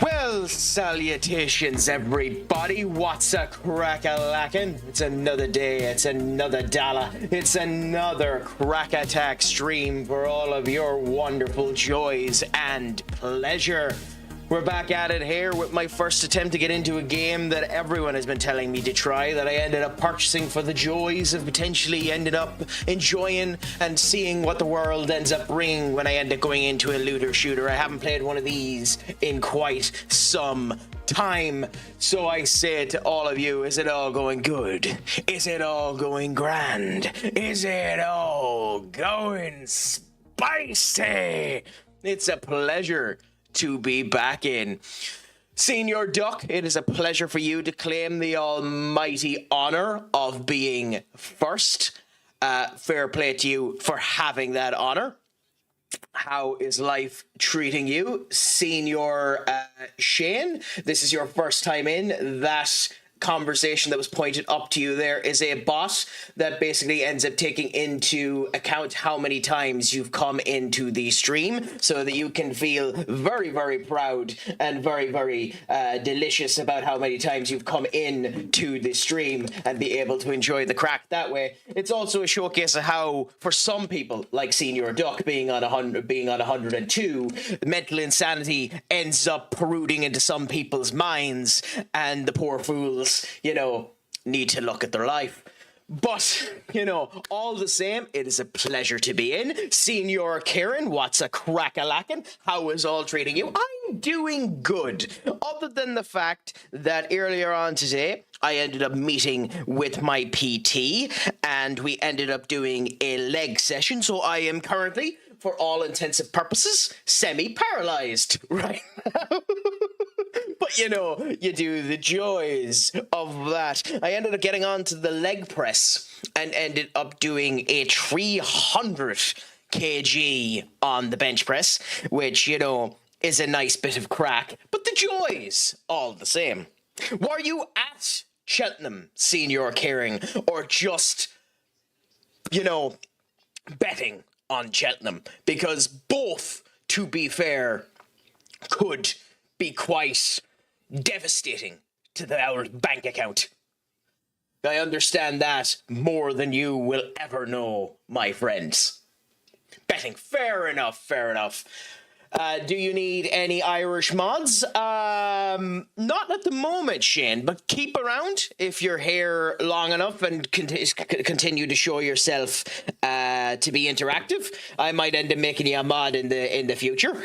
Well, salutations everybody, what's a crack-a-lackin'? It's another day, it's another dollar, it's another Crack Attack stream for all of your wonderful joys and pleasure. We're back at it here with my first attempt to get into a game that everyone has been telling me to try, that I ended up purchasing for the joys of potentially ended up enjoying and seeing what the world ends up bringing when I end up going into a looter shooter. I haven't played one of these in quite some time, so I say to all of you, is it all going good? Is it all going grand? Is it all going spicy? It's a pleasure to be back in. Senior Duck, it is a pleasure for you to claim the almighty honor of being first. Fair play to you for having that honor. How is life treating you? Senior Shane, this is your first time in. That conversation that was pointed up to you there is a bot that basically ends up taking into account how many times you've come into the stream, so that you can feel very, very proud and very, very delicious about how many times you've come in to the stream and be able to enjoy the crack that way. It's also a showcase of how, for some people, like Senior Duck being on 102, mental insanity ends up protruding into some people's minds, and the poor fools, need to look at their life. But, all the same, it is a pleasure to be in. Senior Kieran, what's a crack-a-lackin'? How is all treating you? I'm doing good. Other than the fact that earlier on today, I ended up meeting with my PT, and we ended up doing a leg session, so I am currently, for all intensive purposes, semi-paralyzed right now. But you do the joys of that. I ended up getting onto the leg press and ended up doing a 300 kg on the bench press, which, is a nice bit of crack. But the joys, all the same. Were you at Cheltenham, Senior Caring, or just, betting on Cheltenham? Because both, to be fair, could be quite devastating to our bank account. I understand that more than you will ever know, my friends. Betting, fair enough. Do you need any Irish mods? Not at the moment, Shane, but keep around if you're here long enough and continue to show yourself to be interactive. I might end up making you a mod in the future.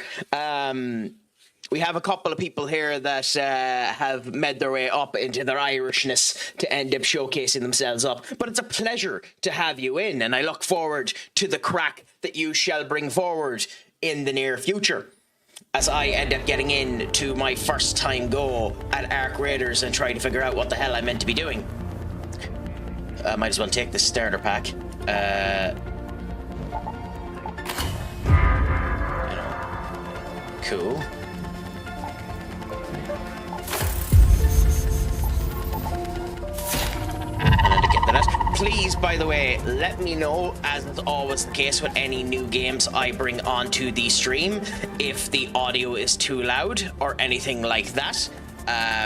We have a couple of people here that have made their way up into their Irishness to end up showcasing themselves up. But it's a pleasure to have you in, and I look forward to the crack that you shall bring forward in the near future, as I end up getting into my first time go at Ark Raiders and try to figure out what the hell I'm meant to be doing. Might as well take the starter pack. Cool. Please, by the way, let me know, as is always the case with any new games I bring onto the stream, if the audio is too loud or anything like that.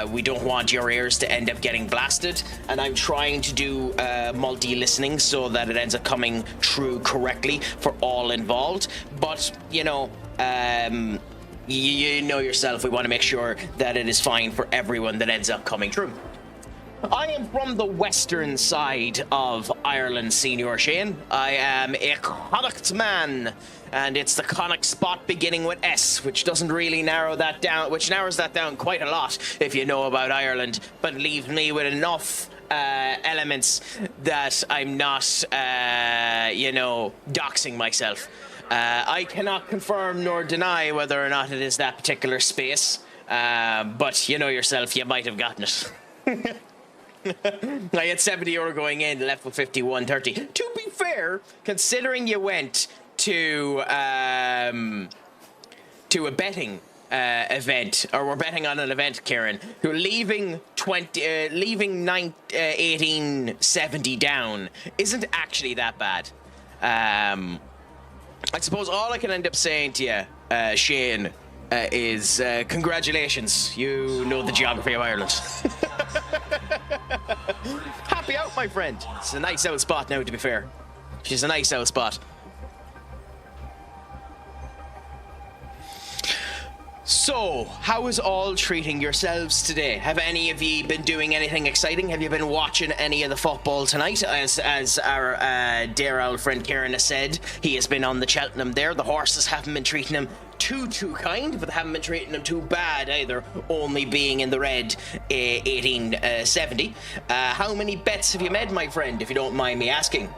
We don't want your ears to end up getting blasted, and I'm trying to do multi-listening so that it ends up coming through correctly for all involved. But, you know yourself, we want to make sure that it is fine for everyone that ends up coming through. I am from the western side of Ireland, Senior Shane. I am a Connacht man, and it's the Connacht spot beginning with S, which doesn't really narrow that down, which narrows that down quite a lot if you know about Ireland, but leaves me with enough elements that I'm not, doxing myself. I cannot confirm nor deny whether or not it is that particular space, but you know yourself, you might have gotten it. I had €70 going in, left with 51.30. To be fair, considering you went to a betting event, or we're betting on an event, Kieran, who leaving 1870 down isn't actually that bad. I suppose all I can end up saying to you, Shane, is congratulations. You know the geography of Ireland. Happy out, my friend. It's a nice out spot now, to be fair. She's a nice out spot. So, how is all treating yourselves today? Have any of you been doing anything exciting? Have you been watching any of the football tonight? As our dear old friend Kieran has said, he has been on the Cheltenham there. The horses haven't been treating him too kind, but they haven't been treating him too bad either, only being in the red 1870. How many bets have you made, my friend, if you don't mind me asking?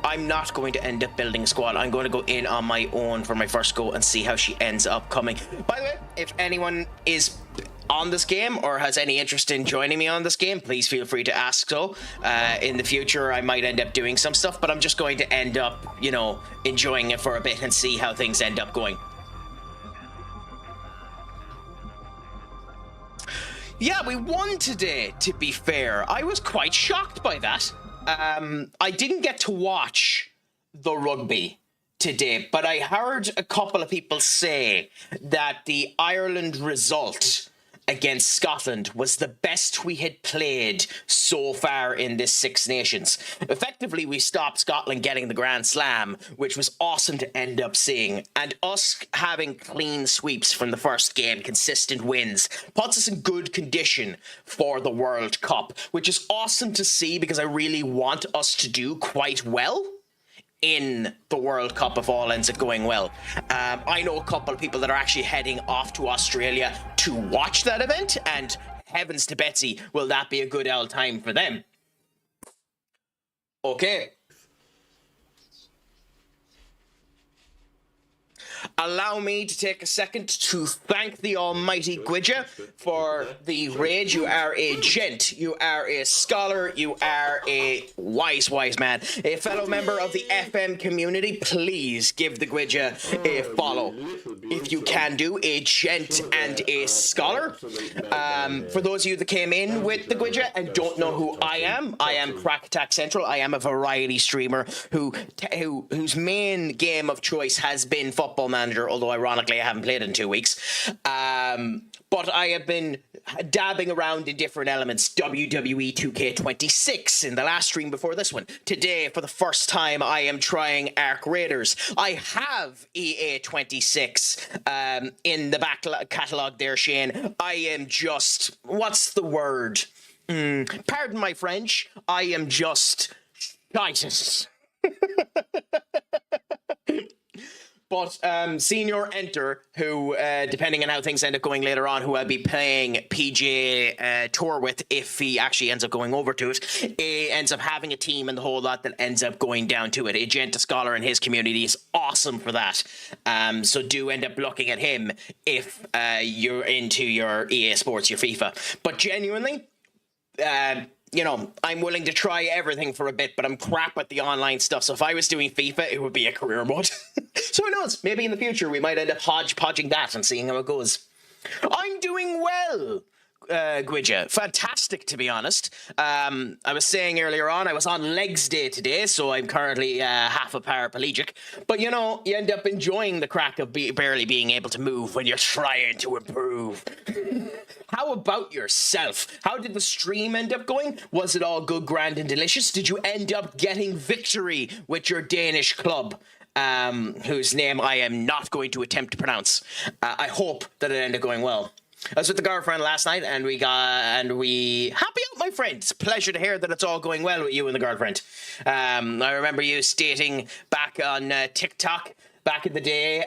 I'm not going to end up building a squad. I'm going to go in on my own for my first go and see how she ends up coming. By the way, if anyone is on this game or has any interest in joining me on this game, please feel free to ask so. In the future, I might end up doing some stuff, but I'm just going to end up, you know, enjoying it for a bit and see how things end up going. Yeah, we won today, to be fair. I was quite shocked by that. I didn't get to watch the rugby today, but I heard a couple of people say that the Ireland result against Scotland was the best we had played so far in this Six Nations. Effectively, we stopped Scotland getting the Grand Slam, which was awesome to end up seeing. And us having clean sweeps from the first game, consistent wins, puts us in good condition for the World Cup, which is awesome to see because I really want us to do quite well in the World Cup if all ends up going well. I know a couple of people that are actually heading off to Australia to watch that event, and heavens to Betsy, will that be a good old time for them. Okay. Allow me to take a second to thank the almighty Gwidja for the raid. You are a gent, you are a scholar, you are a wise man, a fellow member of the FM community. Please give the Gwidja a follow if you can do, a gent and a scholar. For those of you that came in with the Gwidja and don't know who I am CraicAttackCentral. I am a variety streamer whose main game of choice has been Football Manager, although ironically I haven't played it in 2 weeks. But I have been dabbing around in different elements. WWE 2K26 in the last stream before this one. Today, for the first time, I am trying Ark Raiders. I have EA26 in the back catalogue there, Shane. I am just... what's the word? Pardon my French. I am just... shite. But Senior Enter, who, depending on how things end up going later on, who I'll be playing PGA Tour with if he actually ends up going over to it, ends up having a team and the whole lot that ends up going down to it. A gent, a scholar in his community is awesome for that. So do end up looking at him if you're into your EA Sports, your FIFA. But genuinely... you know, I'm willing to try everything for a bit, but I'm crap at the online stuff. So if I was doing FIFA, it would be a career mode. So who knows? Maybe in the future we might end up hodgepodging that and seeing how it goes. I'm doing well, Gwidja. Fantastic, to be honest. I was saying earlier on, I was on legs day today, so I'm currently half a paraplegic. But, you know, you end up enjoying the crack of barely being able to move when you're trying to improve. How about yourself? How did the stream end up going? Was it all good, grand, and delicious? Did you end up getting victory with your Danish club? Whose name I am not going to attempt to pronounce. I hope that it ended up going well. I was with the girlfriend last night, and we happy out, my friend. It's a pleasure to hear that it's all going well with you and the girlfriend. I remember you stating back on TikTok back in the day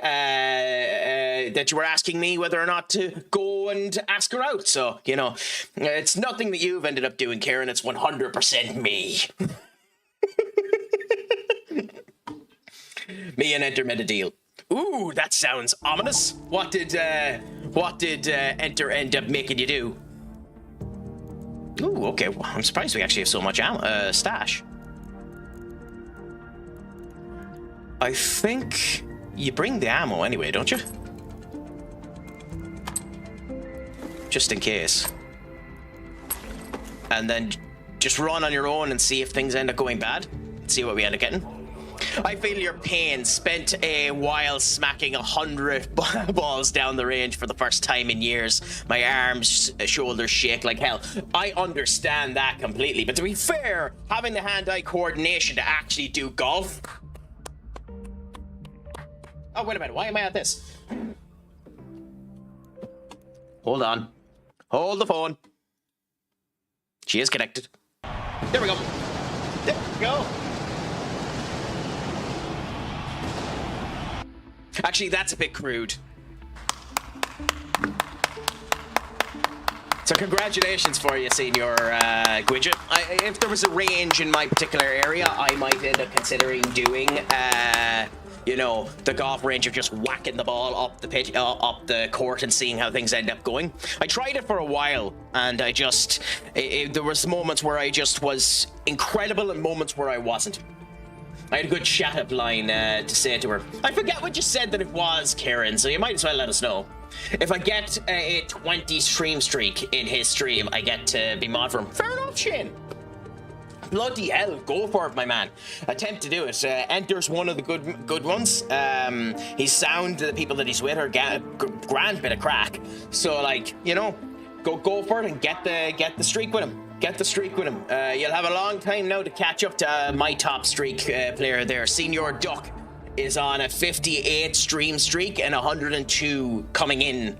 that you were asking me whether or not to go and ask her out. So, you know, it's nothing that you've ended up doing, Karen. It's 100% me. Me and Enter made a deal. Ooh, that sounds ominous. What did Enter end up making you do? Ooh, okay. Well, I'm surprised we actually have so much stash. I think you bring the ammo anyway, don't you? Just in case. And then just run on your own and see if things end up going bad. See what we end up getting. I feel your pain. Spent a while smacking 100 balls down the range for the first time in years. My arms, shoulders shake like hell. I understand that completely, but to be fair, having the hand-eye coordination to actually do golf... Oh, wait a minute, why am I at this? Hold on. Hold the phone. She is connected. There we go. There we go. Actually, that's a bit crude. So congratulations for you, Senior Gwidget. If there was a range in my particular area, I might end up considering doing, you know, the golf range of just whacking the ball up the pitch, up the court and seeing how things end up going. I tried it for a while, and I just, there was moments where I just was incredible and moments where I wasn't. I had a good shut-up line to say to her. I forget what you said that it was, Karen, so you might as well let us know. If I get a 20 stream streak in his stream, I get to be mod for him. Fair enough, Shane. Bloody hell, go for it, my man. Attempt to do it. Enter's one of the good ones. His sound, the people that he's with are grand bit of crack. So, like, you know, go for it and get the streak with him. Get the streak with him. You'll have a long time now to catch up to my top streak player there. Senior Duck is on a 58 stream streak and 102 coming in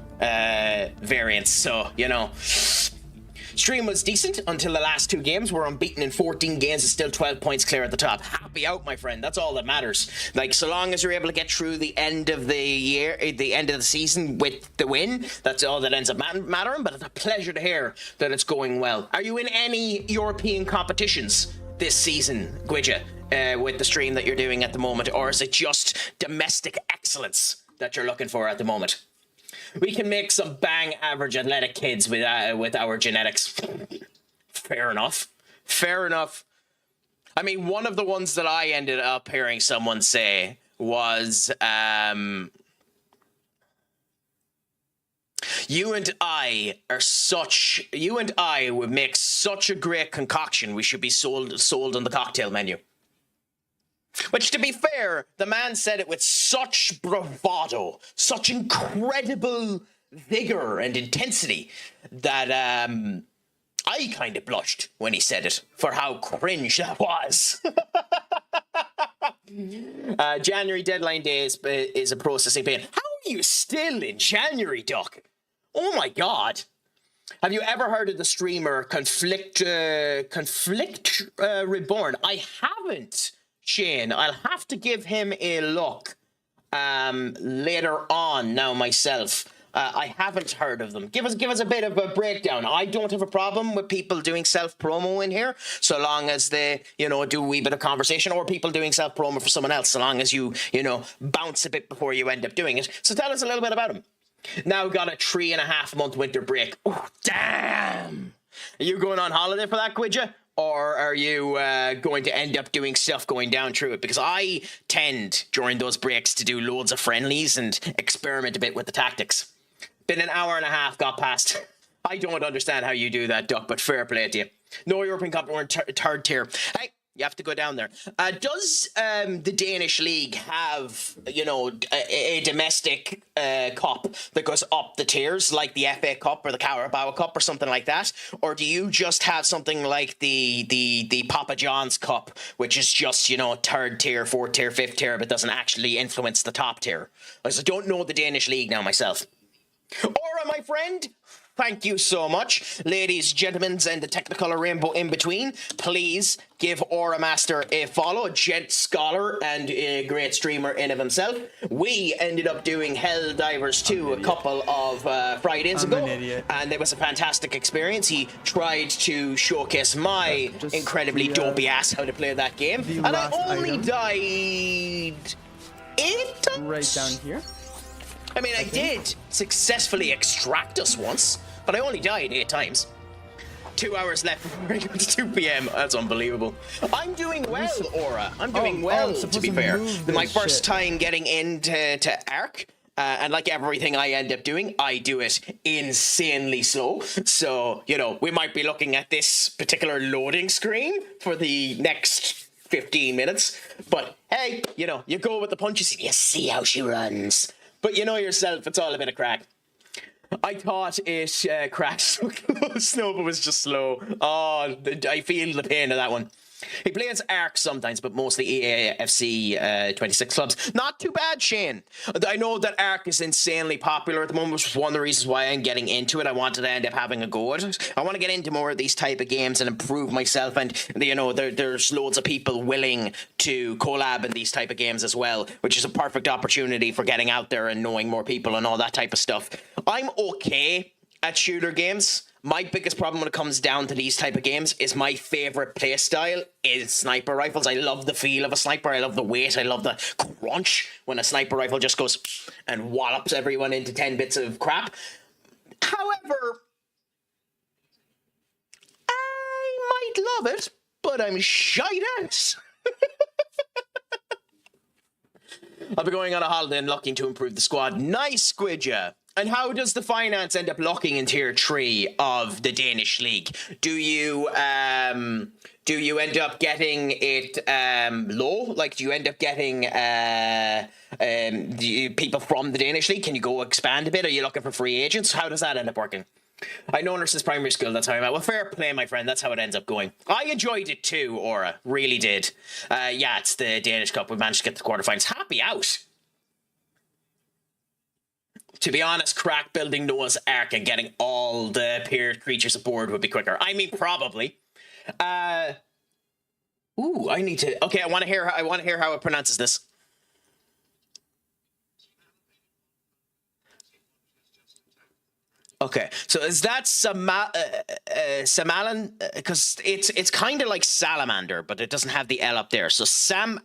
variants. So, you know, stream was decent until the last 2 games. We're unbeaten in 14 games and still 12 points clear at the top. Happy out, my friend. That's all that matters. Like, so long as you're able to get through the end of the year, the end of the season with the win, that's all that ends up mattering. But it's a pleasure to hear that it's going well. Are you in any European competitions this season, Gwidja, with the stream that you're doing at the moment? Or is it just domestic excellence that you're looking for at the moment? We can make some bang average athletic kids with our genetics. Fair enough. Fair enough. I mean, one of the ones that I ended up hearing someone say was, you and I would make such a great concoction. We should be sold on the cocktail menu. Which, to be fair, the man said it with such bravado, such incredible vigor and intensity that I kind of blushed when he said it for how cringe that was. January deadline day is a processing pain. How are you still in January, Duck? Oh my God. Have you ever heard of the streamer Conflict Reborn? I haven't. Shane, I'll have to give him a look later on now myself. I haven't heard of them. Give us a bit of a breakdown. I don't have a problem with people doing self-promo in here, so long as they, you know, do a wee bit of conversation, or people doing self-promo for someone else, so long as you know, bounce a bit before you end up doing it. So tell us a little bit about him. Now got a 3.5-month winter break. Oh, damn! Are you going on holiday for that, Gwidja? Or are you going to end up doing stuff going down through it? Because I tend, during those breaks, to do loads of friendlies and experiment a bit with the tactics. Been an hour and a half, got past. I don't understand how you do that, Duck, but fair play to you. No European Cup, we're in third tier. Hey, you have to go down there. Does the Danish league have, you know, a domestic cup that goes up the tiers, like the FA Cup or the Carabao Cup or something like that? Or do you just have something like the Papa John's Cup, which is just, you know, 3rd tier, 4th tier, 5th tier, but doesn't actually influence the top tier? I don't know the Danish league now myself. Aura, my friend, thank you so much. Ladies, gentlemen, and the Technicolor rainbow in between, please give Aura Master a follow, a gent scholar and a great streamer in of himself. We ended up doing Helldivers 2 a couple of Fridays ago, and it was a fantastic experience. He tried to showcase my incredibly dopey ass how to play that game, and I only died 8 times? Right down here. I mean, I did successfully extract us once, but I only died 8 times. 2 hours left before it goes to 2 p.m. That's unbelievable. I'm doing well, Aura. I'm doing well, to be fair. My first time getting into Arc, and like everything I end up doing, I do it insanely slow. So, you know, we might be looking at this particular loading screen for the next 15 minutes. But hey, you know, you go with the punches and you see how she runs. But you know yourself, it's all a bit of crack. I thought it cracked so close. No, but it was just slow. Oh, I feel the pain of that one. He plays Arc sometimes, but mostly EAFC 26 clubs. Not too bad, Shane. I know that Arc is insanely popular at the moment, which is one of the reasons why I'm getting into it. I wanted to end up having a go at it. I want to get into more of these type of games and improve myself. And, you know, there's loads of people willing to collab in these type of games as well, which is a perfect opportunity for getting out there and knowing more people and all that type of stuff. I'm okay at shooter games. My biggest problem when it comes down to these type of games is my favorite play style is sniper rifles. I love the feel of a sniper. I love the weight. I love the crunch when a sniper rifle just goes and wallops everyone into 10 bits of crap. However, I might love it, but I'm shite at. I'll be going on a holiday and looking to improve the squad. Nice, Squidja. And how does the finance end up locking in tier 3 of the Danish league? Do you end up getting it low? Like, do you end up getting people from the Danish league? Can you go expand a bit? Are you looking for free agents? How does that end up working? I know her since primary school, that's how I'm at. Well, fair play, my friend. That's how it ends up going. I enjoyed it too, Aura. Really did. Yeah, it's the Danish Cup. We managed to get the quarterfinals. Happy out. To be honest, Craic building Noah's Ark and getting all the peer creatures aboard would be quicker. I mean, probably. Ooh, I need to. Okay, I want to hear how it pronounces this. Okay, so is that Samalan? Because it's kind of like salamander, but it doesn't have the L up there. So salam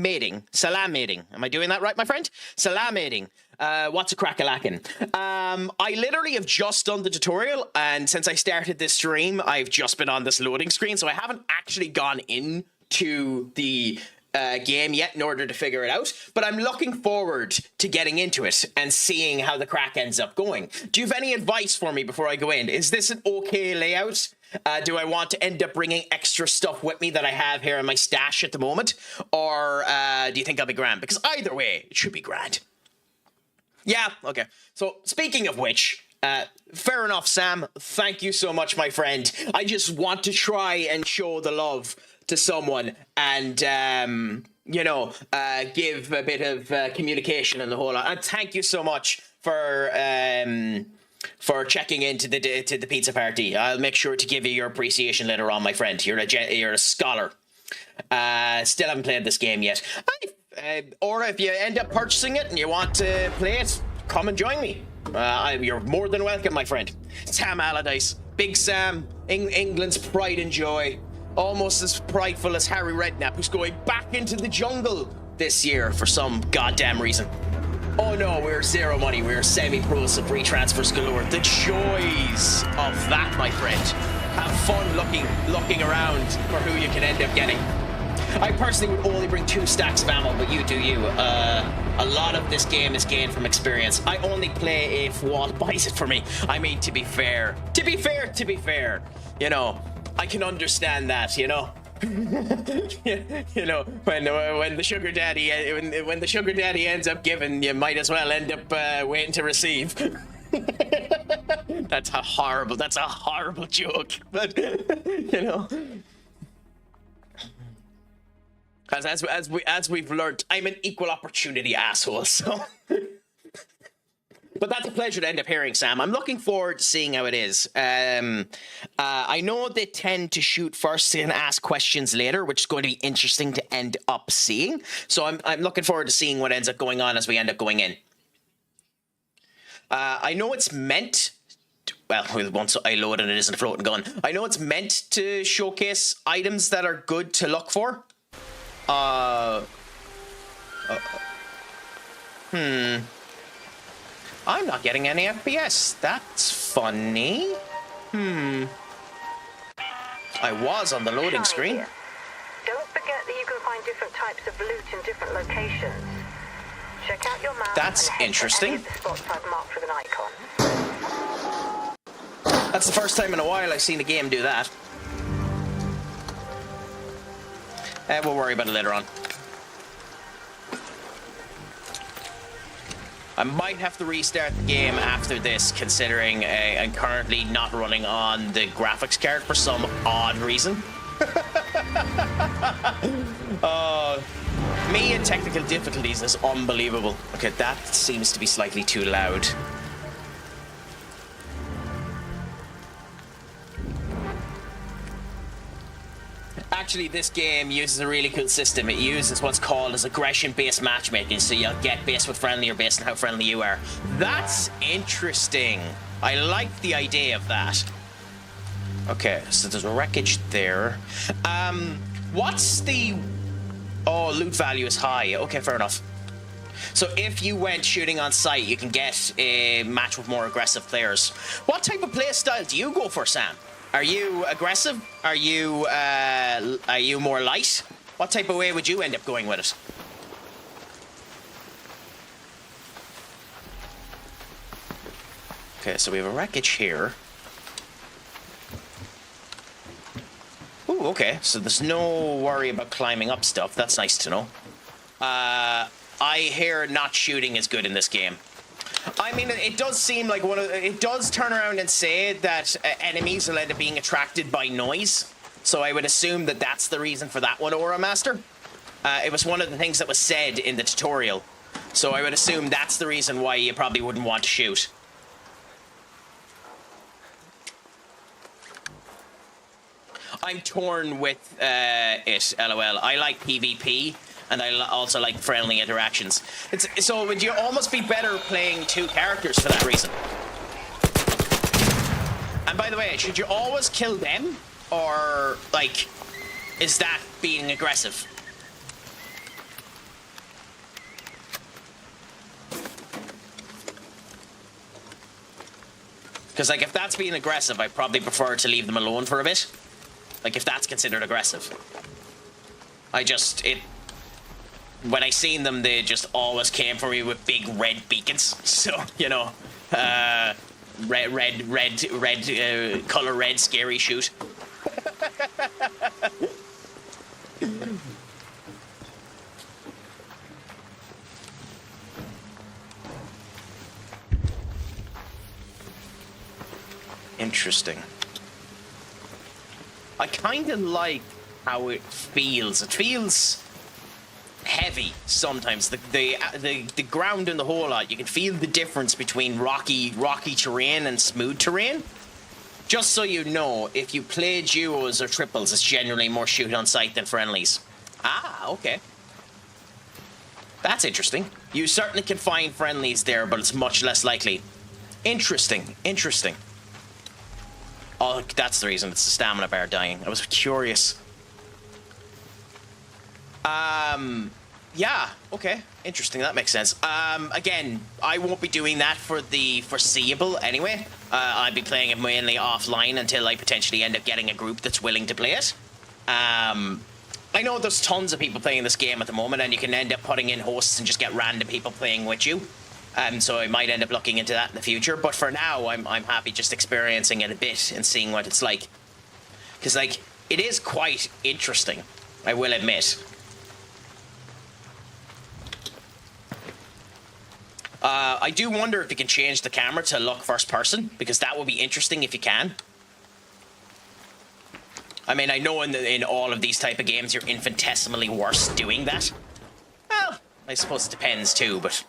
mating. Am I doing that right, my friend? Salam mating. What's a crack-a-lackin'? I literally have just done the tutorial, and since I started this stream, I've just been on this loading screen, so I haven't actually gone into the game yet in order to figure it out, but I'm looking forward to getting into it and seeing how the crack ends up going. Do you have any advice for me before I go in? Is this an okay layout? Do I want to end up bringing extra stuff with me that I have here in my stash at the moment? Or do you think I'll be grand? Because either way, it should be grand. Yeah, okay. So speaking of which, fair enough, Sam. Thank you so much, my friend. I just want to try and show the love to someone and give a bit of communication and the whole lot. And thank you so much for checking into the pizza party. I'll make sure to give you your appreciation later on, my friend. You're a scholar. Still haven't played this game yet. Or if you end up purchasing it and you want to play it, come and join me. You're more than welcome, my friend. Sam Allardyce, Big Sam, England's pride and joy. Almost as prideful as Harry Redknapp, who's going back into the jungle this year for some goddamn reason. Oh no, we're zero money. We're semi-pro, so free transfers galore. The joys of that, my friend. Have fun looking around for who you can end up getting. I personally would only bring 2 stacks of ammo, but you do you. A lot of this game is gained from experience. I only play if Walt buys it for me. I mean, to be fair, you know, I can understand that, you know. You know, when the sugar daddy when the sugar daddy ends up giving, you might as well end up waiting to receive. That's a horrible joke, but you know, as we've learned, I'm an equal opportunity asshole, so. But that's a pleasure to end up hearing, Sam. I'm looking forward to seeing how it is. I know they tend to shoot first and ask questions later, which is going to be interesting to end up seeing. So I'm looking forward to seeing what ends up going on as we end up going in. I know it's meant well, once I load and it isn't a floating gun. I know it's meant to showcase items that are good to look for. I'm not getting any FPS. That's funny. I was on the loading screen. Here. Don't forget that you can find different types of loot in different locations. Check out your map. That's interesting. The spots I've marked with an icon. That's the first time in a while I've seen a game do that. We'll worry about it later on. I might have to restart the game after this, considering I'm currently not running on the graphics card for some odd reason. Me and technical difficulties is unbelievable. Okay, that seems to be slightly too loud. Actually, this game uses a really cool system. It uses what's called as aggression-based matchmaking, so you'll get based with friendlier based on how friendly you are. That's interesting. I like the idea of that. Okay, so there's a wreckage there. What's the... Oh, loot value is high. Okay, fair enough. So if you went shooting on sight, you can get a match with more aggressive players. What type of play style do you go for, Sam? Are you aggressive? Are you more light? What type of way would you end up going with it? Okay, so we have a wreckage here. Ooh, okay, so there's no worry about climbing up stuff. That's nice to know. I hear not shooting is good in this game. I mean, it does seem like it does turn around and say that enemies will end up being attracted by noise. So I would assume that that's the reason for that one, Aura Master. It was one of the things that was said in the tutorial. So I would assume that's the reason why you probably wouldn't want to shoot. I'm torn with it, LOL. I like PvP. And I also like friendly interactions. So would you almost be better playing two characters for that reason? And by the way, should you always kill them? Or, like, is that being aggressive? Because, like, if that's being aggressive, I probably prefer to leave them alone for a bit. Like, if that's considered aggressive. When I seen them, they just always came for me with big red beacons. So, you know, color red, scary shoot. Interesting. I kind of like how it feels. It feels heavy sometimes. The ground in the whole lot, you can feel the difference between rocky terrain and smooth terrain. Just so you know, if you play duos or triples, it's generally more shoot on sight than friendlies. Ah, okay. That's interesting. You certainly can find friendlies there, but it's much less likely. Interesting. Oh, that's the reason. It's the stamina bar dying. I was curious. Yeah, okay. Interesting, that makes sense. Again, I won't be doing that for the foreseeable anyway. I'll be playing it mainly offline until I potentially end up getting a group that's willing to play it. I know there's tons of people playing this game at the moment, and you can end up putting in hosts and just get random people playing with you. So I might end up looking into that in the future, but for now, I'm happy just experiencing it a bit and seeing what it's like. Because, like, it is quite interesting, I will admit. I do wonder if you can change the camera to look first person, because that would be interesting if you can. I mean, I know in all of these type of games, you're infinitesimally worse doing that. Well, I suppose it depends too, but...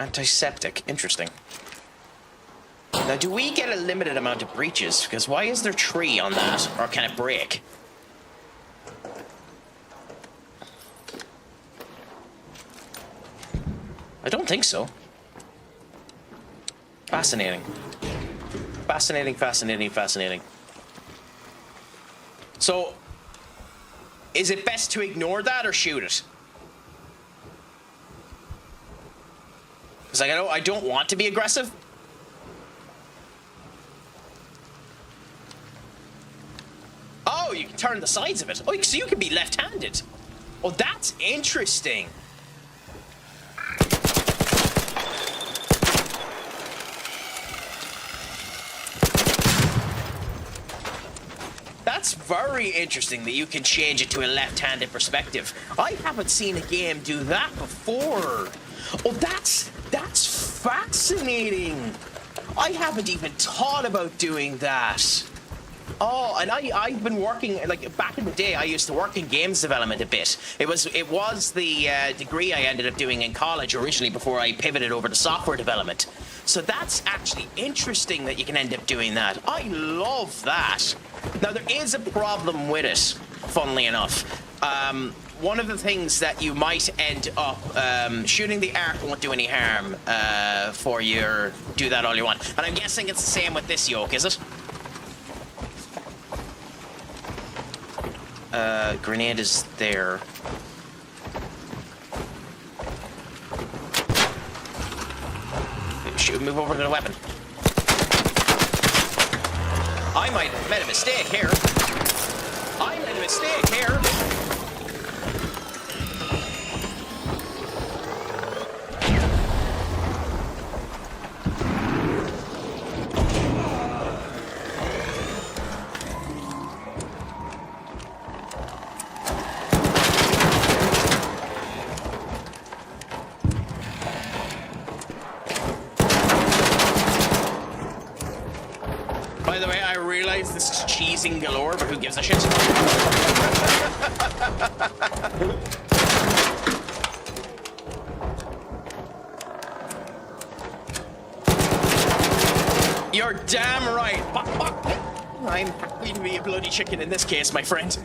Antiseptic, interesting. Now, do we get a limited amount of breaches? Because why is there 3 on that? Or can it break? I don't think so. Fascinating. Fascinating. So, is it best to ignore that or shoot it? Because I don't want to be aggressive. Oh, you can turn the sides of it. Oh, so you can be left-handed. Oh, that's interesting. That's very interesting that you can change it to a left-handed perspective. I haven't seen a game do that before. Oh, that's fascinating. I haven't even thought about doing that. Oh, and I've been working, like, back in the day, I used to work in games development a bit. It was the degree I ended up doing in college originally before I pivoted over to software development. So that's actually interesting that you can end up doing that. I love that. Now, there is a problem with it, funnily enough. One of the things that you might end up shooting the arc won't do any harm for your do that all you want. And I'm guessing it's the same with this yoke, is it? Grenade is there. Shoot, move over to the weapon. I might have made a mistake here. I made a mistake here. By the way, I realize this is cheesing galore, but who gives a shit? You're damn right. I'm happy to be a bloody chicken in this case, my friend.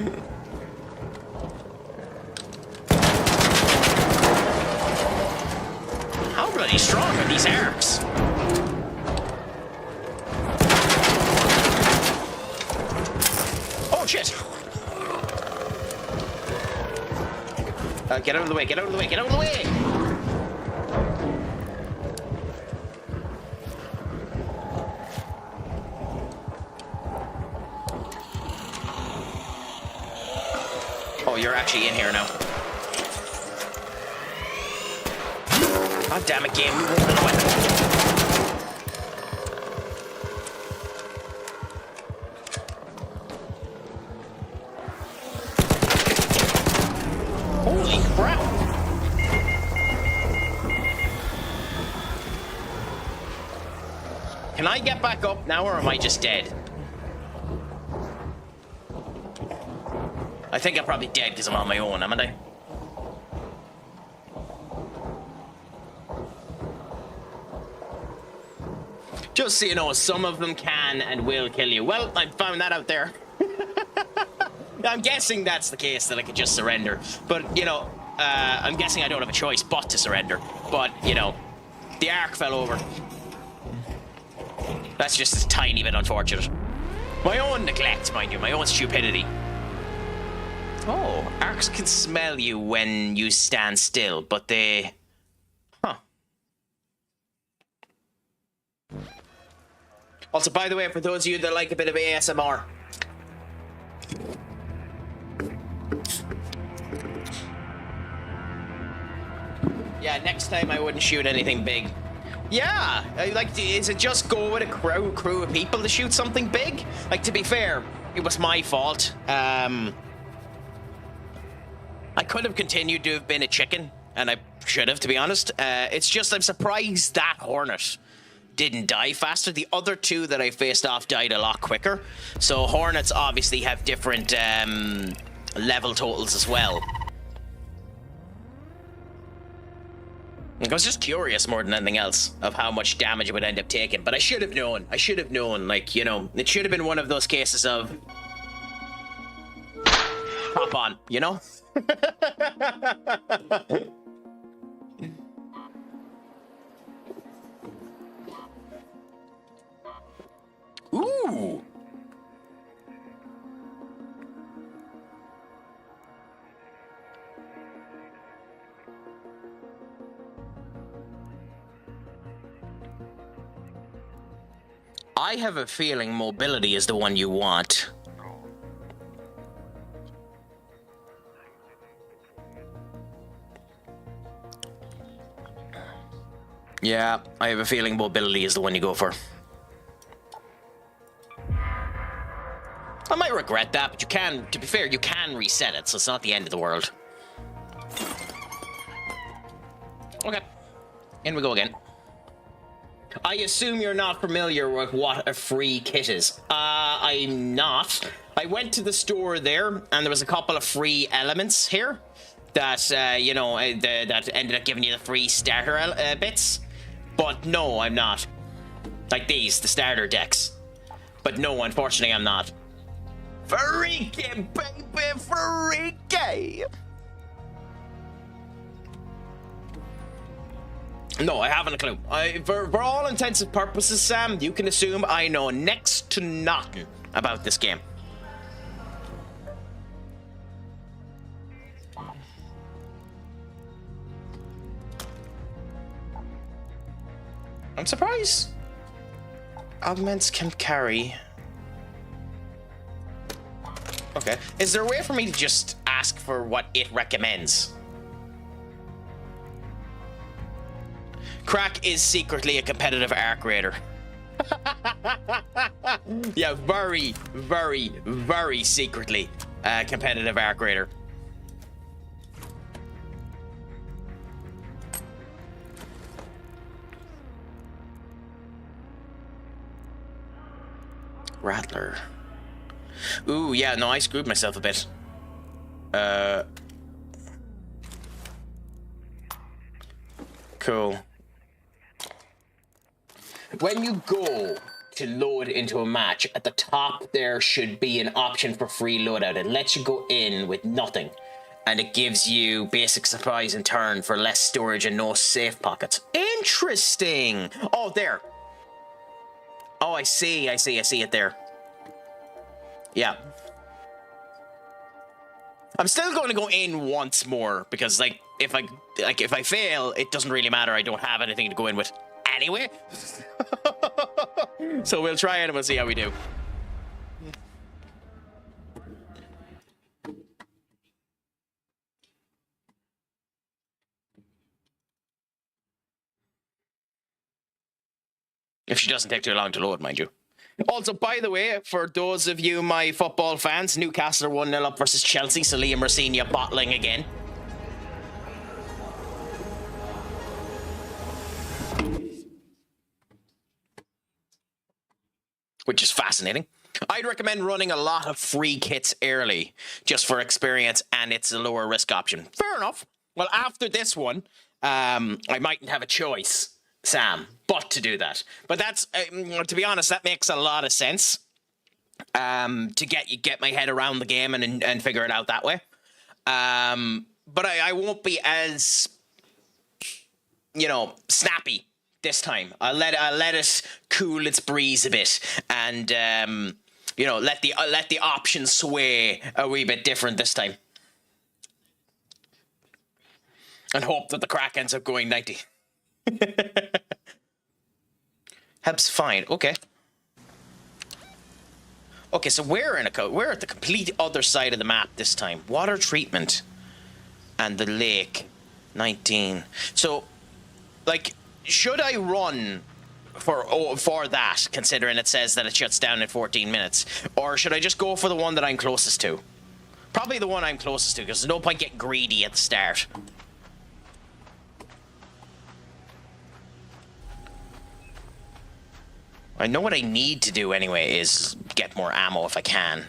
How bloody strong are these arcs? Oh, shit! Get out of the way, get out of the way, get out of the way! Oh, you're actually in here now. God damn it, game, we won't know it. Holy crap! Can I get back up now, or am I just dead? I think I'm probably dead because I'm on my own, haven't I? Just so you know, some of them can and will kill you. Well, I found that out there. I'm guessing that's the case, that I could just surrender. But, you know, I'm guessing I don't have a choice but to surrender. But, you know, the arc fell over. That's just a tiny bit unfortunate. My own neglect, mind you, my own stupidity. Oh, arcs can smell you when you stand still, but they... Huh. Also, by the way, for those of you that like a bit of ASMR... Yeah, next time I wouldn't shoot anything big. Yeah, like, is it just go with a crew of people to shoot something big? Like, to be fair, it was my fault. I could have continued to have been a chicken, and I should have, to be honest. It's just I'm surprised that Hornet didn't die faster. The other two that I faced off died a lot quicker. So Hornets obviously have different level totals as well. I was just curious more than anything else of how much damage it would end up taking. But I should have known. I should have known. Like, you know, it should have been one of those cases of... hop on, you know? Ooh! I have a feeling mobility is the one you want. Yeah, I have a feeling mobility is the one you go for. I might regret that, but you can, to be fair, you can reset it, so it's not the end of the world. Okay. In we go again. I assume you're not familiar with what a free kit is. I'm not. I went to the store there, and there was a couple of free elements here that, you know, that ended up giving you the free starter bits. But no, I'm not. Like these, the starter decks. But no, unfortunately, I'm not. Freaky, baby, freaky! No, I haven't a clue. For all intents and purposes, Sam, you can assume I know next to nothing about this game. I'm surprised augments can carry. Okay. Is there a way for me to just ask for what it recommends? Craic is secretly a competitive arc raider. Yeah, very, very, very secretly a competitive arc raider. Rattler. Ooh, yeah, no, I screwed myself a bit. Cool. When you go to load into a match, at the top there should be an option for free loadout. It lets you go in with nothing, and it gives you basic supplies in turn for less storage and no safe pockets. Interesting. Oh, there. Oh, I see it there. Yeah. I'm still going to go in once more because, like, if I fail, it doesn't really matter. I don't have anything to go in with anyway. So we'll try it and we'll see how we do. If she doesn't take too long to load, mind you. Also, by the way, for those of you, my football fans, Newcastle are 1-0 up versus Chelsea, so Liam Rosenia bottling again. Which is fascinating. I'd recommend running a lot of free kits early, just for experience, and it's a lower risk option. Fair enough. Well, after this one, I mightn't have a choice, Sam, but to do that. But that's, to be honest, that makes a lot of sense. To get my head around the game and figure it out that way. But I won't be as, you know, snappy this time. I'll let it cool its breeze a bit, and you know, let the options sway a wee bit different this time, and hope that the Craic ends up going 90. Helps find. Okay. Okay, so we're at the complete other side of the map this time. Water treatment and the lake. 19. So, like, should I run for that, considering it says that it shuts down in 14 minutes? Or should I just go for the one that I'm closest to? Probably the one I'm closest to, because there's no point getting greedy at the start. I know what I need to do anyway is get more ammo if I can.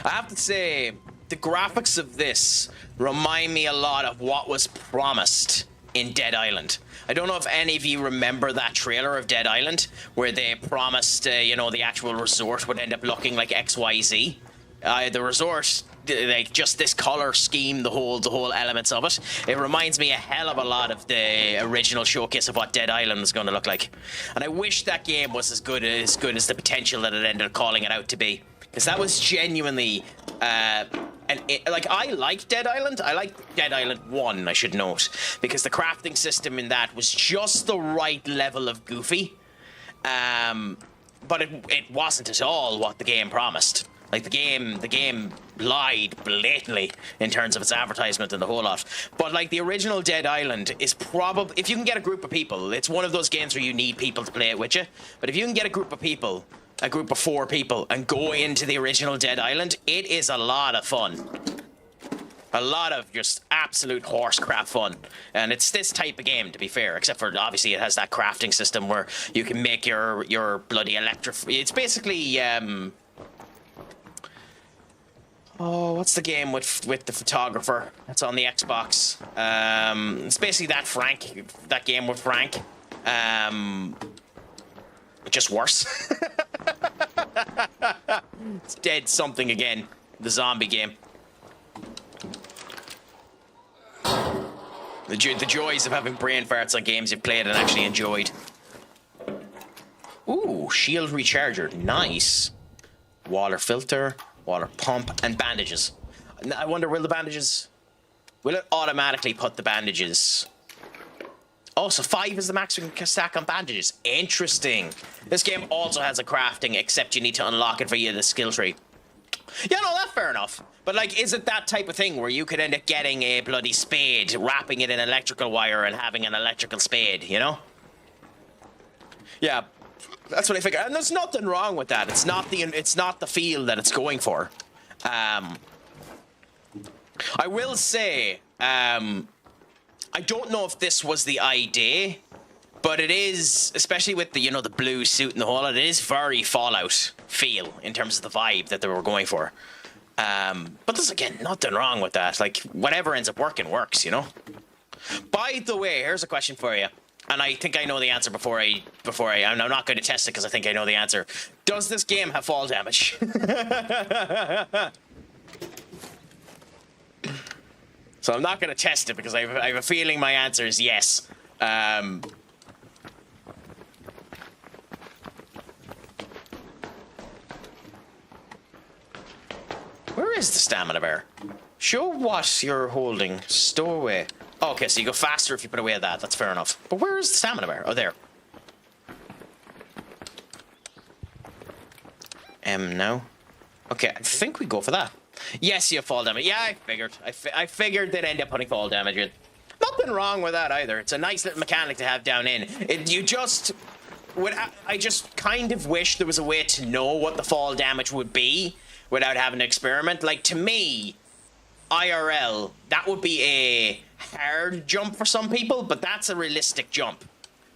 I have to say, the graphics of this remind me a lot of what was promised in Dead Island. I don't know if any of you remember that trailer of Dead Island, where they promised, you know, the actual resort would end up looking like XYZ. The resort, like, just this color scheme, the whole elements of it. It reminds me a hell of a lot of the original showcase of what Dead Island was going to look like. And I wish that game was as good as the potential that it ended up calling it out to be. Because that was genuinely, like, I like Dead Island. I like Dead Island 1, I should note. Because the crafting system in that was just the right level of goofy. But it wasn't at all what the game promised. Like, the game lied blatantly in terms of its advertisement and the whole lot. But like the original Dead Island is probably, if you can get a group of people, it's one of those games where you need people to play it with you. But if you can get a group of people, a group of 4 people, and go into the original Dead Island, it is a lot of fun. A lot of just absolute horse crap fun. And it's this type of game, to be fair, except for obviously it has that crafting system where you can make your bloody it's basically oh, what's the game with the photographer that's on the Xbox? It's basically that game with Frank. Just worse. It's Dead something again, the zombie game. The joys of having brain farts on games you've played and actually enjoyed. Ooh, shield recharger, nice. Water filter, water pump, and bandages. I wonder, will it automatically put the bandages? Oh, so 5 is the max we can stack on bandages. Interesting. This game also has a crafting, except you need to unlock it via the skill tree. Yeah, no, that's fair enough. But, like, is it that type of thing where you could end up getting a bloody spade, wrapping it in electrical wire and having an electrical spade, you know? Yeah, that's what I figured. And there's nothing wrong with that. It's not the feel that it's going for. I will say, I don't know if this was the idea, but it is, especially with the, the blue suit and the whole lot, it is very Fallout feel in terms of the vibe that they were going for. But there's, again, nothing wrong with that. Like, whatever ends up working works, you know? By the way, here's a question for you. And I think I know the answer before I'm not going to test it because I think I know the answer. Does this game have fall damage? So I'm not going to test it because I have a feeling my answer is yes. Where is the stamina bar? Show what you're holding. Stow away. Oh, okay, so you go faster if you put away that. That's fair enough. But where is the stamina bar? Oh, there. No. Okay, I think we go for that. Yes, you have fall damage. Yeah, I figured. I figured they'd end up putting fall damage in. Nothing wrong with that either. It's a nice little mechanic to have down in. I just kind of wish there was a way to know what the fall damage would be without having to experiment. Like, to me, IRL, that would be a hard jump for some people, but that's a realistic jump.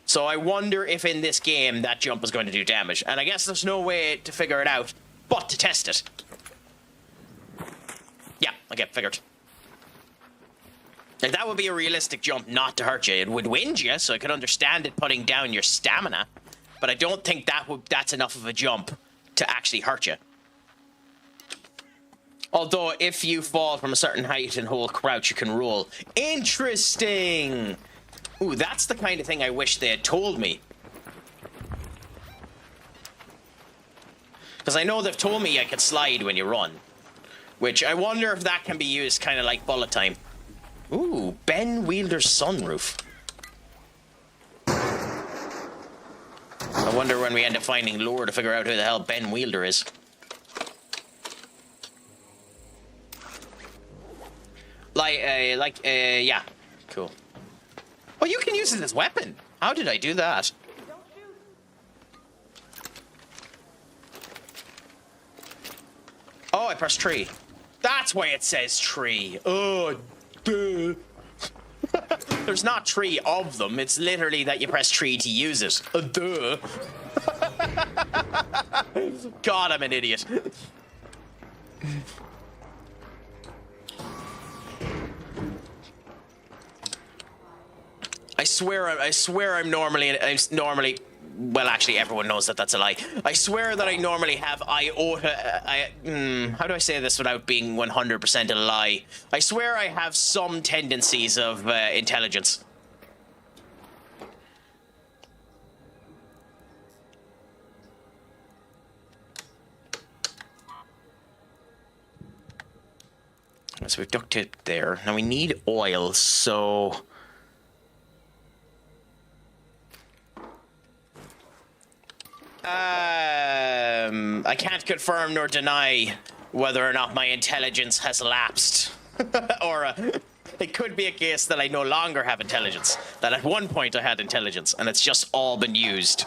So I wonder if in this game that jump is going to do damage. And I guess there's no way to figure it out but to test it. Yeah, okay, figured. Like, that would be a realistic jump not to hurt you. It would wind you, so I could understand it putting down your stamina. But I don't think that's enough of a jump to actually hurt you. Although, if you fall from a certain height and hold crouch, you can roll. Interesting! Ooh, that's the kind of thing I wish they had told me. Because I know they've told me I could slide when you run. Which, I wonder if that can be used kind of like bullet time. Ooh, Ben Wielder's sunroof. I wonder when we end up finding lore to figure out who the hell Ben Wielder is. Yeah. Cool. Oh, you can use it as a weapon. How did I do that? Oh, I pressed tree. That's why it says tree. Oh, duh. There's not tree of them. It's literally that you press tree to use it. Duh. God, I'm an idiot. I swear I'm normally, well, actually, everyone knows that that's a lie. I swear that I normally have iota, how do I say this without being 100% a lie? I swear I have some tendencies of intelligence. So we've duct tape there. Now we need oil, so... I can't confirm nor deny whether or not my intelligence has lapsed. Or it could be a case that I no longer have intelligence. That at one point I had intelligence, and it's just all been used.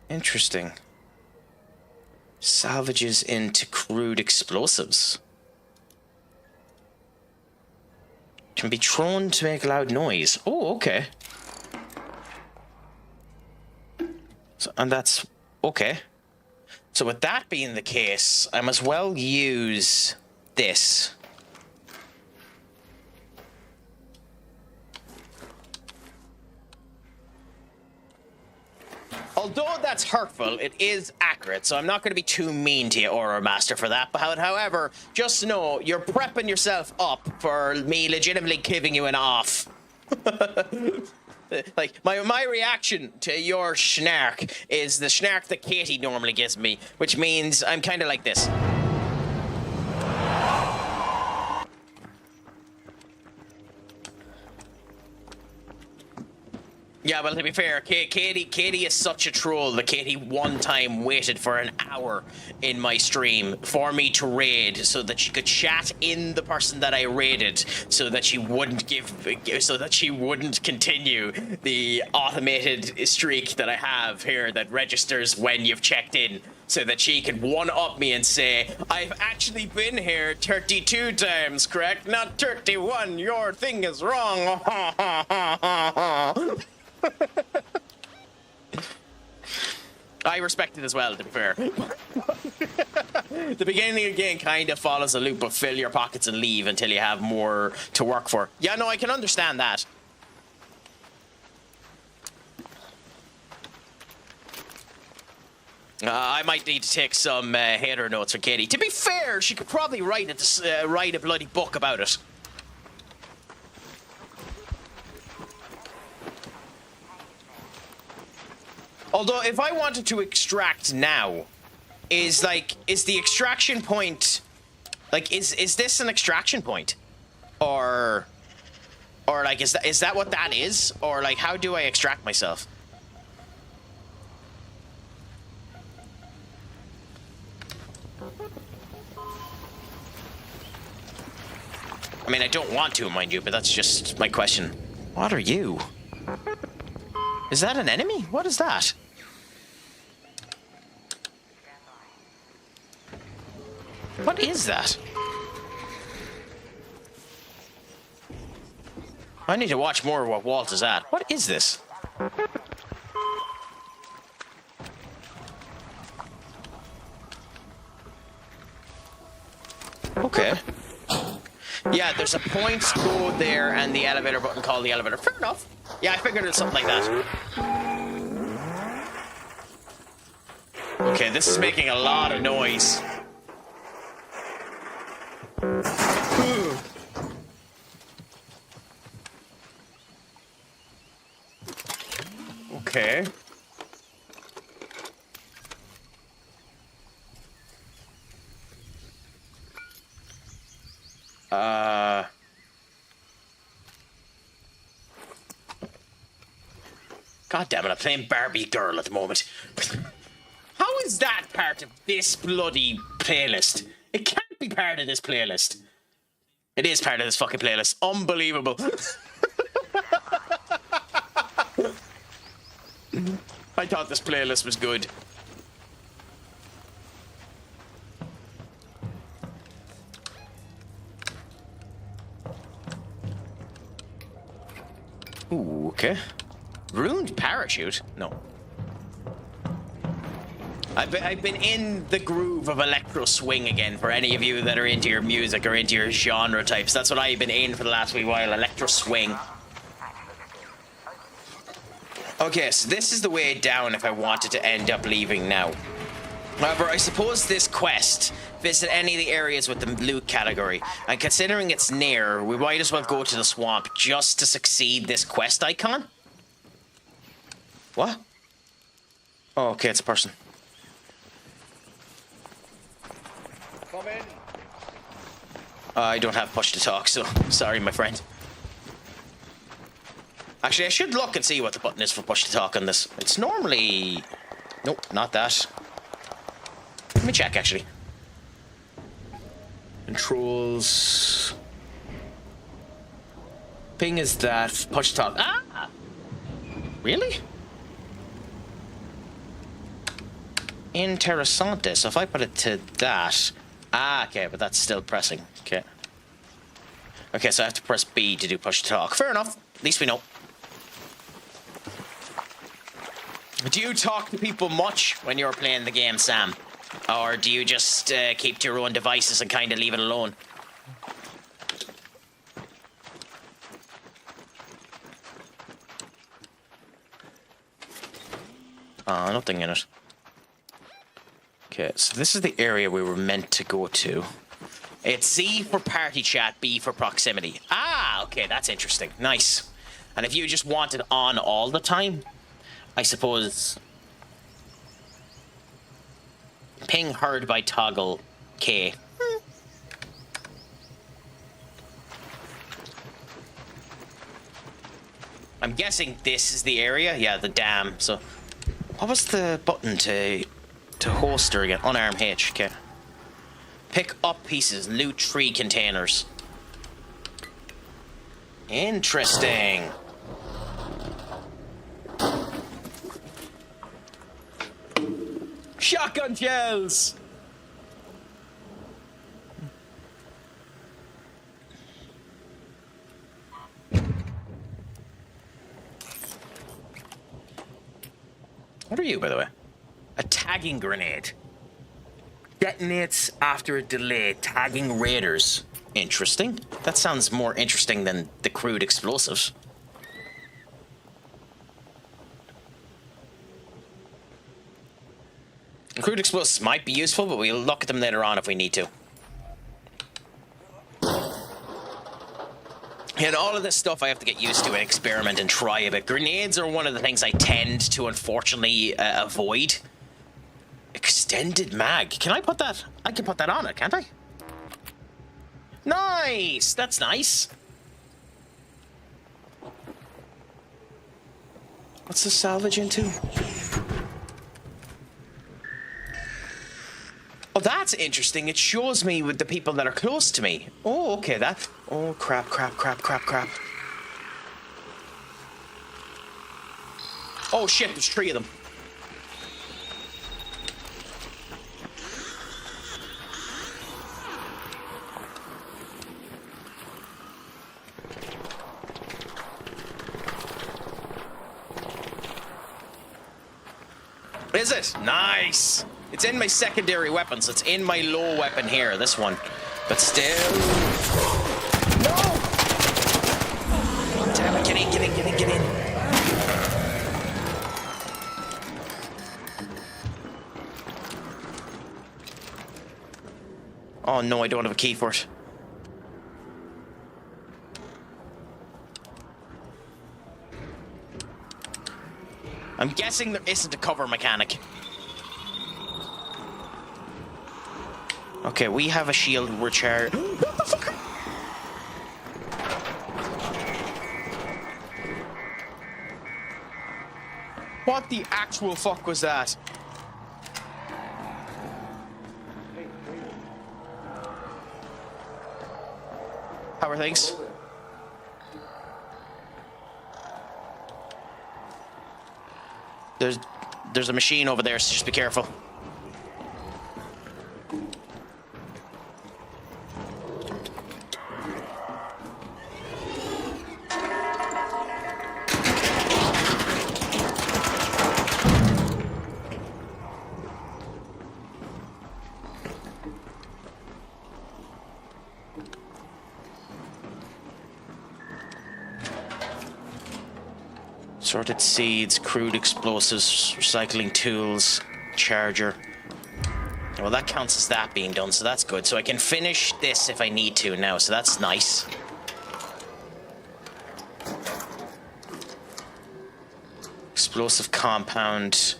Interesting. Salvages into crude explosives. Can be thrown to make loud noise. Oh, okay. So, and that's okay. So with that being the case, I must well use this. Although that's hurtful, it is accurate, so I'm not going to be too mean to you, Auror Master, for that. But however, just know you're prepping yourself up for me legitimately giving you an off. Like, my reaction to your schnark is the schnark that Katie normally gives me, which means I'm kind of like this. Yeah, well, to be fair, Katie is such a troll that Katie one time waited for an hour in my stream for me to raid so that she could chat in the person that I raided so that she wouldn't continue the automated streak that I have here that registers when you've checked in, so that she could one-up me and say, I've actually been here 32 times, Craic, not 31. Your thing is wrong. I respect it as well, to be fair. The beginning of the game kind of follows a loop of fill your pockets and leave until you have more to work for. Yeah, no, I can understand that. I might need to take some hater notes from Katie. To be fair, she could probably write a bloody book about it. Although, if I wanted to extract now, is the extraction point, like, is this an extraction point? Or like, is that what that is? Or, like, how do I extract myself? I mean, I don't want to, mind you, but that's just my question. What are you? Is that an enemy? What is that? What is that? I need to watch more of what Walt is at. What is this? Okay. Yeah, there's a point code there and the elevator button called the elevator. Fair enough. Yeah, I figured it's something like that. Okay, this is making a lot of noise. Okay. God damn it, I'm playing Barbie Girl at the moment. How is that part of this bloody playlist? It can't be part of this playlist. It is part of this fucking playlist. Unbelievable. I thought this playlist was good. Ooh, okay. Ruined parachute? No. I've been in the groove of electro swing again. For any of you that are into your music or into your genre types, that's what I've been in for the last wee while. Electro swing. Okay, so this is the way down if I wanted to end up leaving now. However, I suppose this quest, visit any of the areas with the loot category, and considering it's near, we might as well go to the swamp just to succeed this quest icon. What? Oh, okay, it's a person. Come in. I don't have push to talk, so sorry, my friend. Actually, I should look and see what the button is for push to talk on this. It's normally... Nope, not that. me check, actually. Controls. Ping is that. Push talk. Ah! Really? Interessante. So if I put it to that. Ah, okay, but that's still pressing. Okay. Okay, so I have to press B to do push talk. Fair enough. At least we know. Do you talk to people much when you're playing the game, Sam? Or do you just keep to your own devices and kind of leave it alone? Nothing in it. Okay, so this is the area we were meant to go to. It's C for party chat, B for proximity. Ah, okay, that's interesting. Nice. And if you just want it on all the time, I suppose... Ping heard by toggle K. I'm guessing this is the area. Yeah, the dam. So, what was the button to holster again? Unarm H. Okay. Pick up pieces. Loot 3 containers. Interesting. Shotgun shells. What are you, by the way? A tagging grenade. Detonates after a delay, tagging raiders. Interesting. That sounds more interesting than the crude explosives. Crude explosives might be useful, but we'll look at them later on if we need to. And all of this stuff I have to get used to and experiment and try a bit. Grenades are one of the things I tend to unfortunately avoid. Extended mag. Can I put that? I can put that on it, can't I? Nice! That's nice. What's the salvage into? Oh, that's interesting. It shows me with the people that are close to me. Oh, okay, that... Oh, crap. Oh, shit, there's 3 of them. Is it? Nice! It's in my secondary weapon, so it's in my low weapon here, this one. But still... No! Damn it, get in. Oh no, I don't have a key for it. I'm guessing there isn't a cover mechanic. Okay, we have a shield recharge. What the fuck? What the actual fuck was that? How are things? There's a machine over there, so just be careful. Sorted seeds, crude explosives, recycling tools, charger. Well, that counts as that being done, so that's good. So I can finish this if I need to now, so that's nice. Explosive compound,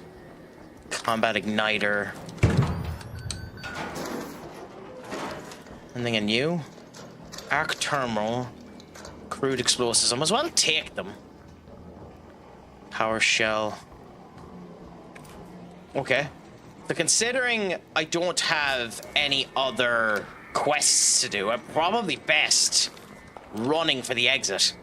combat igniter. Anything new? Arc terminal, crude explosives. I might as well take them. Power shell. Okay. So considering I don't have any other quests to do, I'm probably best running for the exit.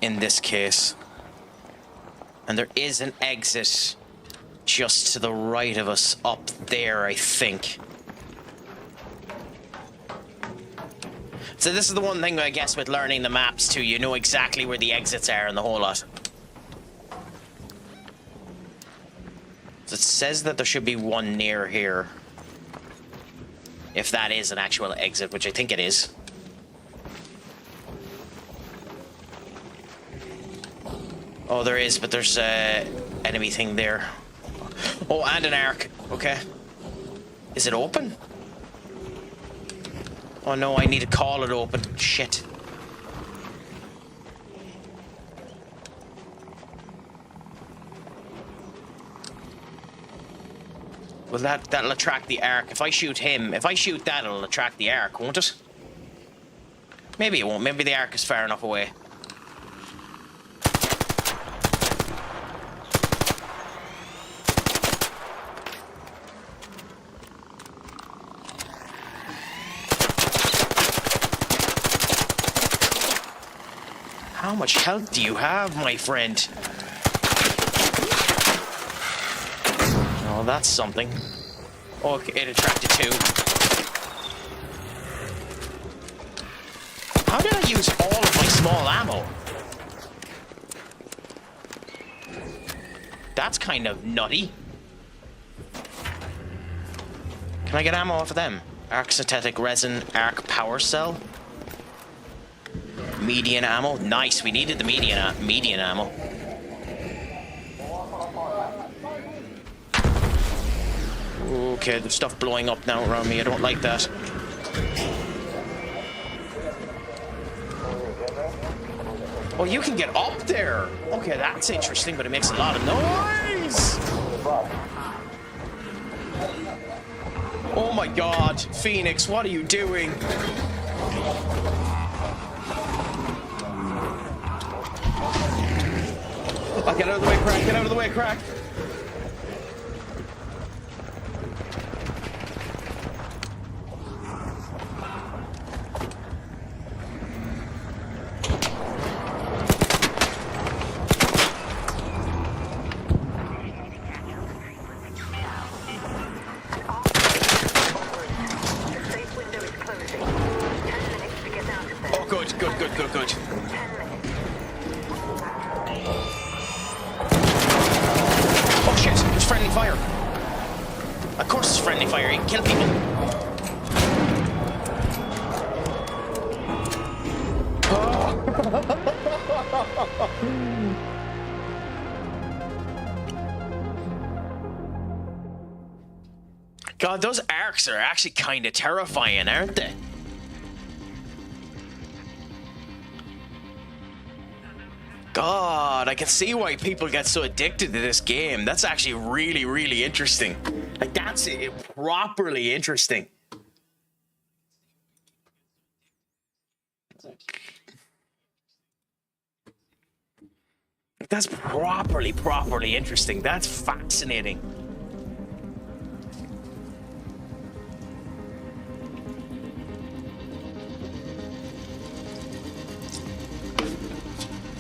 In this case. And there is an exit just to the right of us up there, I think. So this is the one thing, I guess, with learning the maps too. You know exactly where the exits are and the whole lot. So it says that there should be one near here. If that is an actual exit, which I think it is. Oh, there is, but there's a enemy thing there. Oh, and an arc. Okay. Is it open? Oh no, I need to call it open. Shit. Well, that'll attract the arc. If I shoot him, if I shoot that, it'll attract the arc, won't it? Maybe it won't. Maybe the arc is far enough away. How much health do you have, my friend? Oh, that's something. Oh, it attracted two. How did I use all of my small ammo? That's kind of nutty. Can I get ammo off of them? Arc synthetic resin, arc power cell. Median ammo. Nice, we needed the median ammo. Okay, there's stuff blowing up now around me. I don't like that. Oh, you can get up there. Okay, that's interesting, but it makes a lot of noise. Oh my God, Phoenix, what are you doing? Oh, get out of the way, Craic. Get out of the way, Craic. Oh, good, good, good, good, good. Oh shit, there's friendly fire. Of course it's friendly fire, you can kill people. God, those arcs are actually kind of terrifying, aren't they? God, I can see why people get so addicted to this game. That's actually really, really interesting. Like, that's it, properly interesting. That's properly interesting. That's fascinating.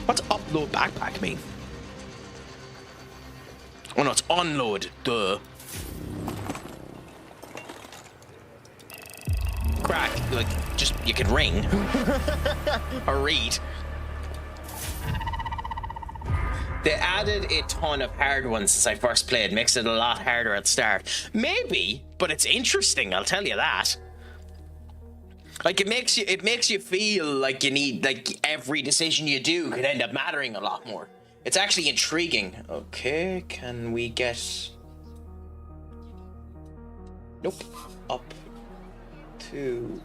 What's upload backpack mean? Oh no, it's unload. Duh. Craic, like, just, you can ring. Or read. They added a ton of hard ones since I first played. Makes it a lot harder at the start. Maybe, but it's interesting, I'll tell you that. Like, it makes you feel like you need, like, every decision you do could end up mattering a lot more. It's actually intriguing. Okay, can we get... Nope. Up to...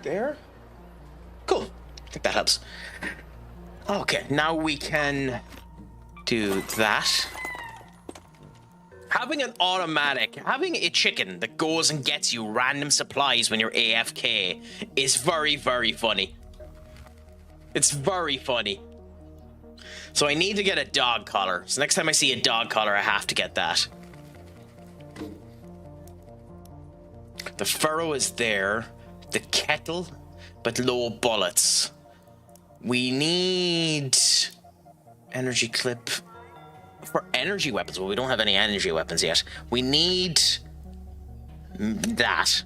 there? Cool. I think that helps. Okay, now we can do that. Having an automatic, having a chicken that goes and gets you random supplies when you're AFK is very, very funny. It's very funny. So I need to get a dog collar. So next time I see a dog collar, I have to get that. The furrow is there. The kettle, but low bullets. We need energy clip for energy weapons. Well, we don't have any energy weapons yet. We need that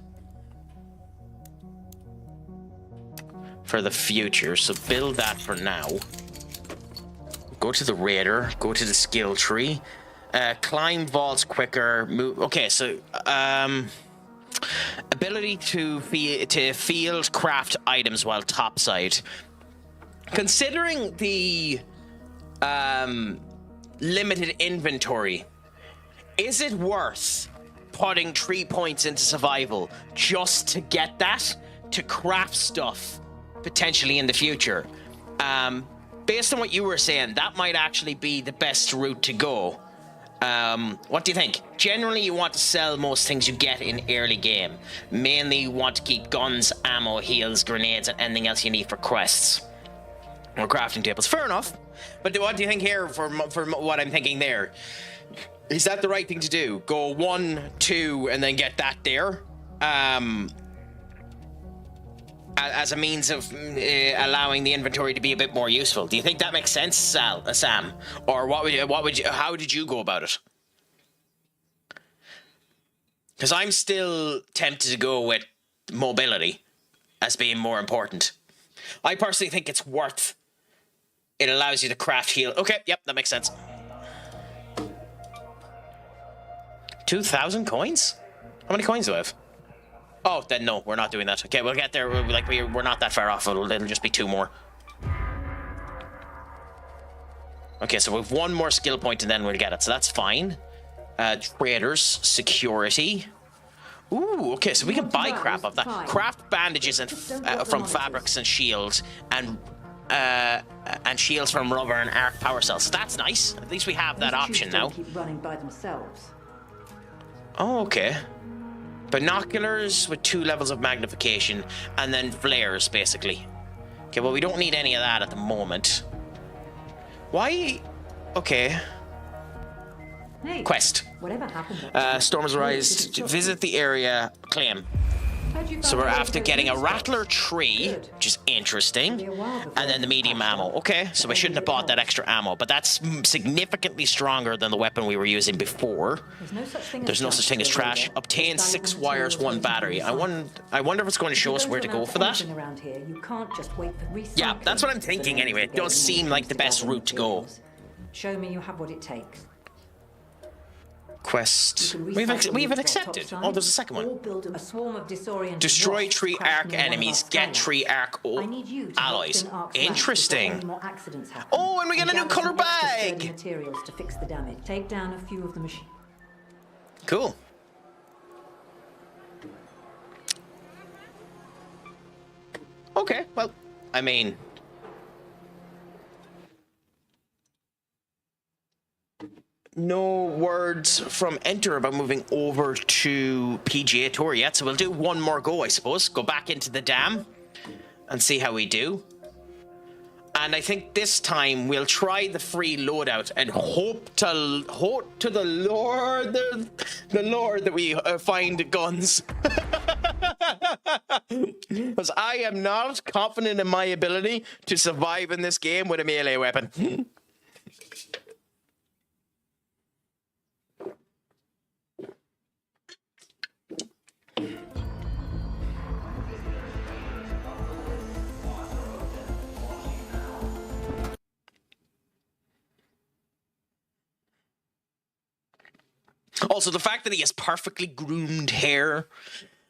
for the future. So build that for now. Go to the raider. Go to the skill tree. Climb vaults quicker. Move. Okay, so ability to field craft items while topside. Considering the limited inventory, is it worth putting 3 points into survival just to get that to craft stuff potentially in the future? Based on what you were saying, that might actually be the best route to go. What do you think? Generally, you want to sell most things you get in early game. Mainly, you want to keep guns, ammo, heals, grenades, and anything else you need for quests or crafting tables. Fair enough. But what do you think here for what I'm thinking there? Is that the right thing to do? Go 1, 2, and then get that there? As a means of allowing the inventory to be a bit more useful. Do you think that makes sense, Sam? Or how did you go about it? Because I'm still tempted to go with mobility as being more important. I personally think it's worth. It allows you to craft heal. Okay, yep, that makes sense. 2,000 coins? How many coins do I have? Oh, then no, we're not doing that. Okay, we'll get there. We're not that far off. It'll just be 2 more. Okay, so we have 1 more skill point and then we'll get it. So that's fine. Traders, security. Ooh, okay, so we can buy crap off that. Craft bandages and from fabrics and shields, and shields from rubber and arc power cells. So that's nice. At least we have that option now. Keep running by themselves. Oh, okay. Binoculars with 2 levels of magnification, and then flares, basically. Okay, well, we don't need any of that at the moment. Why? Okay. Hey, quest. Whatever happened? Storm has arisen. Visit the area. Claim. So we're after getting a rattler tree, which is interesting, and then the medium ammo. Okay, so we shouldn't have bought that extra ammo, but that's significantly stronger than the weapon we were using before. There's no such thing as trash. Obtain 6 wires, 1 battery. I wonder if it's going to show us where to go for that. Yeah, that's what I'm thinking anyway. It does seem like the best route to go. Show me you have what it takes. Quest. We've accepted. Oh, there's a second one. Destroy tree arc enemies. Get tree arc alloys. Interesting. Oh, and we get a new color bag. Materials to fix the damage. Take down a few of the machines. Cool. Okay, well, I mean, no words from Enter about moving over to PGA Tour yet, so we'll do 1 more go, I suppose. Go back into the dam and see how we do. And I think this time we'll try the free loadout and hope to the Lord that we find guns. Because I am not confident in my ability to survive in this game with a melee weapon. Also, the fact that he has perfectly groomed hair.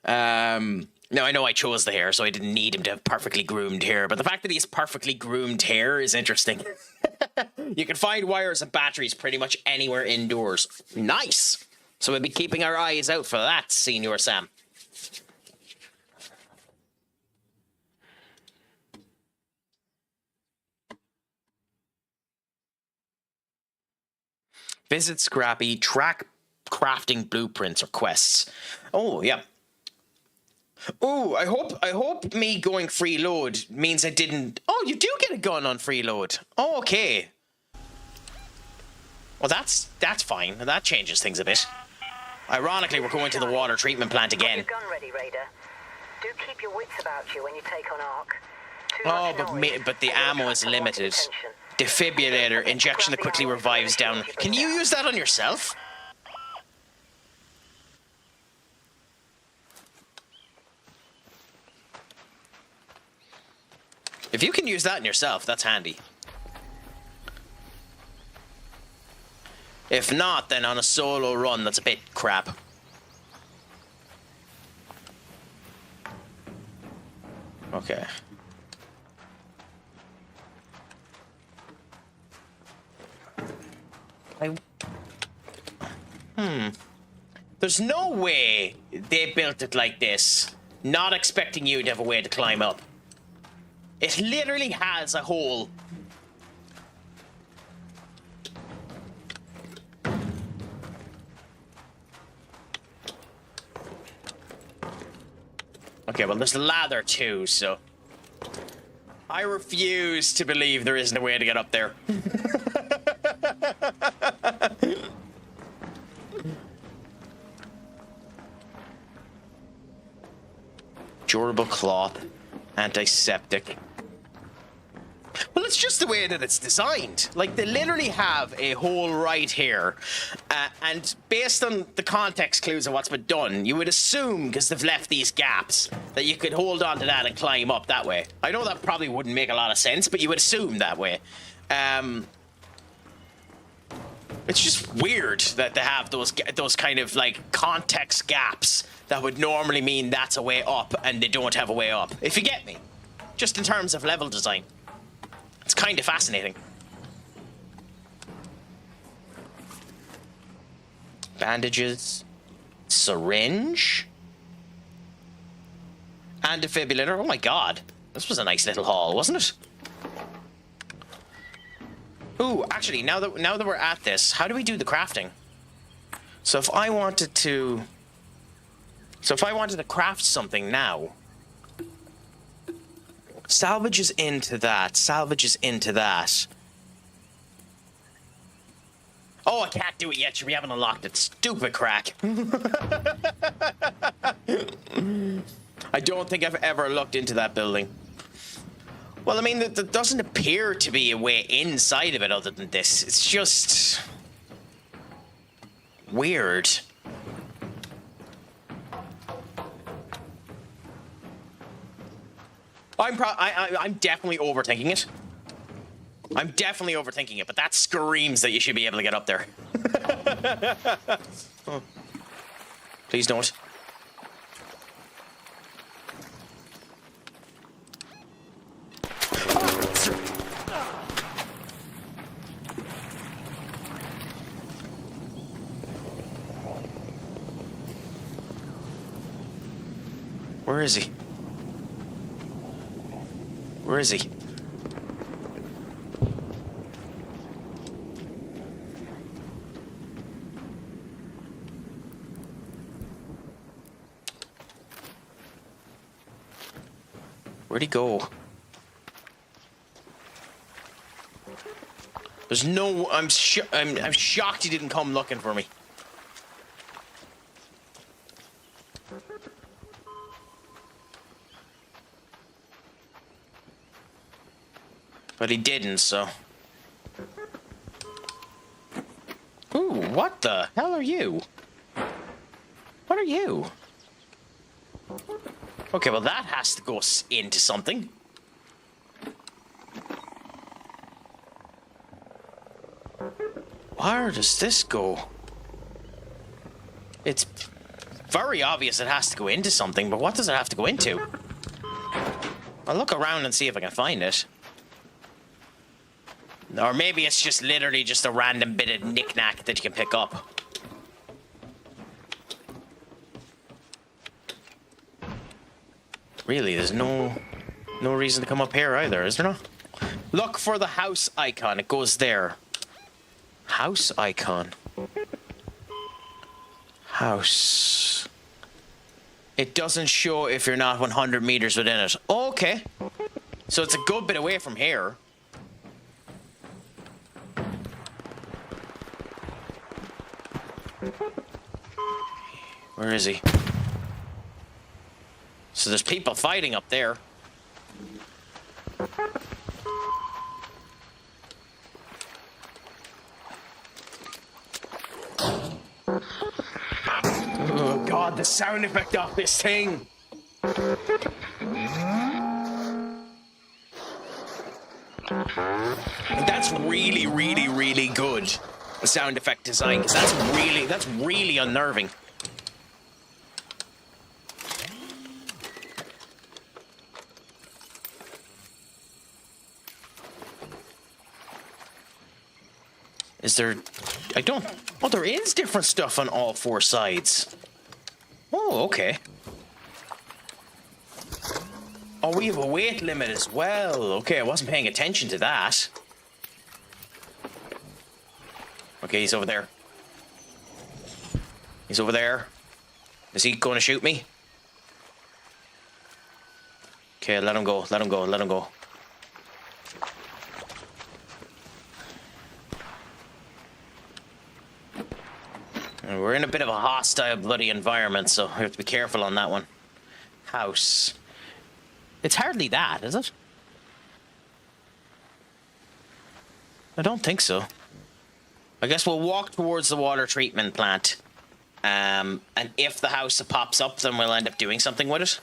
Now, I know I chose the hair, so I didn't need him to have perfectly groomed hair, but the fact that he has perfectly groomed hair is interesting. You can find wires and batteries pretty much anywhere indoors. Nice! So we'll be keeping our eyes out for that, Senior Sam. Visit Scrappy, track crafting blueprints or quests. Oh, yeah. Oh, I hope me going freeload means I didn't... Oh, you do get a gun on freeload. Oh, okay. Well, that's fine. That changes things a bit. Ironically, we're going to the water treatment plant again. Have your gun ready, Raider. Do keep your wits about you when you take on Ark. But the ammo is limited. Defibrillator, injection that quickly revives down. Can you use that on yourself? If you can use that on yourself, that's handy. If not, then on a solo run, that's a bit crap. Okay. There's no way they built it like this, not expecting you to have a way to climb up. It literally has a hole. Okay, well, there's ladder too, so... I refuse to believe there isn't a way to get up there. Durable cloth, antiseptic. Well, it's just the way that it's designed. Like, they literally have a hole right here. And based on the context clues of what's been done, you would assume, because they've left these gaps, that you could hold on to that and climb up that way. I know that probably wouldn't make a lot of sense, but you would assume that way. It's just weird that they have those kind of, like, context gaps that would normally mean that's a way up, and they don't have a way up. If you get me. Just in terms of level design. It's kind of fascinating. Bandages. Syringe. And defibrillator. Oh my god. This was a nice little haul, wasn't it? Ooh, actually, now that we're at this, how do we do the crafting? So if I wanted to craft something now, salvages into that. Oh, I can't do it yet. We haven't unlocked it. Stupid Craic. I don't think I've ever looked into that building. Well, I mean, there doesn't appear to be a way inside of it other than this. It's just... weird. I'm definitely overthinking it. I'm definitely overthinking it, but that screams that you should be able to get up there. Oh. Please don't. Where is he? Where is he? Where'd he go? There's no... I'm shocked he didn't come looking for me. But he didn't, so... Ooh, what the hell are you? What are you? Okay, well that has to go into something. Where does this go? It's very obvious it has to go into something, but what does it have to go into? I'll look around and see if I can find it. Or maybe it's just literally just a random bit of knick-knack that you can pick up. Really, there's no reason to come up here either, is there not? Look for the house icon. It goes there. House icon. House. It doesn't show if you're not 100 meters within it. Okay. So it's a good bit away from here. Where is he? So there's people fighting up there. Oh god, the sound effect of this thing! That's really, really, really good. The sound effect design, because that's really unnerving. Is there... I don't... Oh, there is different stuff on all four sides. Oh, okay. Oh, we have a weight limit as well. Okay, I wasn't paying attention to that. Okay, he's over there. He's over there. Is he going to shoot me? Okay, let him go, let him go, let him go. And we're in a bit of a hostile bloody environment, so we have to be careful on that one. House. It's hardly that, is it? I don't think so. I guess we'll walk towards the water treatment plant. And if the house pops up, then we'll end up doing something with it.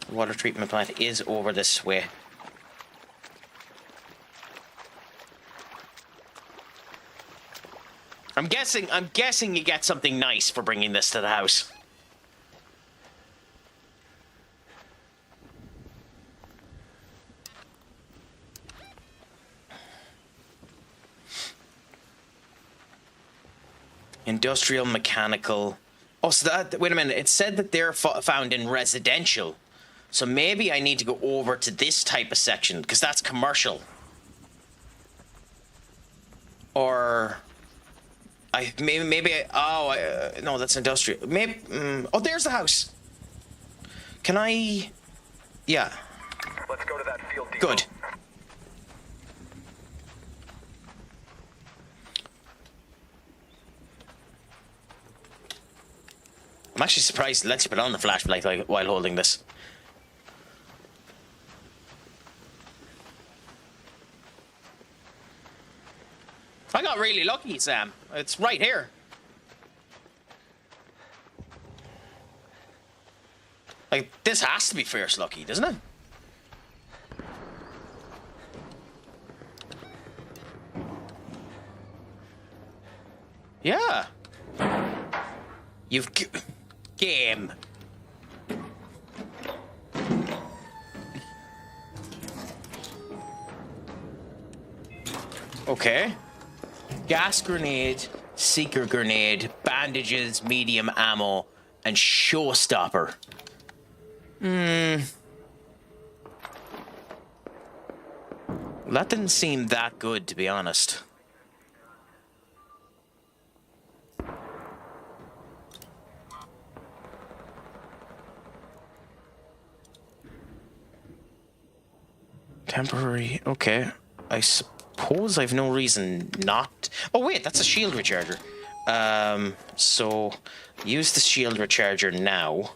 The water treatment plant is over this way. I'm guessing you get something nice for bringing this to the house. Industrial, mechanical. Oh, so that, wait a minute. It said that they're found in residential. So maybe I need to go over to this type of section, because that's commercial. Or... no, that's industrial. Maybe, oh, there's the house. Can I... Yeah. Let's go to that field depot. Good. I'm actually surprised it lets you put on the flashlight while holding this. I got really lucky, Sam. It's right here. Like, this has to be fierce lucky, doesn't it? Yeah. You've... Game. Okay. Gas grenade, seeker grenade, bandages, medium ammo, and showstopper. That didn't seem that good, to be honest. Temporary, okay. I suppose I've no reason not... Oh wait, that's a shield recharger. So use the shield recharger now.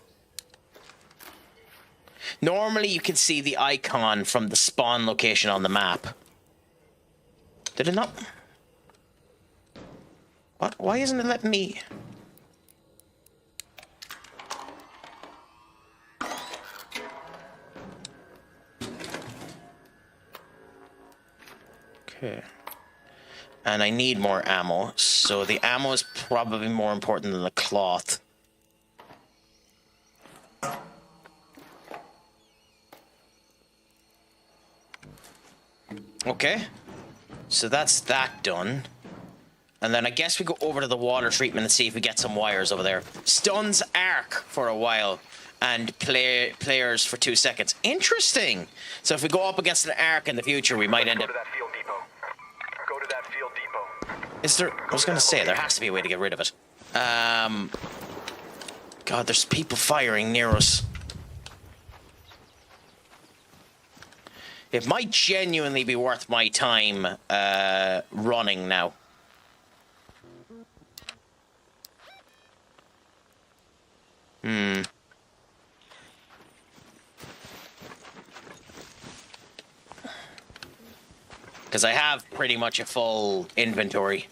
Normally you can see the icon from the spawn location on the map. Did it not? What? Why isn't it letting me... Okay. And I need more ammo, so the ammo is probably more important than the cloth. Okay. So that's that done. And then I guess we go over to the water treatment and see if we get some wires over there. Stuns arc for a while and players for 2 seconds. Interesting. So if we go up against an arc in the future, we might end up... Go to that field depot. Go to that field depot. Is there... I was going to say, there has to be a way to get rid of it. God, there's people firing near us. It might genuinely be worth my time running now. Because I have pretty much a full inventory.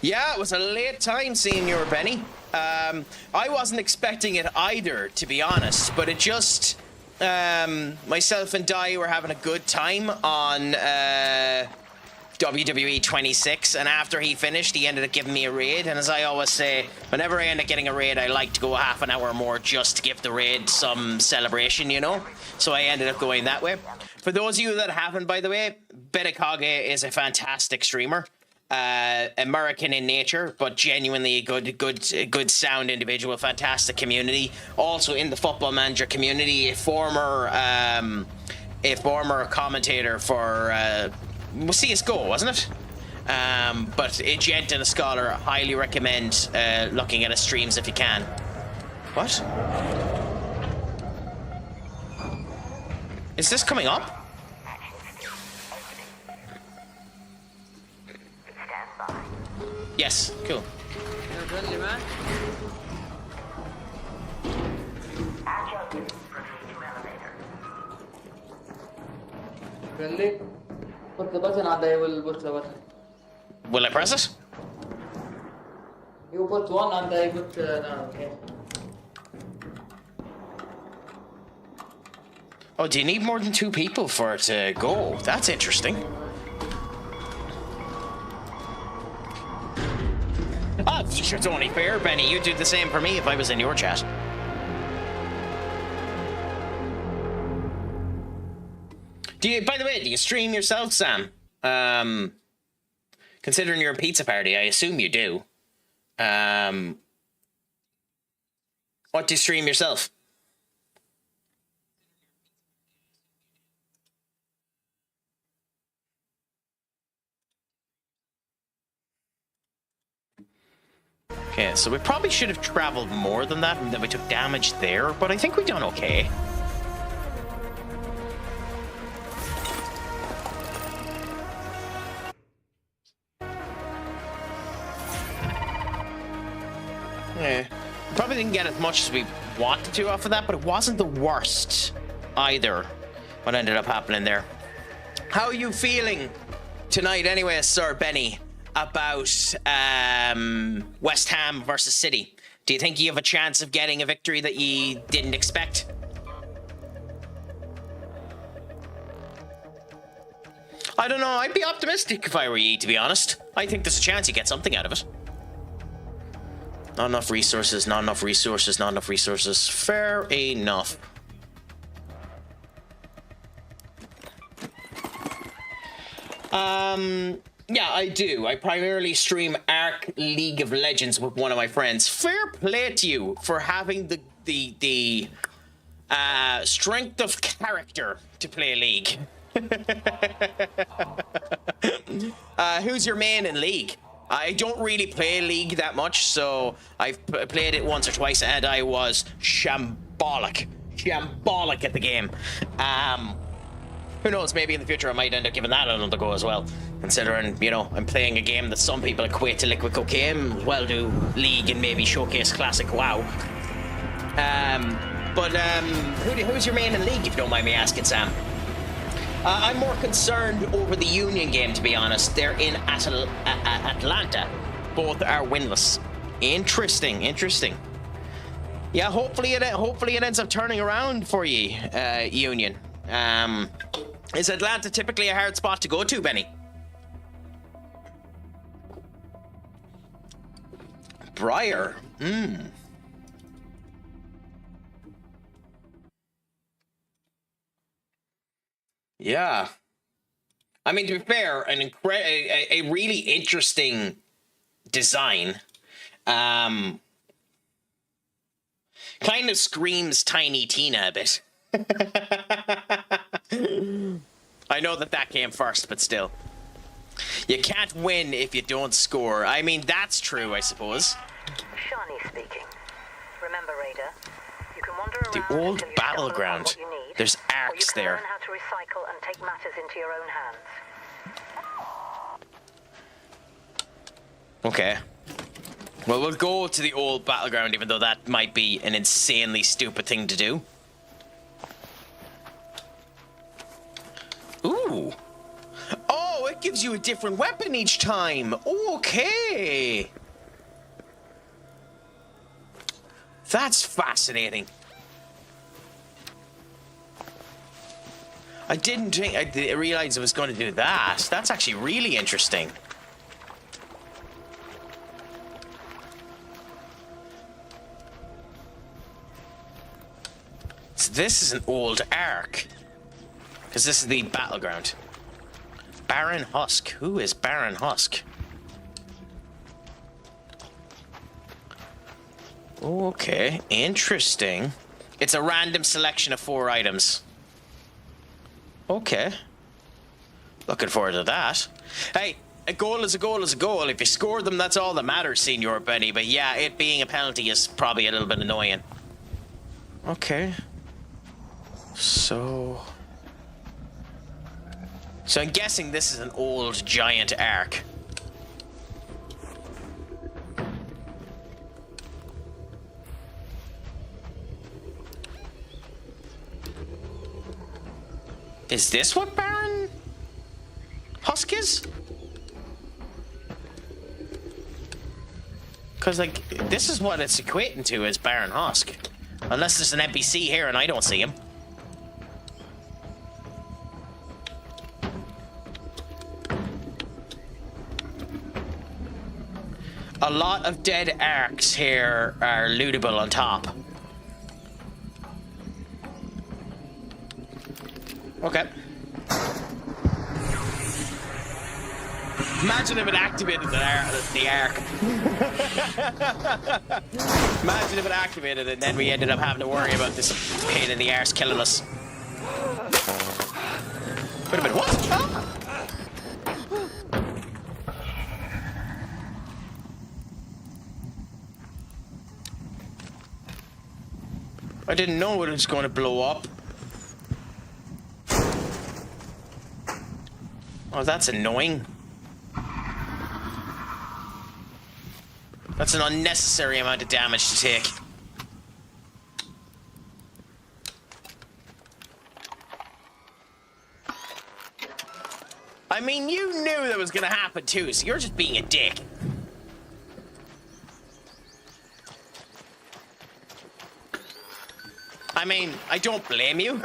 Yeah, it was a late time seeing your Benny. I wasn't expecting it either, to be honest, but it just... myself and Di were having a good time on WWE 26, and after he finished, he ended up giving me a raid, and as I always say, whenever I end up getting a raid, I like to go half an hour more just to give the raid some celebration, you know? So I ended up going that way. For those of you that haven't, by the way, Betakage is a fantastic streamer. American in nature, but genuinely a good sound individual, fantastic community. Also in the Football Manager community, a former commentator for CSGO, wasn't it? But a gent and a scholar. Highly recommend looking at his streams if you can. What? Is this coming up? Yes, cool. You're friendly, man. Friendly? Put the button on there, will put the button. Will I press it? You put one on there, put no, okay. Oh, do you need more than 2 people for it to go? That's interesting. Oh, it's only fair, Benny. You'd do the same for me if I was in your chat. By the way, do you stream yourself, Sam? Considering you're a pizza party, I assume you do. What do you stream yourself? Okay, so we probably should have traveled more than that, and then we took damage there, but I think we done okay. Yeah, probably didn't get as much as we wanted to off of that, but it wasn't the worst either, what ended up happening there. How are you feeling tonight anyway, Sir Benny, about West Ham versus City? Do you think you have a chance of getting a victory that you didn't expect? I don't know. I'd be optimistic if I were you, to be honest. I think there's a chance you get something out of it. Not enough resources, not enough resources, not enough resources. Fair enough. Yeah, I do. I primarily stream Ark League of Legends with one of my friends. Fair play to you for having the strength of character to play League. Who's your main in League? I don't really play League that much, so I've played it once or twice, and I was shambolic at the game. Who knows, maybe in the future I might end up giving that another go as well, considering, you know, I'm playing a game that some people equate to Liquid Cocaine, well do League and maybe Showcase Classic WoW. Who's your main in League, if you don't mind me asking, Sam? I'm more concerned over the Union game, to be honest. They're in Atlanta. Both are winless. Interesting. Yeah, hopefully it ends up turning around for you, Union. Is Atlanta typically a hard spot to go to, Benny? Briar. Yeah. I mean, to be fair, a really interesting design. Kind of screams Tiny Tina a bit. I know that came first, but still. You can't win if you don't score. I mean, that's true, I suppose. Shani speaking. Remember, Raider, you can wander The around old until you stumble upon battleground. what you need, There's or you arcs can there. learn how to recycle and take matters into your own hands. Okay. Well, we'll go to the old battleground, even though that might be an insanely stupid thing to do. Ooh. Oh, it gives you a different weapon each time. Okay. That's fascinating. I didn't think I realized I was going to do that. That's actually really interesting. So this is an old arc. Because this is the battleground. Baron Husk. Who is Baron Husk? Okay, interesting. It's a random selection of 4 items. Okay. Looking forward to that. Hey, a goal is a goal is a goal. If you score them, that's all that matters, Senior Benny. But yeah, it being a penalty is probably a little bit annoying. Okay. So I'm guessing this is an old giant arc. Is this what Baron Husk is? Because, like, this is what it's equating to as Baron Husk. Unless there's an NPC here and I don't see him. A lot of dead arcs here are lootable on top. Okay. Imagine if it activated the arc. Imagine if it activated it and then we ended up having to worry about this pain in the arse killing us. Wait a minute, what? Ah! I didn't know it was going to blow up. Oh, that's annoying. That's an unnecessary amount of damage to take. I mean, you knew that was gonna happen too, so you're just being a dick. I mean, I don't blame you.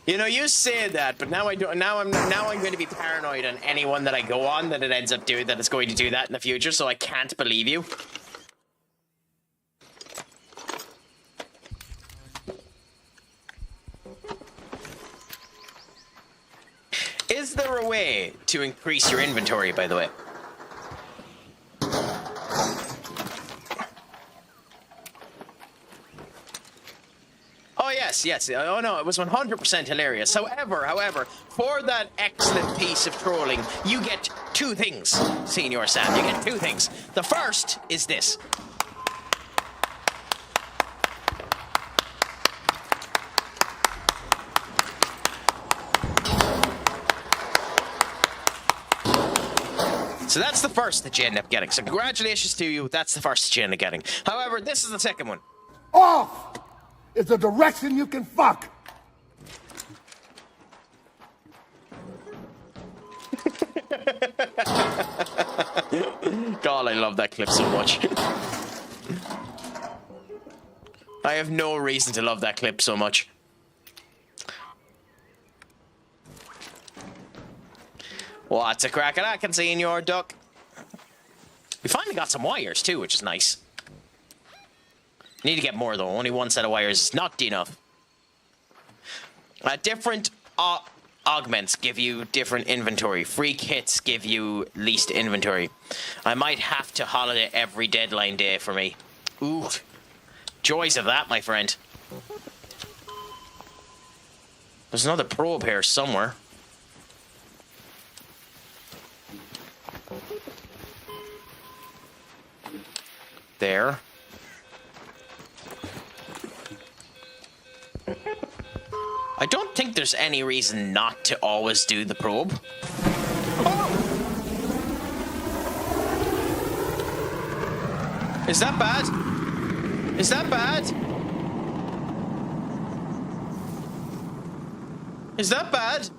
You know, you say that, but now I don't. Now I'm going to be paranoid on anyone that I go on that it ends up doing that it's going to do that in the future. So I can't believe you. Is there a way to increase your inventory, by the way? Yes. Oh no, it was 100% hilarious. However, for that excellent piece of trolling, you get 2 things, Senior Sam. You get 2 things. The first is this. So that's the first that you end up getting. So congratulations to you. That's the first that you end up getting. However, this is the second one. Off is the direction you can fuck. God, I love that clip so much. I have no reason to love that clip so much. What's a cracker I can see in your duck? We finally got some wires too, which is nice. Need to get more though. Only 1 set of wires is not enough. Different augments give you different inventory. Free kits give you least inventory. I might have to holiday every deadline day for me. Ooh. Joys of that, my friend. There's another probe here somewhere. There. I don't think there's any reason not to always do the probe. Oh! Is that bad? Is that bad? Is that bad?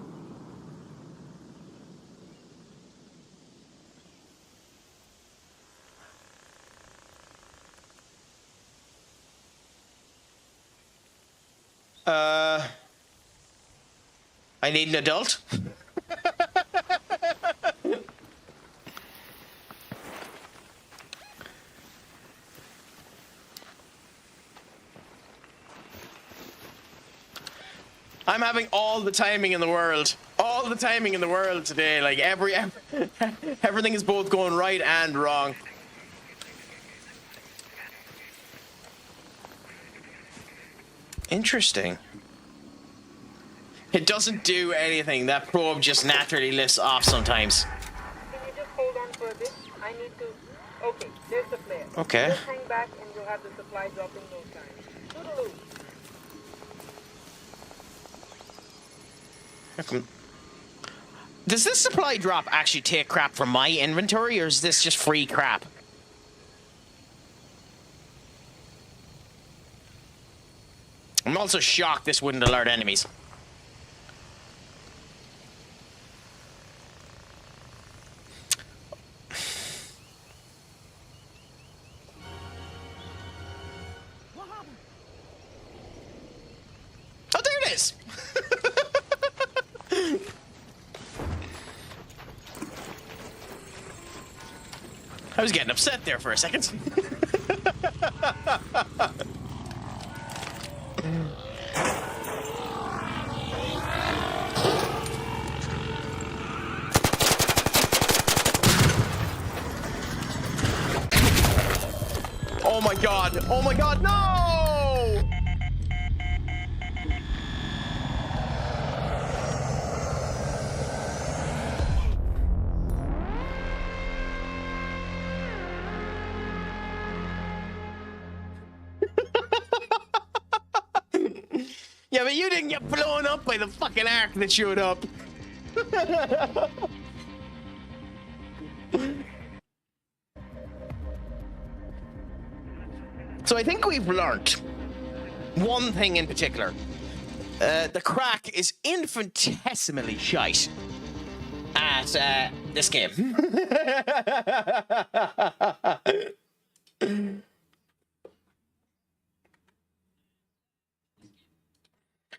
I need an adult. I'm having all the timing in the world. All the timing in the world today. Like everything is both going right and wrong. Interesting. It doesn't do anything. That probe just naturally lifts off sometimes. Can you just hold on for a bit? I need to... Okay, there's the flare. Okay. Just hang back and you'll have the supply drop in no time. Toodaloo. Does this supply drop actually take crap from my inventory, or is this just free crap? I'm also shocked this wouldn't alert enemies. Oh, there it is! I was getting upset there for a second. Oh my god! Oh my god, no! Yeah, but you didn't get blown up by the fucking arc that showed up. So I think we've learnt one thing in particular. The Craic is infinitesimally shite at this game.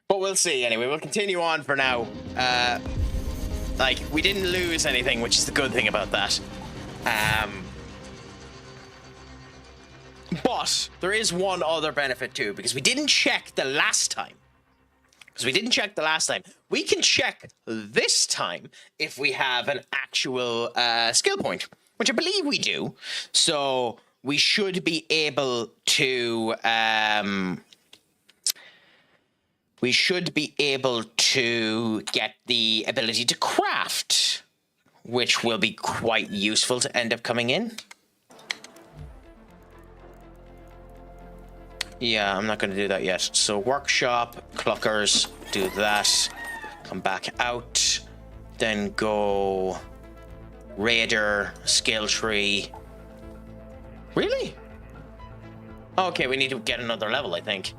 But we'll see anyway. We'll continue on for now. Like, we didn't lose anything, which is the good thing about that. But there is one other benefit too, because we didn't check the last time. We can check this time if we have an actual skill point, which I believe we do. So we should be able to... get the ability to craft, which will be quite useful to end up coming in. Yeah, I'm not going to do that yet. So workshop, cluckers, do that. Come back out. Then go raider, skill tree. Really? Okay, we need to get another level, I think.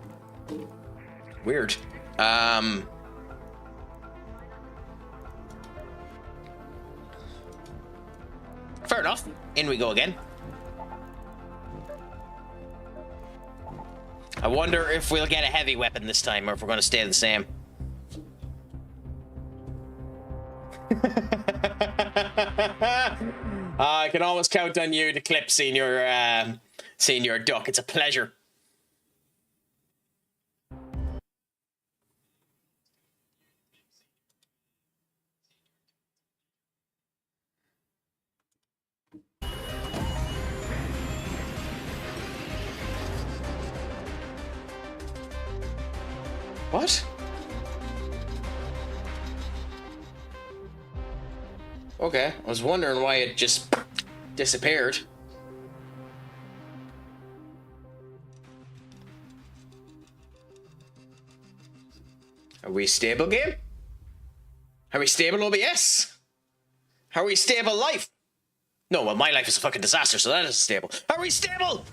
Weird. Fair enough. In we go again. I wonder if we'll get a heavy weapon this time, or if we're going to stay the same. I can always count on you to clip seeing your duck. It's a pleasure. What? Okay, I was wondering why it just disappeared. Are we stable, game? Are we stable, OBS? Are we stable, life? No, well, my life is a fucking disaster, so that isn't stable. Are we stable?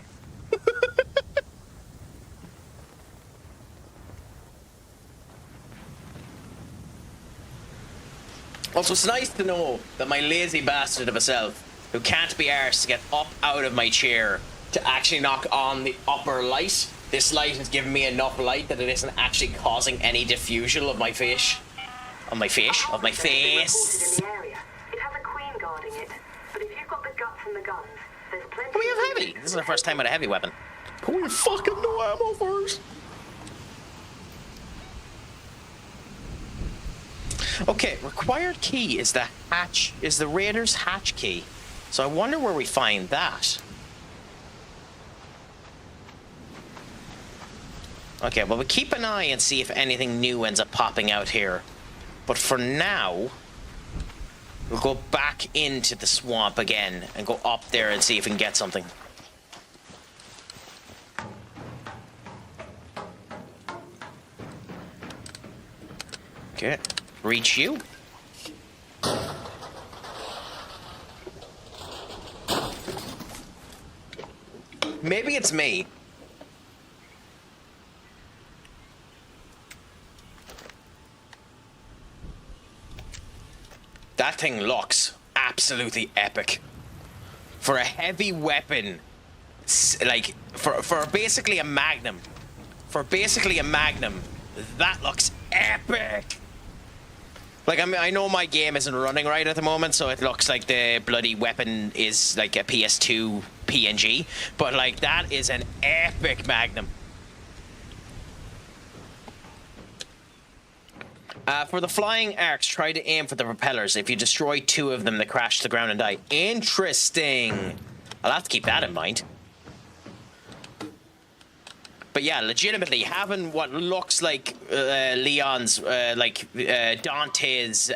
Also, it's nice to know that my lazy bastard of a self, who can't be arsed to get up out of my chair to actually knock on the upper light, this light has given me enough light that it isn't actually causing any diffusion of my face. Of my face? Of my face. In the area. It has a queen guarding it, but if you've got the guts and the guns, there's plenty. We have heavy. This is the first time with a heavy weapon. But we fucking no ammo first. Okay, required key is the hatch, is the Raider's hatch key. So I wonder where we find that. Okay, well, we keep an eye and see if anything new ends up popping out here. But for now, we'll go back into the swamp again and go up there and see if we can get something. Okay. Reach you. Maybe it's me. That thing looks absolutely epic. For a heavy weapon, like, for basically a magnum. For basically a magnum, that looks epic. Like, I mean, I know my game isn't running right at the moment, so it looks like the bloody weapon is like a PS2 PNG, but like, that is an epic magnum. For the flying arcs, try to aim for the propellers. If you destroy 2 of them, they crash to the ground and die. Interesting. I'll have to keep that in mind. But yeah, legitimately, having what looks like Leon's, Dante's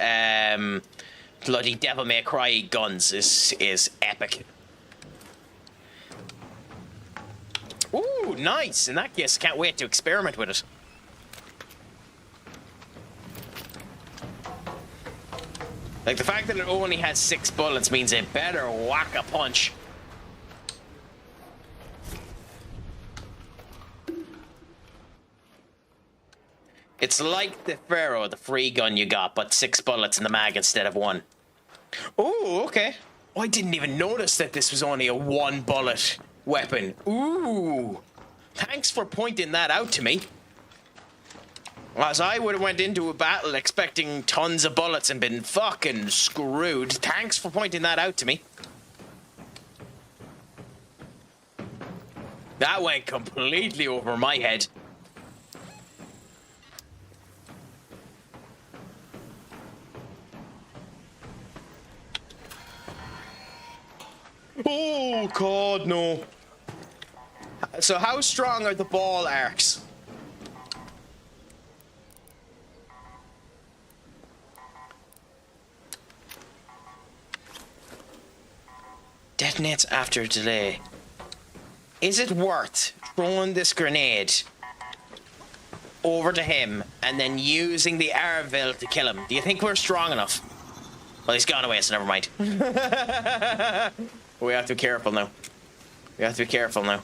bloody Devil May Cry guns is epic. Ooh, nice. In that case, can't wait to experiment with it. Like, the fact that it only has 6 bullets means it better whack a punch. It's like the Pharaoh, the free gun you got, but 6 bullets in the mag instead of 1. Ooh, okay. Oh, I didn't even notice that this was only a 1-bullet weapon. Ooh. Thanks for pointing that out to me. As I would have went into a battle expecting tons of bullets and been fucking screwed. Thanks for pointing that out to me. That went completely over my head. Oh, God, no. So how strong are the ball arcs? Detonates after delay. Is it worth throwing this grenade over to him and then using the Arville to kill him? Do you think we're strong enough? Well, he's gone away, so never mind. We have to be careful now. We have to be careful now.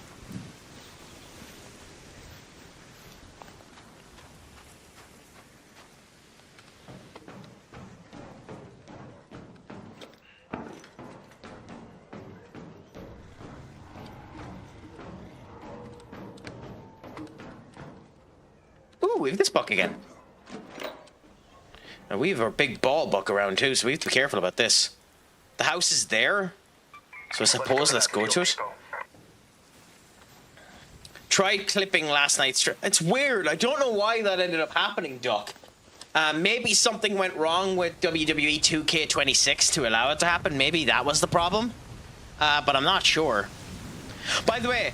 Ooh, we have this book again. Now we have our big ball book around too, so we have to be careful about this. The house is there, so I suppose let's go to it. Tried clipping last night's stream. It's weird. I don't know why that ended up happening, Duck. Maybe something went wrong with WWE 2K26 to allow it to happen. Maybe that was the problem. But I'm not sure. By the way,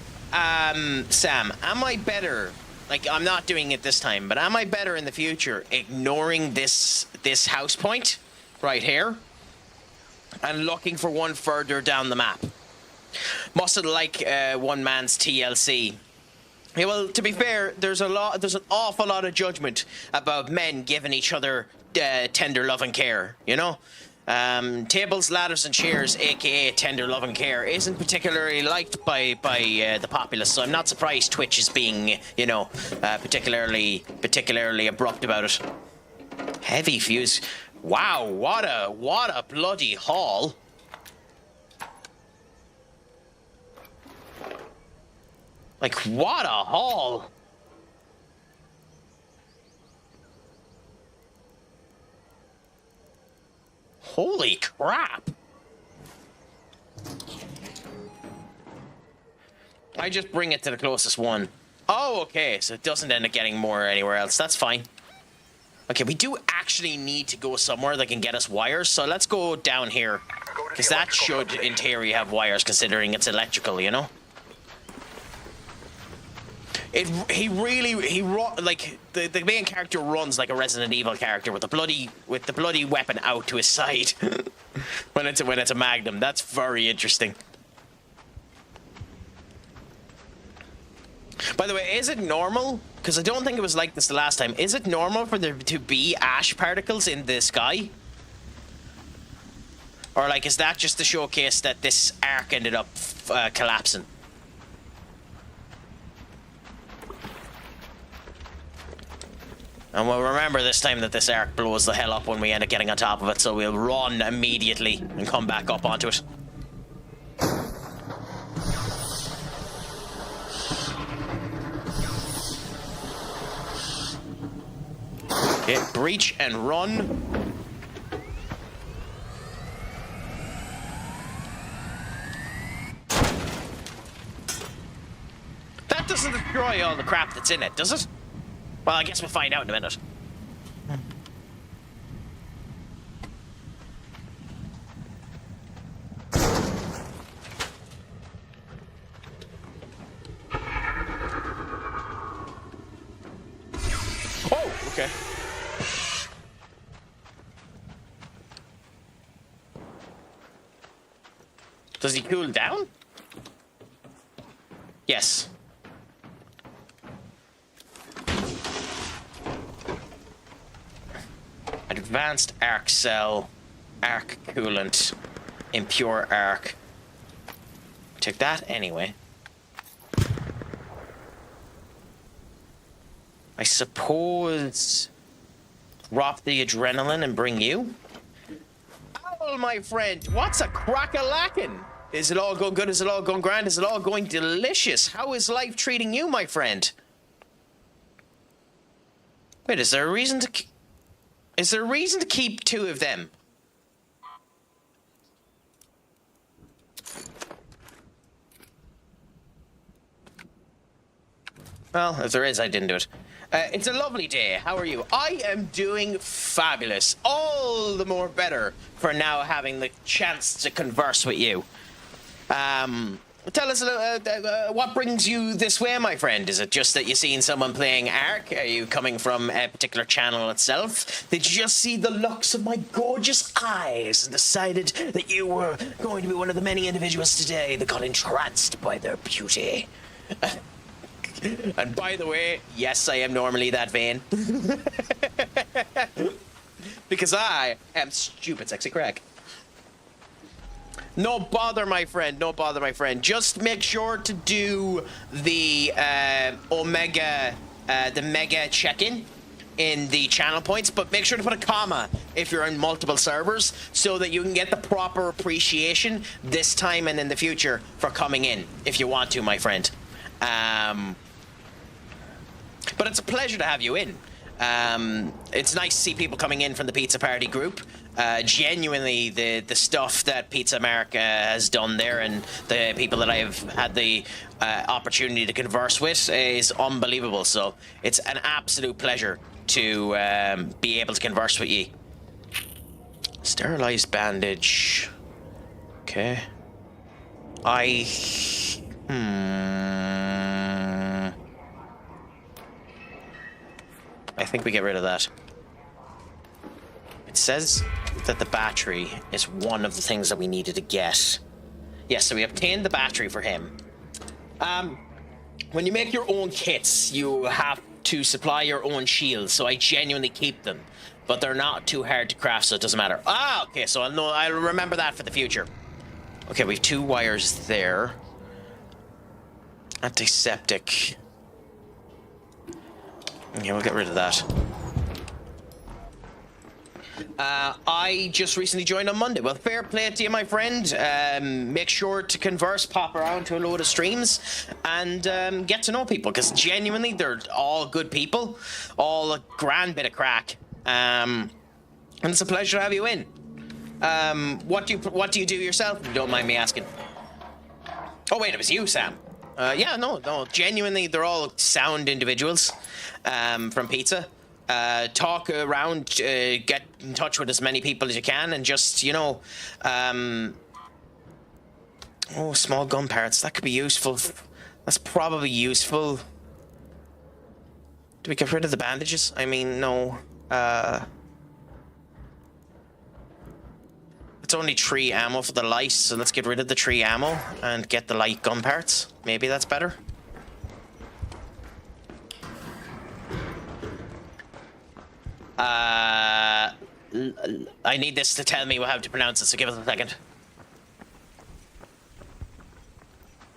Sam, am I better like, I'm not doing it this time, but am I better in the future ignoring this house point right here and looking for one further down the map? Mustn't like one man's TLC. Yeah, well, to be fair, there's an awful lot of judgment about men giving each other tender love and care, you know? Tables, ladders, and chairs, aka tender love and care, isn't particularly liked by the populace, so I'm not surprised Twitch is being, you know, particularly abrupt about it. Heavy fuse. Wow, what a bloody haul. Like, what a haul! Holy crap! I just bring it to the closest one. Oh, okay, so it doesn't end up getting more anywhere else. That's fine. Okay, we do actually need to go somewhere that can get us wires, so let's go down here. Because that should, in theory, have wires, considering it's electrical, you know? He like the main character runs like a Resident Evil character with the bloody weapon out to his side when it's a Magnum. That's very interesting. By the way, is it normal? Because I don't think it was like this the last time. Is it normal for there to be ash particles in the sky? Or like, is that just to showcase that this arc ended up collapsing? And we'll remember this time that this arc blows the hell up when we end up getting on top of it, so we'll run immediately and come back up onto it. Okay, breach and run. That doesn't destroy all the crap that's in it, does it? Well, I guess we'll find out in a minute. Oh, okay. Does he cool down? Yes. Advanced arc cell, arc coolant, impure arc. Took that anyway. I suppose drop the adrenaline and bring you. Oh, my friend, what's a crack-a-lackin'? Is it all going good? Is it all going grand? Is it all going delicious? How is life treating you, my friend? Wait, is there a reason to... Is there a reason to keep two of them? Well, if there is, I didn't do it. It's a lovely day. How are you? I am doing fabulous. All the more better for now having the chance to converse with you. Tell us what brings you this way, my friend. Is it just that you've seen someone playing Ark? Are you coming from a particular channel itself? Did you just see the looks of my gorgeous eyes and decided that you were going to be one of the many individuals today that got entranced by their beauty? And by the way, yes, I am normally that vain. Because I am stupid sexy Craic. No bother, my friend. No bother, my friend. Just make sure to do the mega check-in in the channel points, but make sure to put a comma if you're in multiple servers so that you can get the proper appreciation this time and in the future for coming in, if you want to, my friend. But it's a pleasure to have you in. It's nice to see people coming in from the Pizza Party group. Genuinely, the stuff that Pizza America has done there and the people that I've had the opportunity to converse with is unbelievable. So it's an absolute pleasure to be able to converse with you. Sterilized bandage. Okay. think we get rid of that. It says that the battery is one of the things that we needed to get. Yes, so we obtained the battery for him. When you make your own kits, you have to supply your own shields, so I genuinely keep them. But they're not too hard to craft, so it doesn't matter. Ah, okay, so I'll remember that for the future. Okay, we have 2 wires there. Antiseptic. Okay, we'll get rid of that. I just recently joined on Monday. Well, fair play to you, my friend. Make sure to converse, pop around to a load of streams, and get to know people, because genuinely, they're all good people. All a grand bit of crack. And it's a pleasure to have you in. What do you do yourself, if you don't mind me asking? Oh, wait, it was you, Sam. Yeah, no, genuinely, they're all sound individuals from Pizza. Talk around, get in touch with as many people as you can, and just, you know, oh, small gun parts, that could be useful. That's probably useful. Do we get rid of the bandages? I mean, no. It's only 3 ammo for the light, so let's get rid of the 3 ammo and get the light gun parts. Maybe that's better. I need this to tell me how to pronounce it, so give us a second.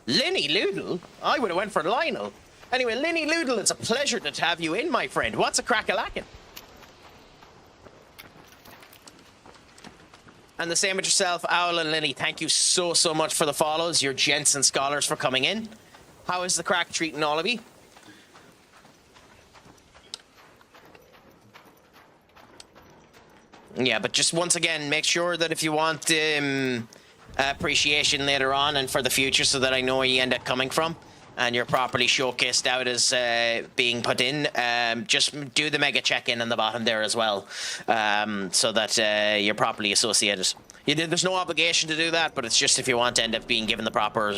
Linny Loodle? I would have went for Lionel. Anyway, Linny Loodle, it's a pleasure to have you in, my friend. What's a crack-a-lackin'? And the same with yourself, Owl and Linny. Thank you so much for the follows. You're gents and scholars for coming in. How is the crack treating all of you? Yeah, but just once again, make sure that if you want appreciation later on and for the future, so that I know where you end up coming from and you're properly showcased out as being put in, just do the mega check-in on the bottom there as well, so that you're properly associated. There's no obligation to do that, but it's just if you want to end up being given the proper,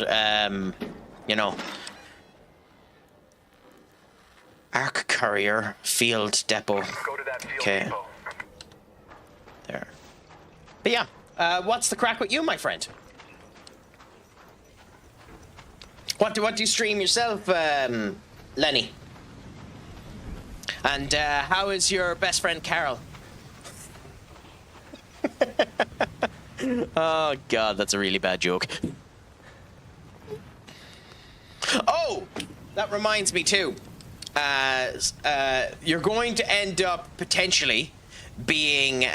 you know. Arc Courier Field Depot. Go to that field Okay. depot. There. But yeah, what's the crack with you, my friend? What do you stream yourself, Lenny? And how is your best friend Carol? Oh God, that's a really bad joke. Oh, that reminds me too. You're going to end up potentially being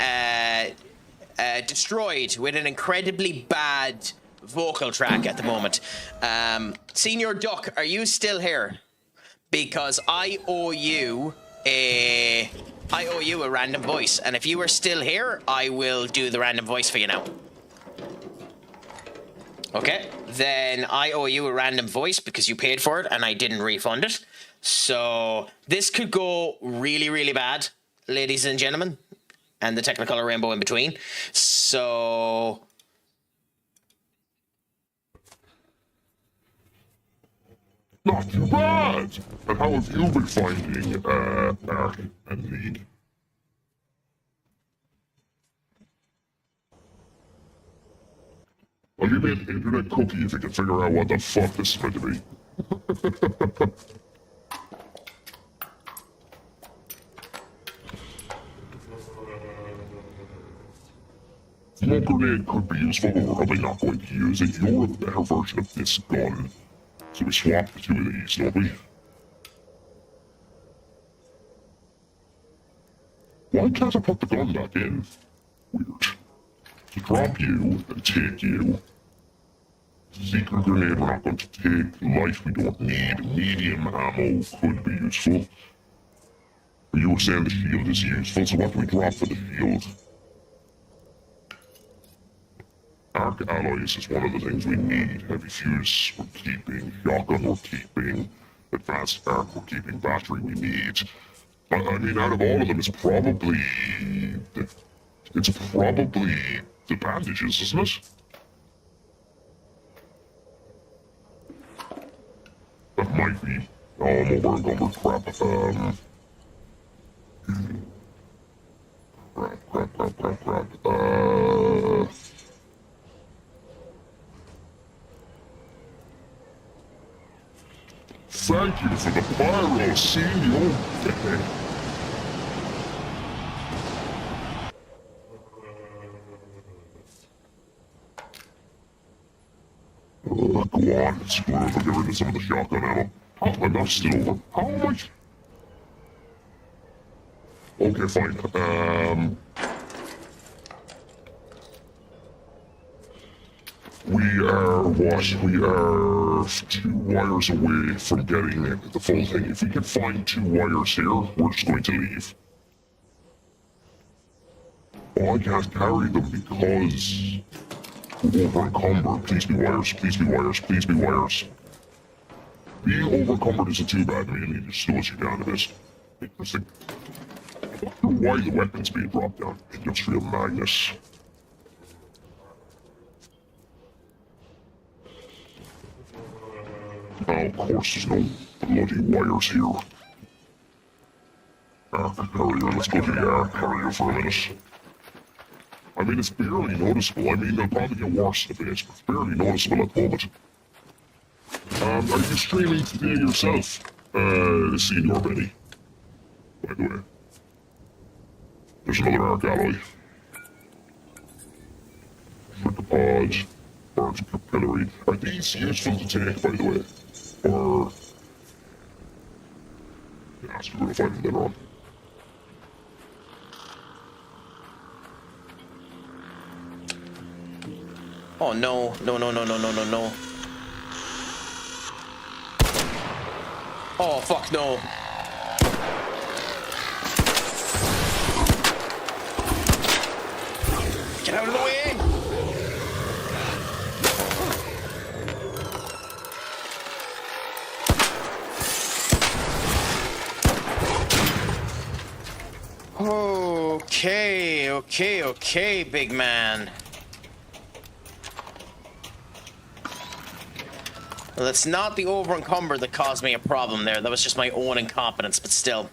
destroyed with an incredibly bad vocal track at the moment. Senior Duck, are you still here? Because I owe you a random voice, and if you are still here, I will do the random voice for you now. Okay, then I owe you a random voice because you paid for it and I didn't refund it. So this could go really, really bad, ladies and gentlemen, and the Technicolor rainbow in between. So Not too bad! And how have you been finding, Ark and Lead? I'll give you an internet cookie if you can figure out what the fuck this is meant to be. Smoke grenade could be useful, but we're probably not going to use it. You're a better version of this gun. So we swap the 2 of these, don't we? Why can't I put the gun back in? Weird. To drop you and take you. Secret grenade we're not going to take. Light we don't need. Medium ammo could be useful. But you were saying the shield is useful, so what do we drop for the shield? Arc alloys is one of the things we need. Heavy fuse we're keeping, shotgun we're keeping, advanced arc we're keeping, battery we need. I mean, out of all of them, it's probably the bandages, isn't it? That might be. Oh, I'm over encumbered. Crap. thank you for the pyro, senor. Go on, let's go over, get rid of some of the shotgun ammo. How am I not still over? How am I? Okay, fine. We are what? We are 2 wires away from getting the full thing. If we can find 2 wires here, we're just going to leave. Oh, I can't carry them because we're over encumbered. Please be wires, please be wires, please be wires. Being over encumbered isn't too bad. I mean, it just slows you down a bit. Interesting. I wonder why the weapon's being dropped down. Industrial Magnus. Oh, of course, there's no bloody wires here. Carrier, let's go to the carrier for a minute. I mean, it's barely noticeable. I mean, they'll probably get worse in a bit, but it's barely noticeable at the moment. Are you streaming today yourself, Senior Benny? By the way. There's another arc alloy. Fricapod. Burns capillary. Are these useful to take, by the way? Or... yeah, so we're gonna find them later on. Oh no, no, no, no, no, no, no, no. Oh fuck no. Get out of the way! Okay, big man. Well, it's not the over-encumber that caused me a problem there. That was just my own incompetence, but still.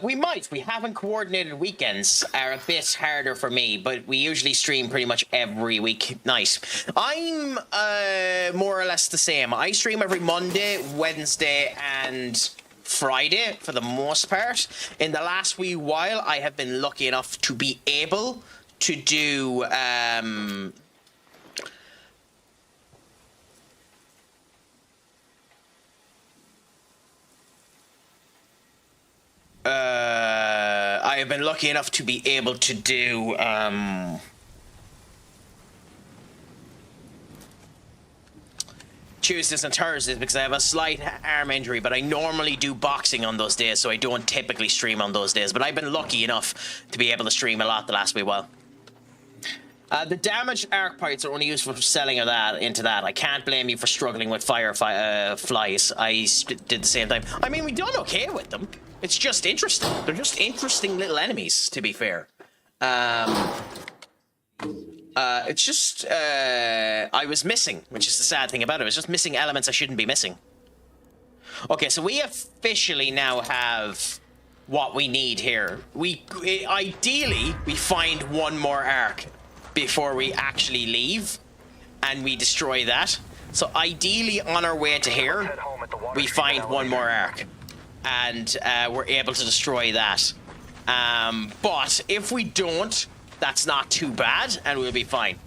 We haven't coordinated weekends are a bit harder for me, but we usually stream pretty much every week. Nice. I'm more or less the same. I stream every Monday, Wednesday, and Friday for the most part. In the last wee while, I have been lucky enough to be able to do I have been lucky enough to be able to do Tuesdays and Thursdays because I have a slight arm injury, but I normally do boxing on those days, so I don't typically stream on those days. But I've been lucky enough to be able to stream a lot the last wee while. The damaged arc pipes are only used for selling of that into that. I can't blame you for struggling with flies. I did the same time. I mean, we done okay with them. It's just interesting. They're just interesting little enemies, to be fair. It's just I was missing, which is the sad thing about it. I was just missing elements I shouldn't be missing. Okay, so we officially now have what we need here. Ideally we find one more arc before we actually leave, and we destroy that. So ideally, on our way to here, we find one more arc, and we're able to destroy that. But if we don't, that's not too bad, and we'll be fine.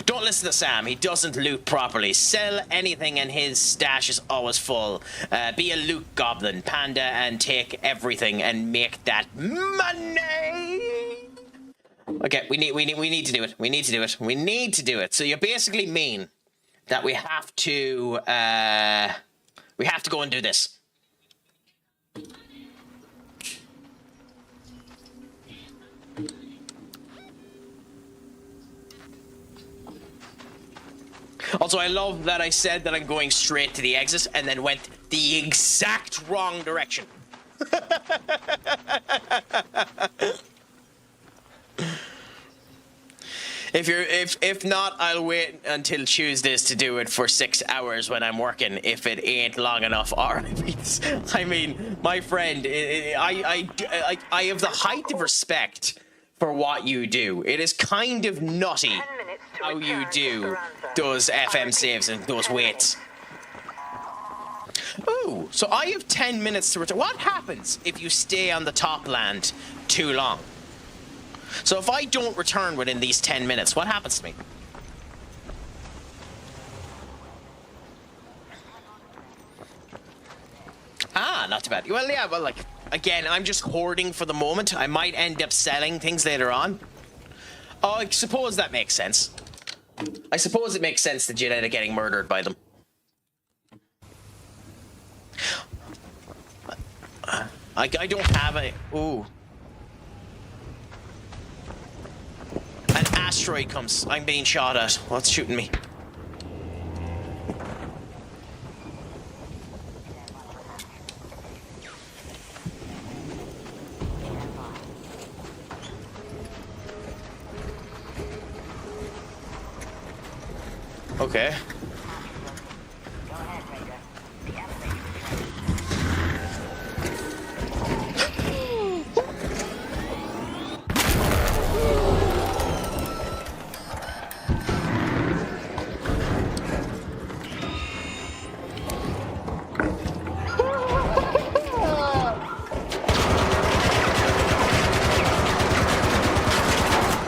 Don't listen to Sam. He doesn't loot properly. Sell anything and his stash is always full. Be a loot goblin, panda, and take everything and make that money. Okay, we need to do it. We need to do it. So you basically mean that we have to go and do this. Also, I love that I said that I'm going straight to the exit and then went the exact wrong direction. If not, I'll wait until Tuesdays to do it for 6 hours when I'm working. If it ain't long enough, or I mean, my friend, I have the height of respect for what you do. It is kind of nutty how you do those FM saves and those waits. Ooh, so I have 10 minutes to return. What happens if you stay on the top land too long? So if I don't return within these 10 minutes, what happens to me? Ah, not too bad. Well, yeah, well, like, again, I'm just hoarding for the moment. I might end up selling things later on. Oh, I suppose that makes sense. I suppose it makes sense that you'd end up getting murdered by them. I don't have a... Ooh. An asteroid comes. I'm being shot at. What's shooting me? Okay.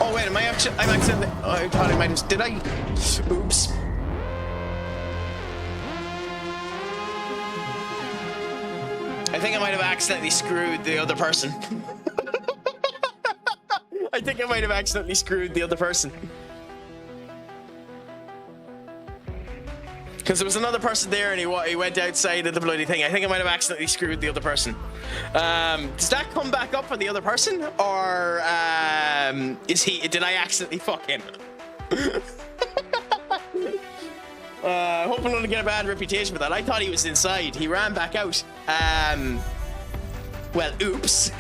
Oh wait, I'm accidentally... Oh, I thought I might have... Did I? Oops. I think I might have accidentally screwed the other person. I think I might have accidentally screwed the other person. Because there was another person there and he went outside of the bloody thing. I think I might have accidentally screwed the other person. Does that come back up for the other person? Or did I accidentally fuck him? Hoping not to get a bad reputation for that. I thought he was inside. He ran back out. Well, oops.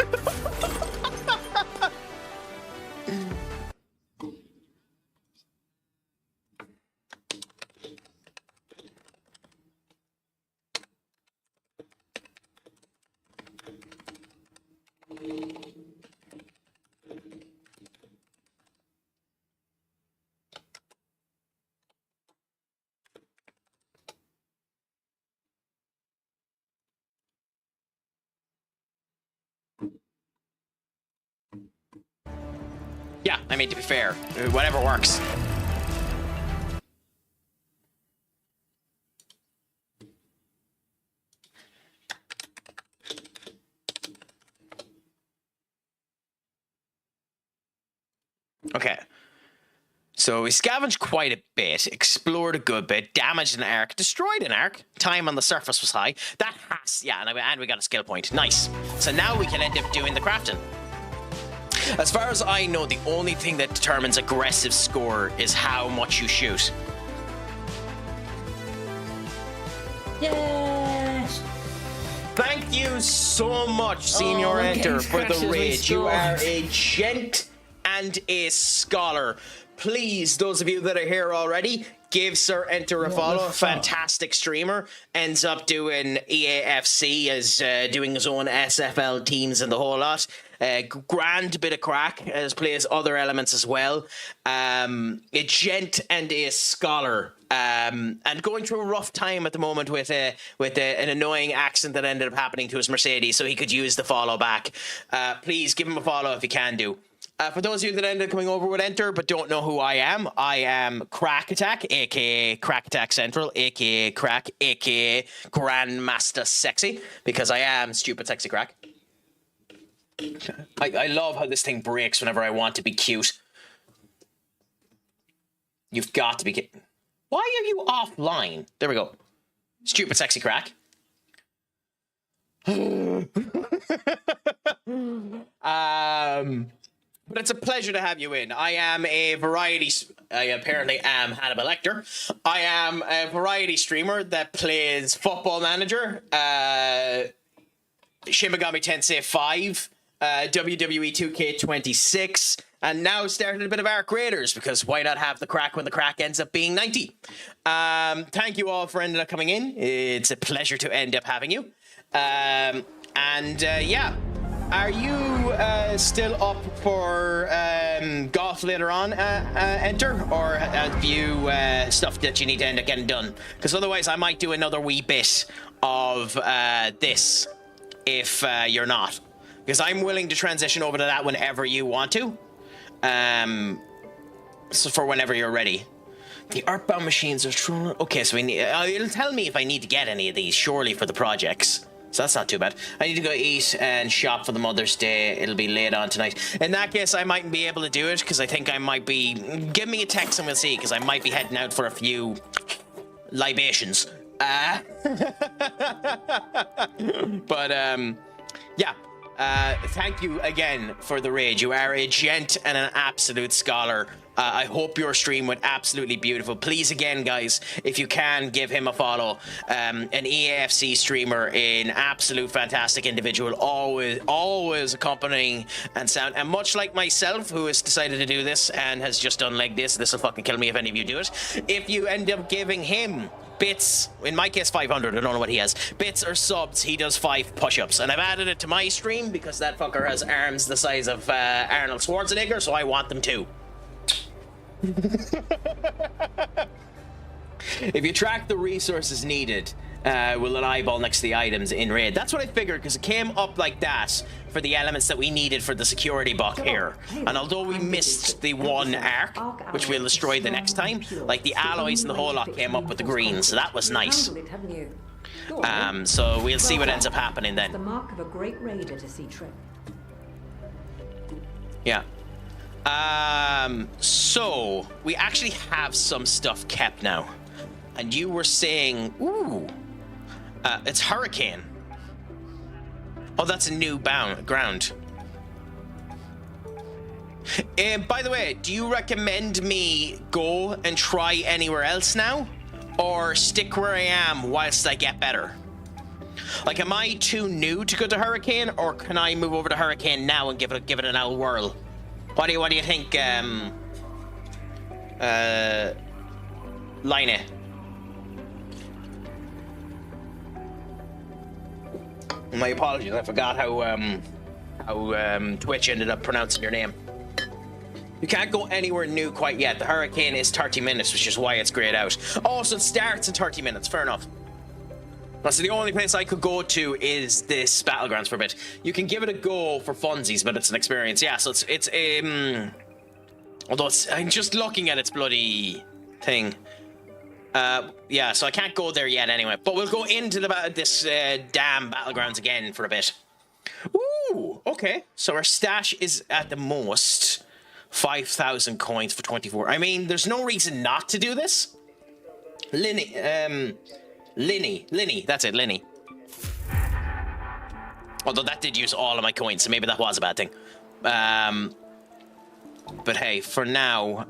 Yeah, I mean, to be fair, whatever works. Okay. So we scavenged quite a bit, explored a good bit, damaged an arc, destroyed an arc, time on the surface was high. That has, yeah, and we got a skill point. Nice. So now we can end up doing the crafting. As far as I know, the only thing that determines aggressive score is how much you shoot. Yes! Thank you so much, Senior Enter, for the raid. You are a gent and a scholar. Please, those of you that are here already, give Sir Enter a follow. Fantastic streamer. Ends up doing EAFC as doing his own SFL teams and the whole lot. Grand bit of crack, as plays other elements as well. A gent and a scholar. And going through a rough time at the moment with an annoying accident that ended up happening to his Mercedes, so he could use the follow back. Please give him a follow if you can do. For those of you that ended up coming over with Enter but don't know who I am CraicAttack, aka CraicAttackCentral, aka Craic, aka Grandmaster Sexy, because I am stupid sexy Craic. I love how this thing breaks whenever I want to be cute. You've got to be kidding. Why are you offline? There we go. Stupid sexy Craic. But it's a pleasure to have you in. I am a variety... I apparently am Hannibal Lecter. I am a variety streamer that plays Football Manager, Shin Megami Tensei 5, WWE 2K26, and now started a bit of Arc Raiders, because why not have the crack when the crack ends up being 90? Thank you all for ending up coming in. It's a pleasure to end up having you. Yeah. are you still up for golf later on, Enter? Or have you stuff that you need to end up getting done? Because otherwise I might do another wee bit of this if you're not. Because I'm willing to transition over to that whenever you want to. So for whenever you're ready. The Earthbound machines are true. Okay, so we need. It'll tell me if I need to get any of these, surely, for the projects. So that's not too bad. I need to go eat and shop for the Mother's Day. It'll be late on tonight. In that case, I mightn't be able to do it because I think I might be. Give me a text and we'll see, because I might be heading out for a few libations. But yeah. Thank you again for the raid. You are a gent and an absolute scholar. I hope your stream went absolutely beautiful. Please, again, guys, if you can, give him a follow. An EAFC streamer, an absolute fantastic individual, always accompanying and sound. And much like myself, who has decided to do this and has just done like this will fucking kill me if any of you do it. If you end up giving him bits, in my case 500, I don't know what he has, bits or subs, he does 5 push-ups, and I've added it to my stream because that fucker has arms the size of Arnold Schwarzenegger, so I want them too. If you track the resources needed, will an eyeball next to the items in raid? That's what I figured, because it came up like that for the elements that we needed for the security buck here. And although we missed the one arc, which we'll destroy the next time, like the alloys and the whole lot came up with the green, so that was nice. So we'll see what ends up happening then. The mark of a great raider to see Trip. Yeah. So we actually have some stuff kept now. And you were saying, ooh, it's Hurricane. Oh, that's a new ground. By the way, do you recommend me go and try anywhere else now? Or stick where I am whilst I get better? Like, am I too new to go to Hurricane? Or can I move over to Hurricane now and give it an old whirl? What do you think, Line? My apologies, I forgot how Twitch ended up pronouncing your name. You can't go anywhere new quite yet. The Hurricane is 30 minutes, which is why it's grayed out. Oh, so it starts in 30 minutes, fair enough. So the only place I could go to is this Battlegrounds for a bit. You can give it a go for funsies, but it's an experience. Yeah, so it's although I'm just looking at its bloody thing. Yeah, so I can't go there yet anyway. But we'll go into this damn Battlegrounds again for a bit. Ooh, okay. So our stash is at the most 5,000 coins for 24. I mean, there's no reason not to do this. Linny, that's it, Linny. Although that did use all of my coins, so maybe that was a bad thing. But hey, for now,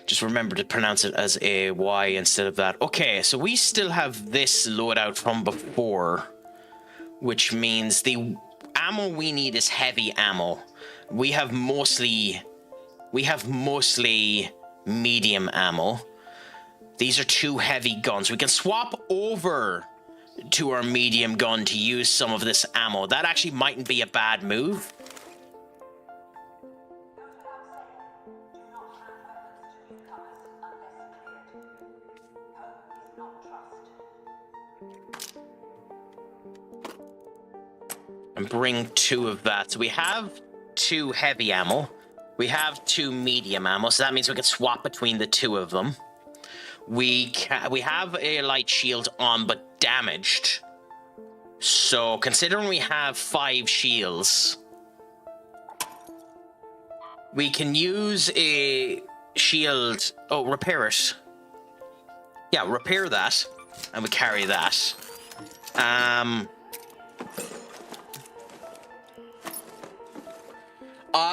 just remember to pronounce it as a Y instead of that. Okay, so we still have this loadout from before, which means the ammo we need is heavy ammo. We have mostly medium ammo. These are 2 heavy guns. We can swap over to our medium gun to use some of this ammo. That actually mightn't be a bad move. And bring 2 of that. So we have 2 heavy ammo. We have 2 medium ammo, so that means we can swap between the 2 of them. We have a light shield on, but damaged. So, considering we have 5 shields, we can use a shield. Oh, repair it. Yeah, repair that, and we carry that.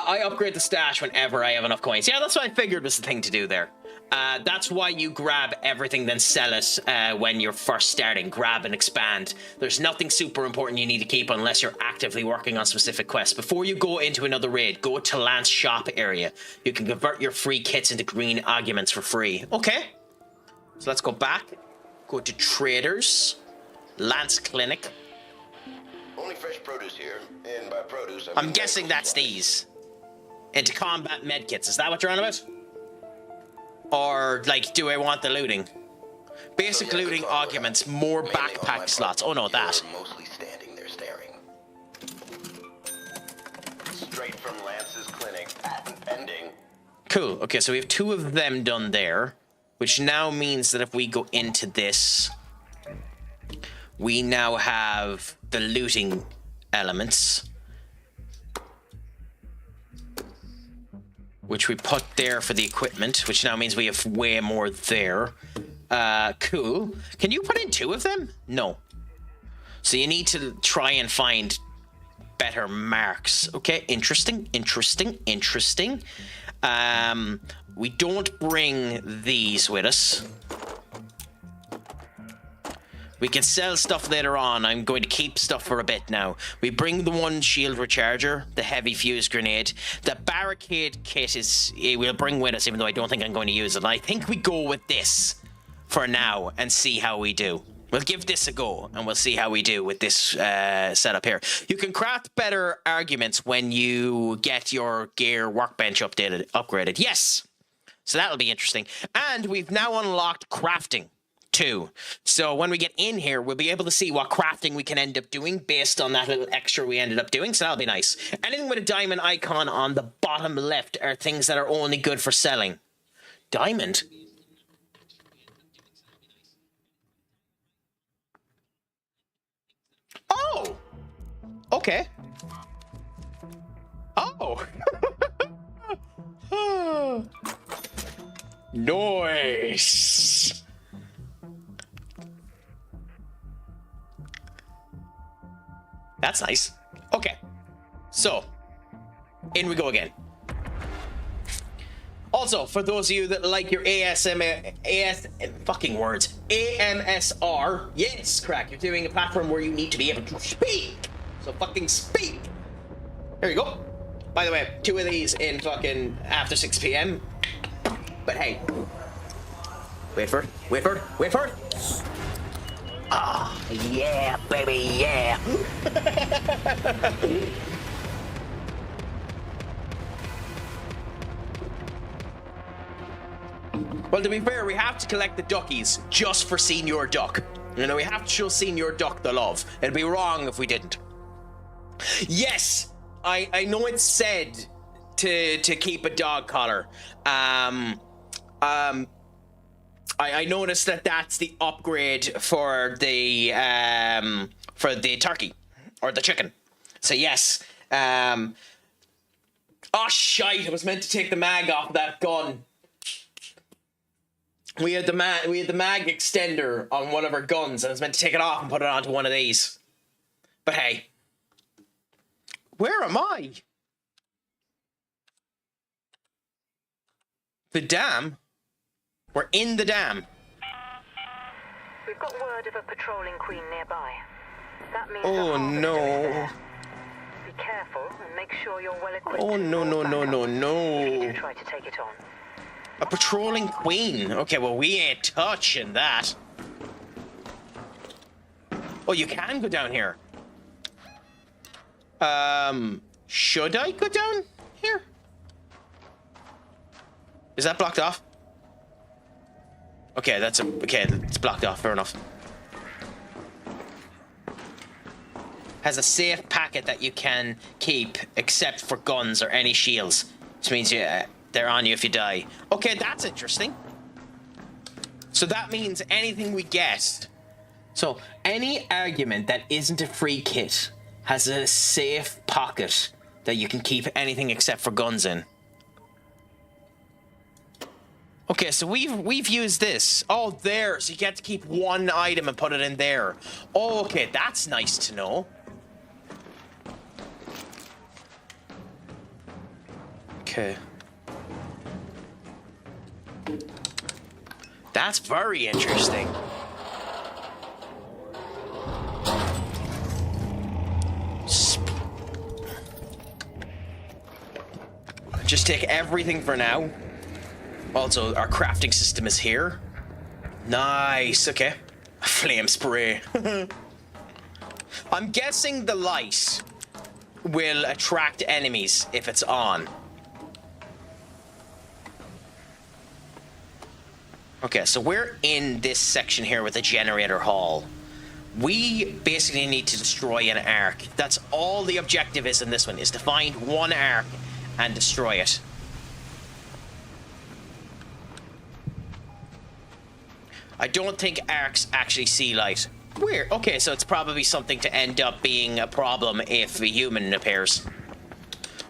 I upgrade the stash whenever I have enough coins. Yeah, that's what I figured was the thing to do there. That's why you grab everything, then sell it when you're first starting. Grab and expand. There's nothing super important you need to keep unless you're actively working on specific quests. Before you go into another raid, go to Lance shop area. You can convert your free kits into green arguments for free. Okay. So let's go back. Go to Traders. Lance Clinic. Only fresh produce here, and by produce I'm guessing that's these. Into combat medkits, is that what you're on about? Or, like, do I want the looting? Basic looting augments, more backpack slots. Oh no, that. Mostly standing there staring. Straight from Lance's clinic, patent pending. Cool, okay, so we have 2 of them done there, which now means that if we go into this, we now have the looting elements, which we put there for the equipment, which now means we have way more there. Cool. Can you put in 2 of them? No. So you need to try and find better marks. Okay, interesting. We don't bring these with us. We can sell stuff later on. I'm going to keep stuff for a bit now. We bring the 1 shield recharger, the heavy fuse grenade. The barricade kit we'll bring with us, even though I don't think I'm going to use it. And I think we go with this for now and see how we do. We'll give this a go and we'll see how we do with this setup here. You can craft better arguments when you get your gear workbench upgraded. Yes! So that'll be interesting. And we've now unlocked crafting too. So when we get in here, we'll be able to see what crafting we can end up doing based on that little extra we ended up doing. So that'll be nice. Anything with a diamond icon on the bottom left are things that are only good for selling. Diamond? Oh! Okay. Oh! Nice! That's nice. Okay. So, in we go again. Also, for those of you that like your AMSR, yes, Craic, you're doing a platform where you need to be able to speak. So fucking speak. Here you go. By the way, 2 of these in fucking after 6 p.m. But hey. Wait for it. Ah, yeah, baby, yeah. Well, to be fair, we have to collect the duckies just for Senior Duck. You know, we have to show Senior Duck the love. It'd be wrong if we didn't. Yes, I know it's said to keep a dog collar. I noticed that that's the upgrade for the turkey or the chicken. So yes. Oh shite! I was meant to take the mag off of that gun. We had the mag extender on one of our guns, and I was meant to take it off and put it onto one of these. But hey, where am I? The dam? We're in the dam. We've got word of a patrolling queen nearby. That means oh no. Be careful and make sure you're well equipped. Oh no. If you try to take it on. A patrolling queen. Okay, well we ain't touching that. Oh, you can go down here. Should I go down here? Is that blocked off? Okay, it's blocked off, fair enough. Has a safe packet that you can keep except for guns or any shields. Which means they're on you if you die. Okay, that's interesting. So that means anything we get. So any argument that isn't a free kit has a safe pocket that you can keep anything except for guns in. Okay, so we've used this. Oh, there. So you get to keep one item and put it in there. Oh, okay, that's nice to know. Okay. That's very interesting. Just take everything for now. Also, our crafting system is here. Nice, okay. Flame spray. I'm guessing the light will attract enemies if it's on. Okay, so we're in this section here with the generator hall. We basically need to destroy an arc. That's all the objective is in this one, is to find one arc and destroy it. I don't think arcs actually see light. Weird. Okay, so it's probably something to end up being a problem if a human appears.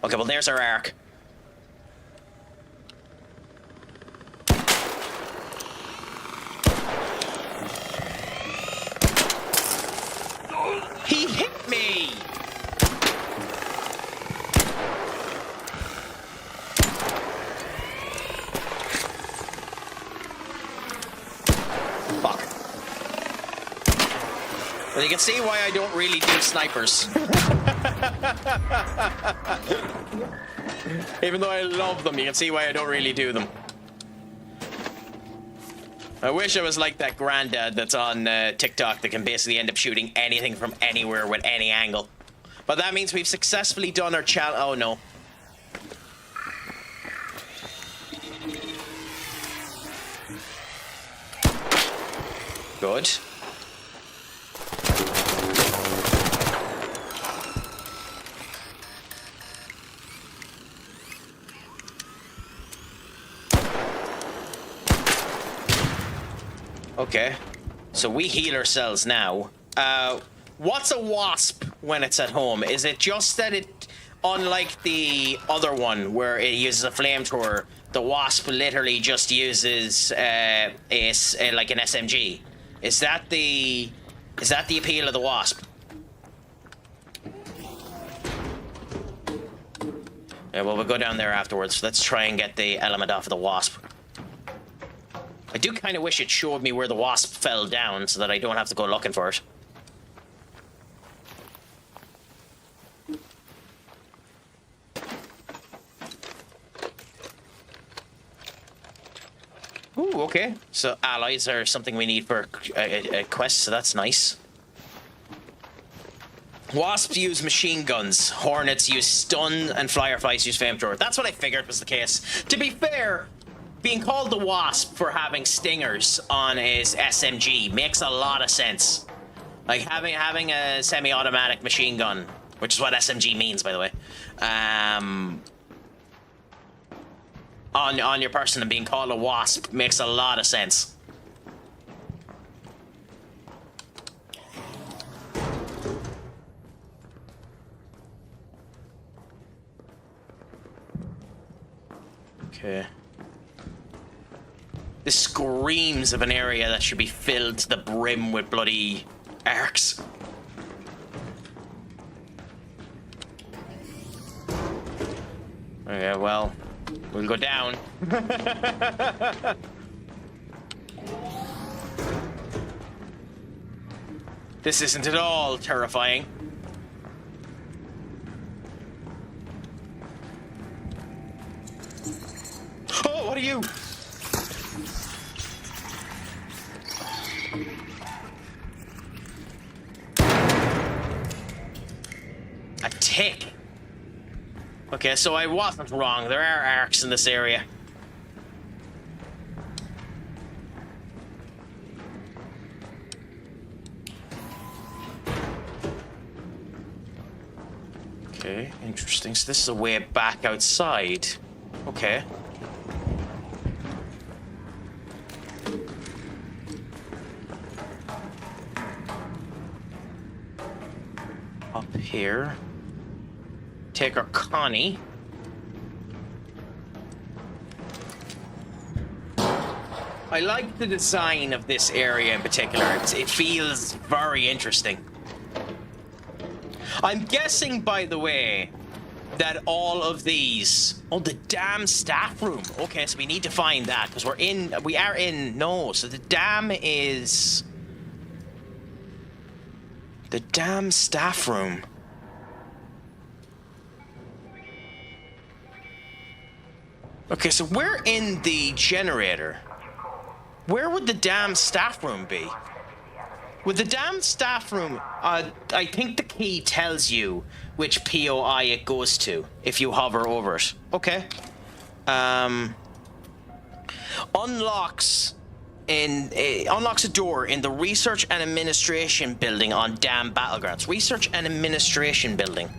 Okay, well, there's our arc. He hit me! Fuck. Well, you can see why I don't really do snipers. Even though I love them, you can see why I don't really do them. I wish I was like that granddad that's on TikTok that can basically end up shooting anything from anywhere with any angle. But that means we've successfully done our challenge. Oh no. Good. Okay, so we heal ourselves now. What's a wasp when it's at home? Is it just that it, unlike the other one where it uses a flamethrower, the wasp literally just uses like an SMG? Is that the appeal of the wasp? Yeah, well, we'll go down there afterwards. Let's try and get the element off of the wasp. I do kind of wish it showed me where the wasp fell down so that I don't have to go looking for it. Ooh, okay. So allies are something we need for a quest, so that's nice. Wasps use machine guns, hornets use stun, and fireflies use flamethrower. That's what I figured was the case. To be fair, being called the Wasp for having stingers on his SMG makes a lot of sense. Like having a semi-automatic machine gun, which is what SMG means, by the way, on your person and being called a Wasp makes a lot of sense. Okay. This screams of an area that should be filled to the brim with bloody arcs. Okay, well, we'll go down. This isn't at all terrifying. Oh, what are you? A tick. Okay, so I wasn't wrong. There are arcs in this area. Okay, interesting. So this is a way back outside. Okay. Up here. Take our Connie. I like the design of this area in particular. It feels very interesting. I'm guessing, by the way, that all of these... Oh, the damn staff room. Okay, so we need to find that, because we are in... No, so the dam is... The damn staff room. Okay, so we're in the generator. Where would the damn staff room be? With the damn staff room, I think the key tells you which POI it goes to if you hover over it. Okay. Unlocks a door in the Research and Administration building on Dam Battlegrounds. Research and Administration building.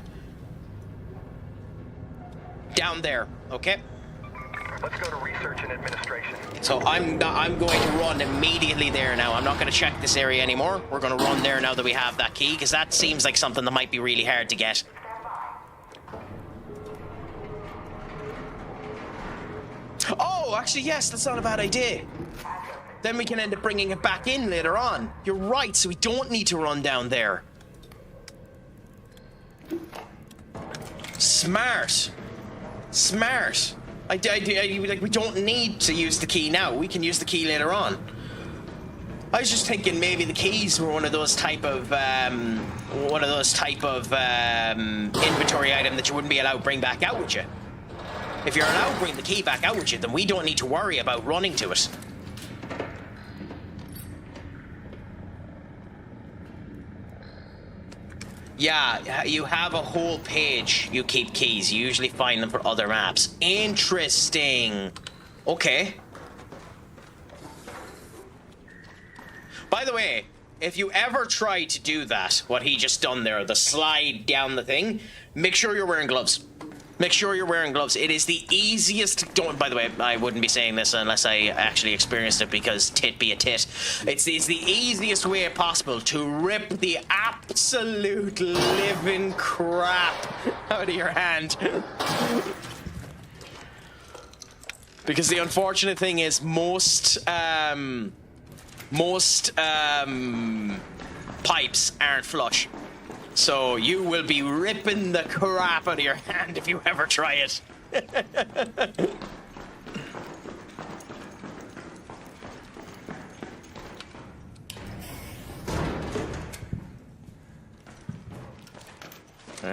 Down there, okay? Let's go to research and administration. So I'm going to run immediately there now. I'm not going to check this area anymore. We're going to run there now that we have that key, because that seems like something that might be really hard to get. Oh, actually, yes, that's not a bad idea. Then we can end up bringing it back in later on. You're right, so we don't need to run down there. Smart. Smart. Like, we don't need to use the key now. We can use the key later on. I was just thinking maybe the keys were one of those type of inventory item that you wouldn't be allowed to bring back out with you. If you're allowed to bring the key back out with you, then we don't need to worry about running to it. Yeah, you have a whole page you keep keys. You usually find them for other maps. Interesting. Okay. By the way, if you ever try to do that, what he just done there, the slide down the thing, make sure you're wearing gloves. Make sure you're wearing gloves. It is the easiest... Don't. By the way, I wouldn't be saying this unless I actually experienced it, because tit be a tit. It's the easiest way possible to rip the absolute living crap out of your hand. Because the unfortunate thing is most pipes aren't flush. So you will be ripping the crap out of your hand if you ever try it.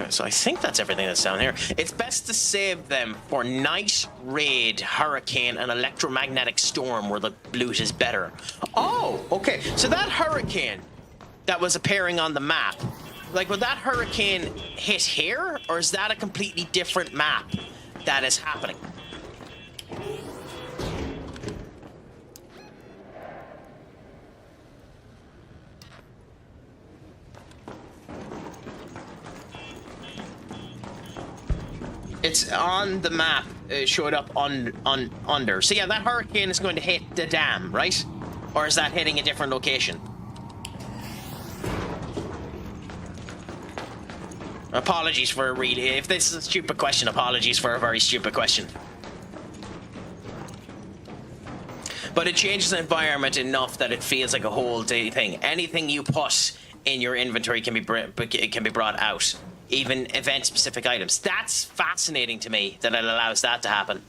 So I think that's everything that's down here. It's best to save them for Night Raid, Hurricane, and Electromagnetic Storm, where the loot is better. Oh, okay. So that Hurricane that was appearing on the map, like, would that hurricane hit here, or is that a completely different map that is happening? It's on the map. It showed up under. So yeah, that hurricane is going to hit the dam, right? Or is that hitting a different location? Apologies for a really... If this is a stupid question, apologies for a very stupid question. But it changes the environment enough that it feels like a whole day thing. Anything you put in your inventory can be brought out. Even event-specific items. That's fascinating to me that it allows that to happen.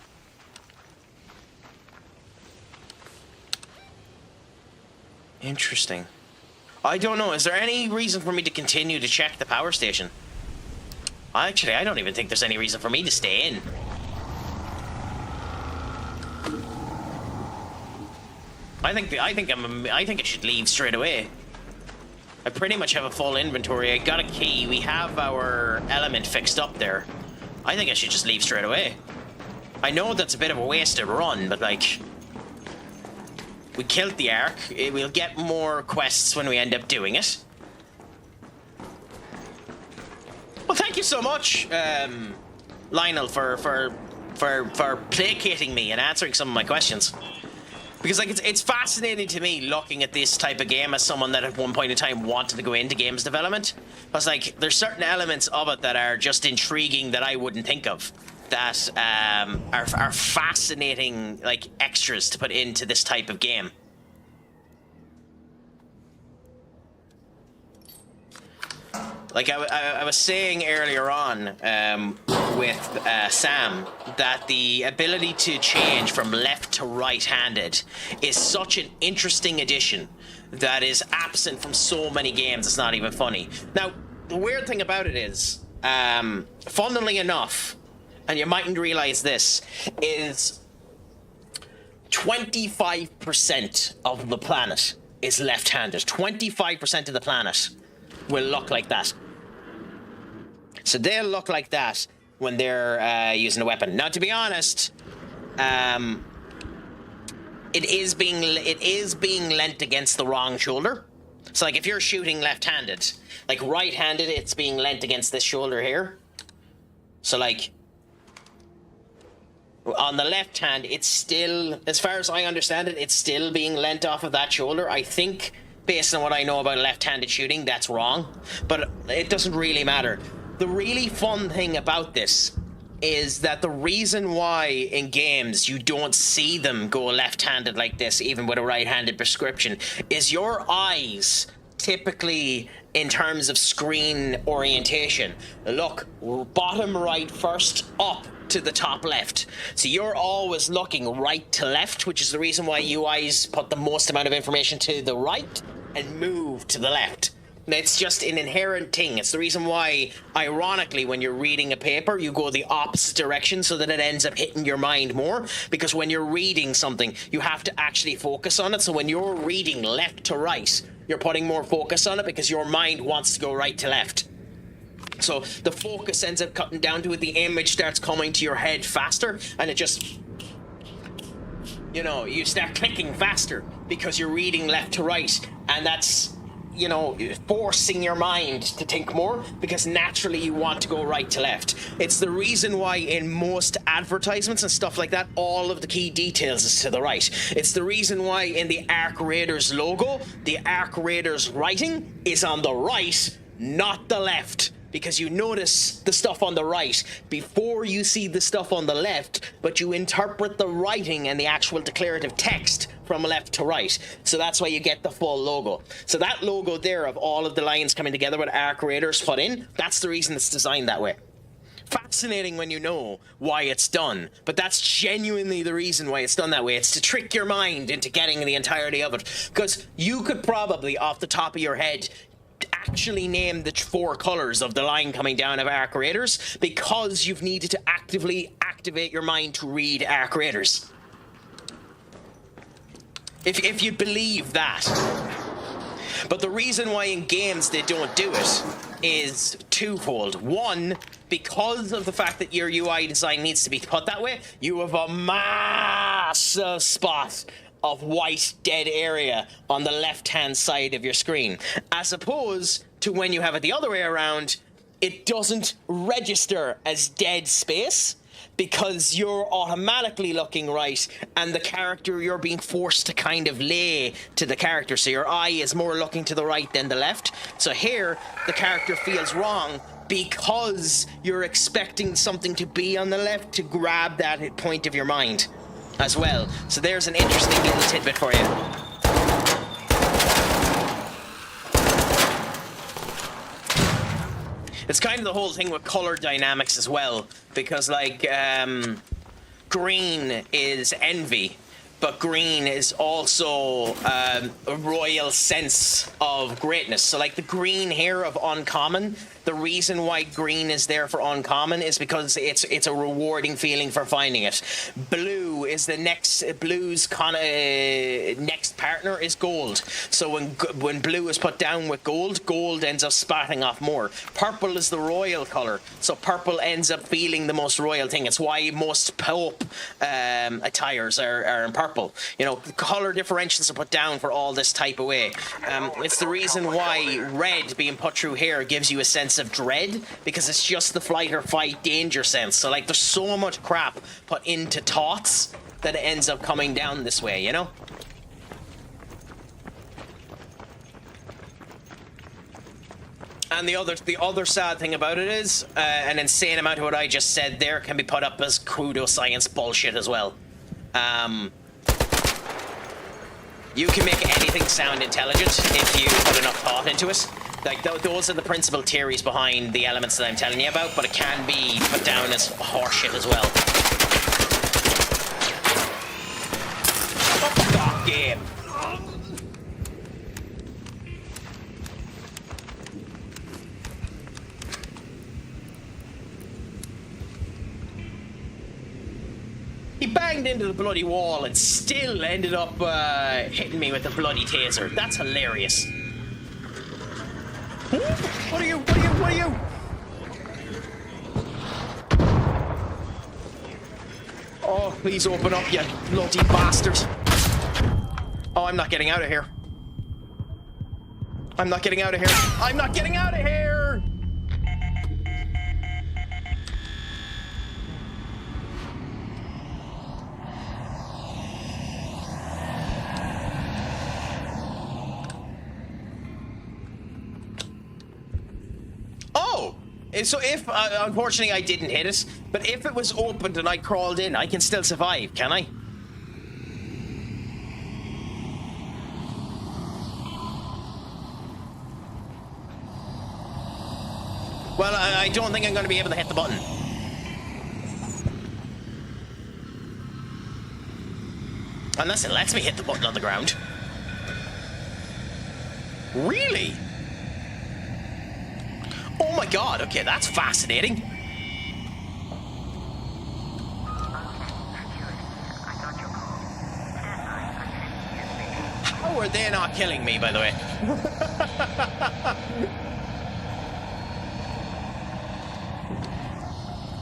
Interesting. I don't know. Is there any reason for me to continue to check the power station? Actually, I don't even think there's any reason for me to stay in. I think I should leave straight away. I pretty much have a full inventory. I got a key. We have our element fixed up there. I think I should just leave straight away. I know that's a bit of a wasted run, but like, we killed the Ark. We'll get more quests when we end up doing it. Well, thank you so much, Lionel, for placating me and answering some of my questions. Because like it's fascinating to me looking at this type of game as someone that at one point in time wanted to go into games development. Because like there's certain elements of it that are just intriguing that I wouldn't think of, that are fascinating like extras to put into this type of game. Like I was saying earlier on with Sam, that the ability to change from left to right-handed is such an interesting addition that is absent from so many games, it's not even funny. Now, the weird thing about it is, funnily enough, and you mightn't realize this, is 25% of the planet is left-handed. 25% of the planet will look like that. So they'll look like that when they're using a weapon. Now, to be honest, it is being lent against the wrong shoulder. So, like, if you're shooting left-handed, like right-handed, it's being lent against this shoulder here. So, like, on the left hand, it's still, as far as I understand it, it's still being lent off of that shoulder. I think, based on what I know about left-handed shooting, that's wrong. But it doesn't really matter. The really fun thing about this is that the reason why in games you don't see them go left-handed like this, even with a right-handed prescription, is your eyes typically, in terms of screen orientation, look bottom right first, up to the top left. So you're always looking right to left, which is the reason why UIs put the most amount of information to the right and move to the left. It's just an inherent thing. It's the reason why, ironically, when you're reading a paper, you go the opposite direction so that it ends up hitting your mind more. Because when you're reading something, you have to actually focus on it. So when you're reading left to right, you're putting more focus on it because your mind wants to go right to left. So the focus ends up cutting down to it. The image starts coming to your head faster, and it just, you know, you start clicking faster because you're reading left to right. And that's, you know, forcing your mind to think more because naturally you want to go right to left. It's the reason why in most advertisements and stuff like that, all of the key details is to the right. It's the reason why in the Arc Raiders logo, the Arc Raiders writing is on the right, not the left. Because you notice the stuff on the right before you see the stuff on the left, but you interpret the writing and the actual declarative text from left to right. So that's why you get the full logo. So that logo there of all of the lines coming together with Arc Raiders put in, that's the reason it's designed that way. Fascinating when you know why it's done, but that's genuinely the reason why it's done that way. It's to trick your mind into getting the entirety of it. Because you could probably, off the top of your head, actually name the 4 colors of the line coming down of Arc Raiders because you've needed to actively activate your mind to read Arc Raiders. If you believe that. But the reason why in games they don't do it is twofold. One, because of the fact that your UI design needs to be put that way, you have a massive spot of white dead area on the left-hand side of your screen. As opposed to when you have it the other way around, it doesn't register as dead space because you're automatically looking right and the character, you're being forced to kind of lay to the character. So your eye is more looking to the right than the left. So here, the character feels wrong because you're expecting something to be on the left to grab that point of your mind as well. So there's an interesting little tidbit for you. It's kind of the whole thing with color dynamics as well, because like green is envy, but green is also a royal sense of greatness. So like the green here of uncommon, the reason why green is there for uncommon is because it's a rewarding feeling for finding it. Blue is the blue's next partner is gold. So when blue is put down with gold, gold ends up spatting off more. Purple is the royal color, so purple ends up feeling the most royal thing. It's why most Pope attires are in purple. You know, the color differentials are put down for all this type of way. It's the reason why red being put through here gives you a sense of dread, because it's just the flight or fight danger sense. So like there's so much crap put into thoughts that it ends up coming down this way, you know? And the other sad thing about it is an insane amount of what I just said there can be put up as pseudoscience bullshit as well. You can make anything sound intelligent if you put enough thought into it. Like, those are the principal theories behind the elements that I'm telling you about, but it can be put down as horseshit as well. Fuck off, game. He banged into the bloody wall and still ended up hitting me with a bloody taser. That's hilarious. What are you? What are you? What are you? Oh, please open up, you bloody bastard. Oh, I'm not getting out of here. I'm not getting out of here. I'm not getting out of here! Oh! So if, unfortunately I didn't hit it, but if it was opened and I crawled in, I can still survive, can I? Well, I don't think I'm going to be able to hit the button. Unless it lets me hit the button on the ground. Really? Oh my god, okay, that's fascinating. How are they not killing me, by the way?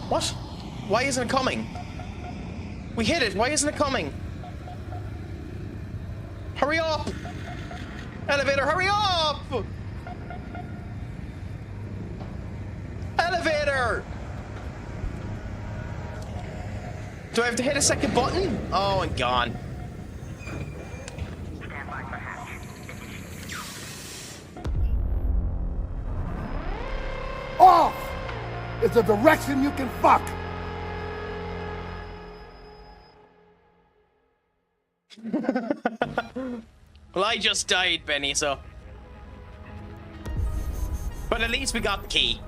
What? Why isn't it coming? We hit it. Why isn't it coming? Hurry up! Elevator, hurry up! Elevator! Do I have to hit a second button? Oh, and gone. Off is the direction you can fuck. Well, I just died, Benny, so... But at least we got the key.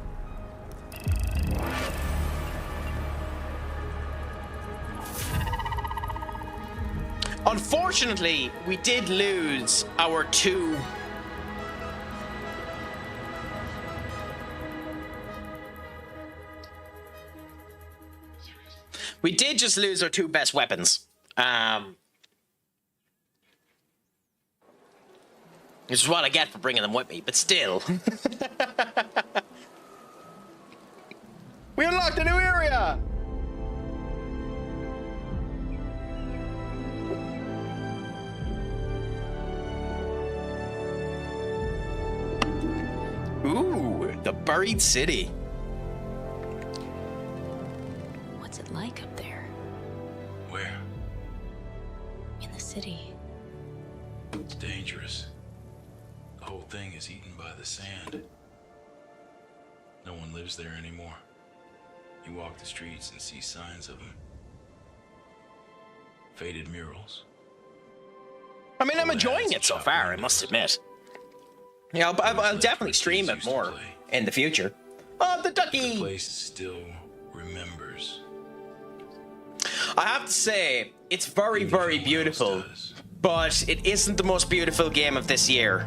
Unfortunately, we did lose our two... We did just lose our two best weapons. Which is what I get for bringing them with me, but still. We unlocked a new area! Ooh, the buried city. What's it like up there? Where? In the city. It's dangerous. The whole thing is eaten by the sand. No one lives there anymore. You walk the streets and see signs of them. Faded murals. I mean, I'm enjoying it so far, I must admit. Yeah, I'll definitely stream it more in the future. Oh, the ducky! The place still remembers. I have to say, it's very, very beautiful, but it isn't the most beautiful game of this year.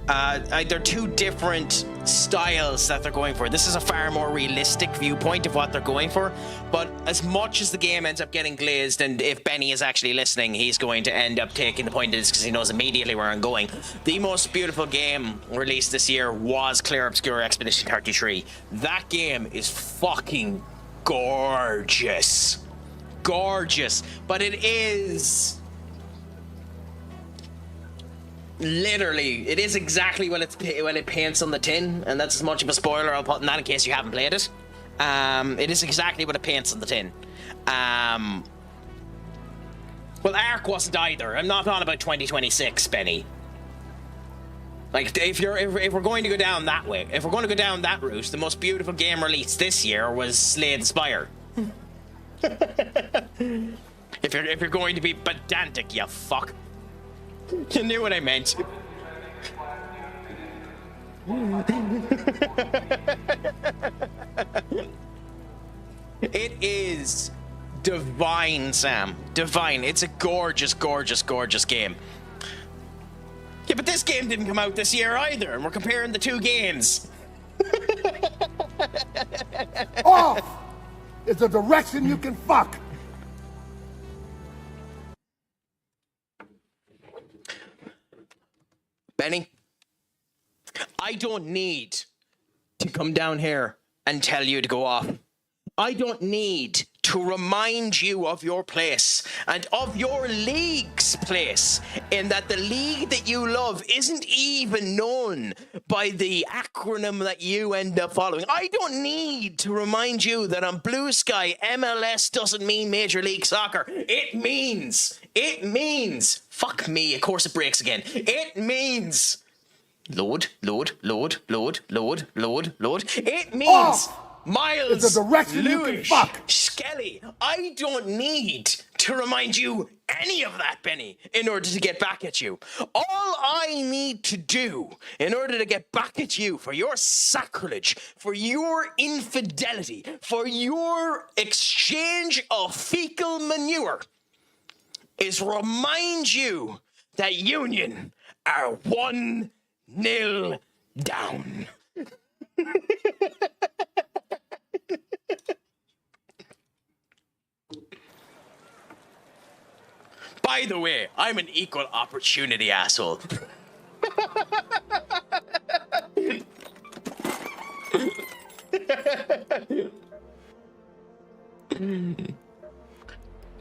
They're two different styles that they're going for. This is a far more realistic viewpoint of what they're going for, but as much as the game ends up getting glazed, and if Benny is actually listening, he's going to end up taking the point of this because he knows immediately where I'm going. The most beautiful game released this year was Clear Obscure Expedition 33. That game is fucking gorgeous. Gorgeous, but it is... Literally, it is exactly what it paints on the tin, and that's as much of a spoiler I'll put in that in case you haven't played it. It is exactly what it paints on the tin. Well, Ark wasn't either. I'm not on about 2026, Benny. Like, if we're going to go down that way, if we're going to go down that route, the most beautiful game released this year was Slay the Spire. If you're going to be pedantic, you fuck. You knew what I meant. It is divine, Sam. Divine. It's a gorgeous, gorgeous, gorgeous game. Yeah, but this game didn't come out this year either, and we're comparing the two games. Off is the direction you can fuck. Benny, I don't need to come down here and tell you to go off. I don't need to remind you of your place and of your league's place, in that the league that you love isn't even known by the acronym that you end up following. I don't need to remind you that on Blue Sky, MLS doesn't mean Major League Soccer. It means, fuck me, of course it breaks again. It means, load. It means... Miles, it's a direction Lewis, you can fuck. Skelly, I don't need to remind you any of that, Benny, in order to get back at you. All I need to do in order to get back at you for your sacrilege, for your infidelity, for your exchange of fecal manure, is remind you that Union are 1-0 down. By the way, I'm an equal opportunity asshole.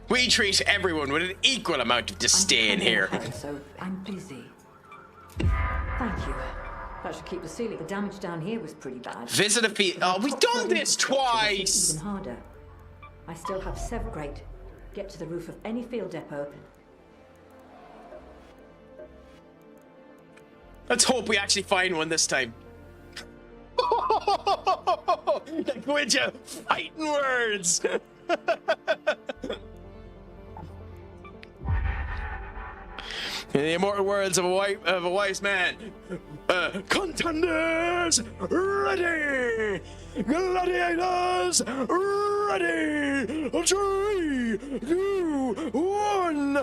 We treat everyone with an equal amount of disdain here. So I'm busy. Thank you. That should keep the ceiling. The damage down here was pretty bad. Visit a fee. Oh, we've done this twice. Even harder. I still have several. Great. Get to the roof of any field depot. Let's hope we actually find one this time. Like, would you? Fighting words. In the immortal words of a wise man, contenders ready, gladiators ready. 3, 2, 1.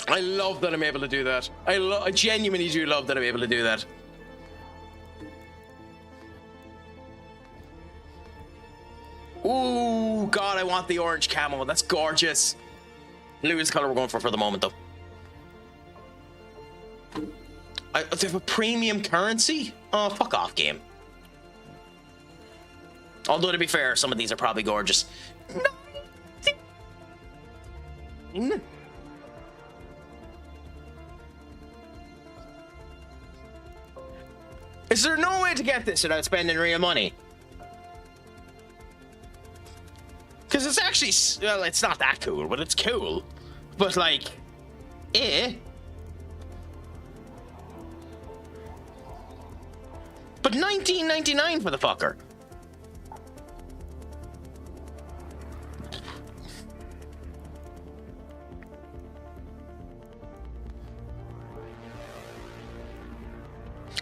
I love that I'm able to do that. I genuinely do love that I'm able to do that. Ooh, God, I want the orange camo. That's gorgeous. Blue is the color we're going for the moment, though. They have a premium currency? Oh, fuck off, game. Although, to be fair, some of these are probably gorgeous. Is there no way to get this without spending real money? Because it's actually, well, it's not that cool, but it's cool. But, like, But $19.99 for the fucker.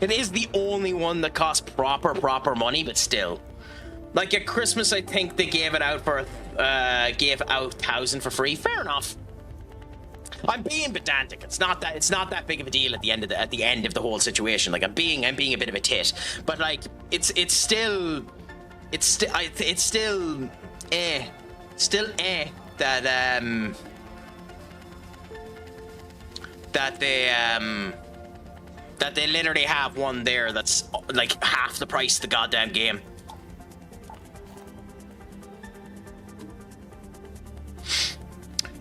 It is the only one that costs proper money, but still. Like at Christmas, I think they gave it out for gave out 1,000 for free. Fair enough. I'm being pedantic. It's not that big of a deal at the end of the whole situation. Like I'm being a bit of a tit. But like it's still that they literally have one there that's like half the price of the goddamn game.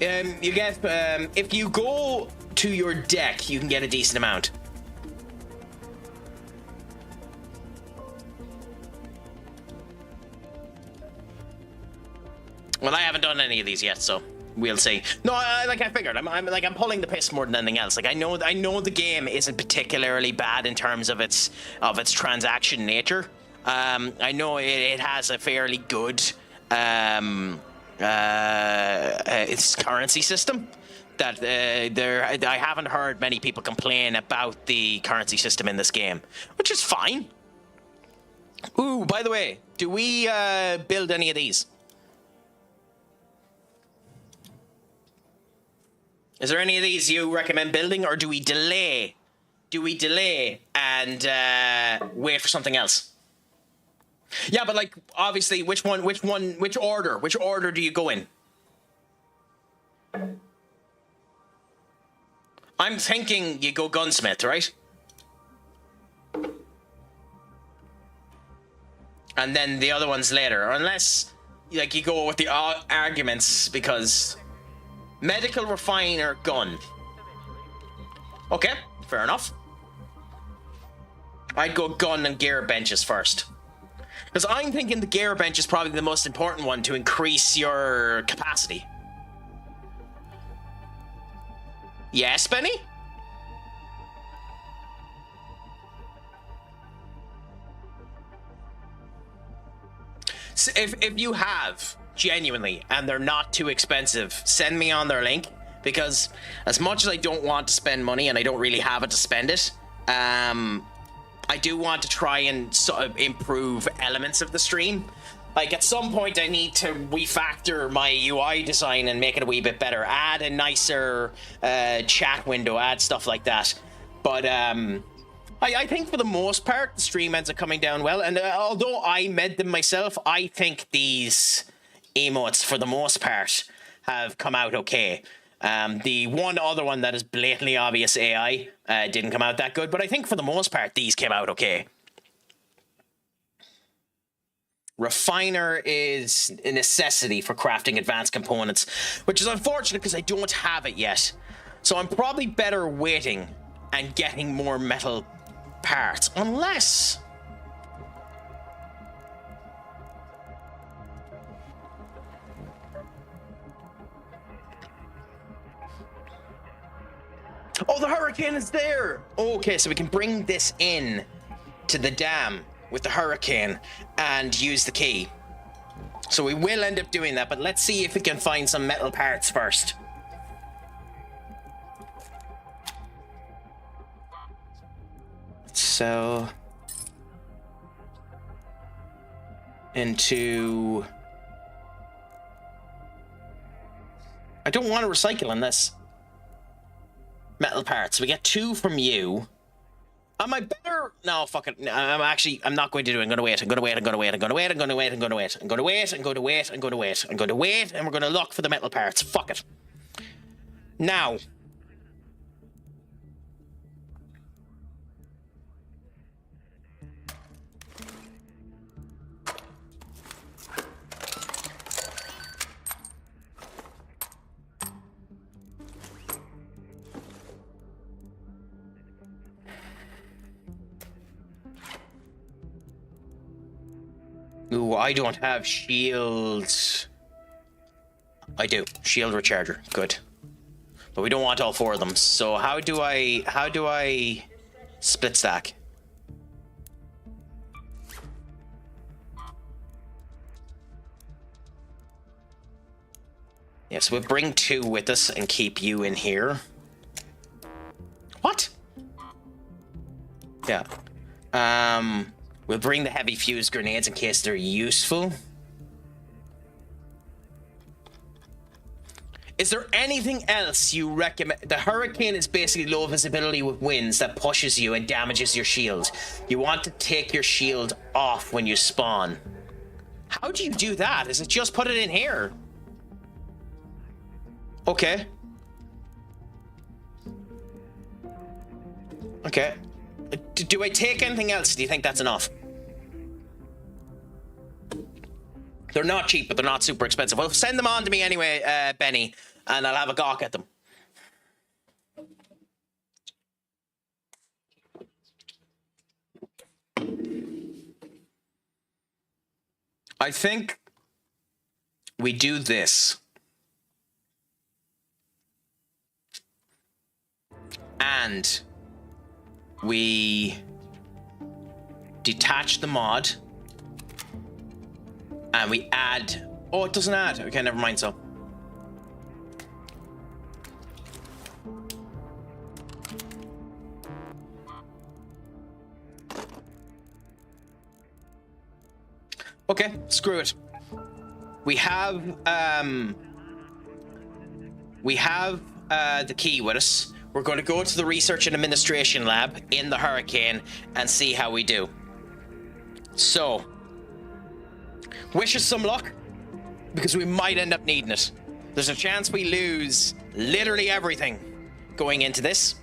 You get if you go to your deck, you can get a decent amount. Well, I haven't done any of these yet, so we'll see. No, I figured. I'm pulling the piss more than anything else. Like I know the game isn't particularly bad in terms of its transaction nature. I know it has a fairly good its currency system. That I haven't heard many people complain about the currency system in this game, which is fine. Ooh, by the way, do we build any of these? Is there any of these you recommend building, or do we delay? Do we delay and wait for something else? Yeah, but like, obviously, which order do you go in? I'm thinking you go gunsmith, right? And then the other ones later, unless like you go with the arguments, because medical, refiner, gun. Okay, fair enough. I'd go gun and gear benches first. Because I'm thinking the gear bench is probably the most important one to increase your capacity. Yes, Benny? So if you have, genuinely, and they're not too expensive, send me on their link. Because as much as I don't want to spend money and I don't really have it to spend it, I do want to try and sort of improve elements of the stream. Like, at some point I need to refactor my UI design and make it a wee bit better. Add a nicer chat window, add stuff like that. But I think for the most part, the stream ends up coming down well. And although I made them myself, I think these emotes, for the most part, have come out okay. The one other one that is blatantly obvious AI didn't come out that good, but I think for the most part these came out okay. Refiner is a necessity for crafting advanced components, which is unfortunate because I don't have it yet. So I'm probably better waiting and getting more metal parts, unless... Oh, the hurricane is there! Okay, so we can bring this in to the dam with the hurricane and use the key. So we will end up doing that, but let's see if we can find some metal parts first. So... into... I don't want to recycle in this. Metal parts. We get 2 from you. Am I better? No, fuck it. No, I'm not going to do it. I'm going to wait. I'm going to wait. I'm going to wait. I'm going to wait. I'm going to wait. I'm going to wait. I'm going to wait. I'm going to wait. I'm going to wait. I'm going to wait. And we're going to look for the metal parts. Fuck it. Now. Ooh, I don't have shields. I do. Shield recharger. Good. But we don't want all 4 of them. So how do I split stack? Yeah, so we'll bring 2 with us and keep you in here. What? Yeah. We'll bring the heavy fuse grenades in case they're useful. Is there anything else you recommend? The hurricane is basically low visibility with winds that pushes you and damages your shield. You want to take your shield off when you spawn. How do you do that? Is it just put it in here? Okay. Okay. Do I take anything else? Do you think that's enough? They're not cheap, but they're not super expensive. Well, send them on to me anyway, Benny, and I'll have a gawk at them. I think we do this. And we detach the mod. And we add... Oh, it doesn't add. Okay, never mind, so. Okay, screw it. We have the key with us. We're going to go to the research and administration lab in the hurricane and see how we do. So, Wish us some luck, because we might end up needing it. There's a chance we lose literally everything going into this.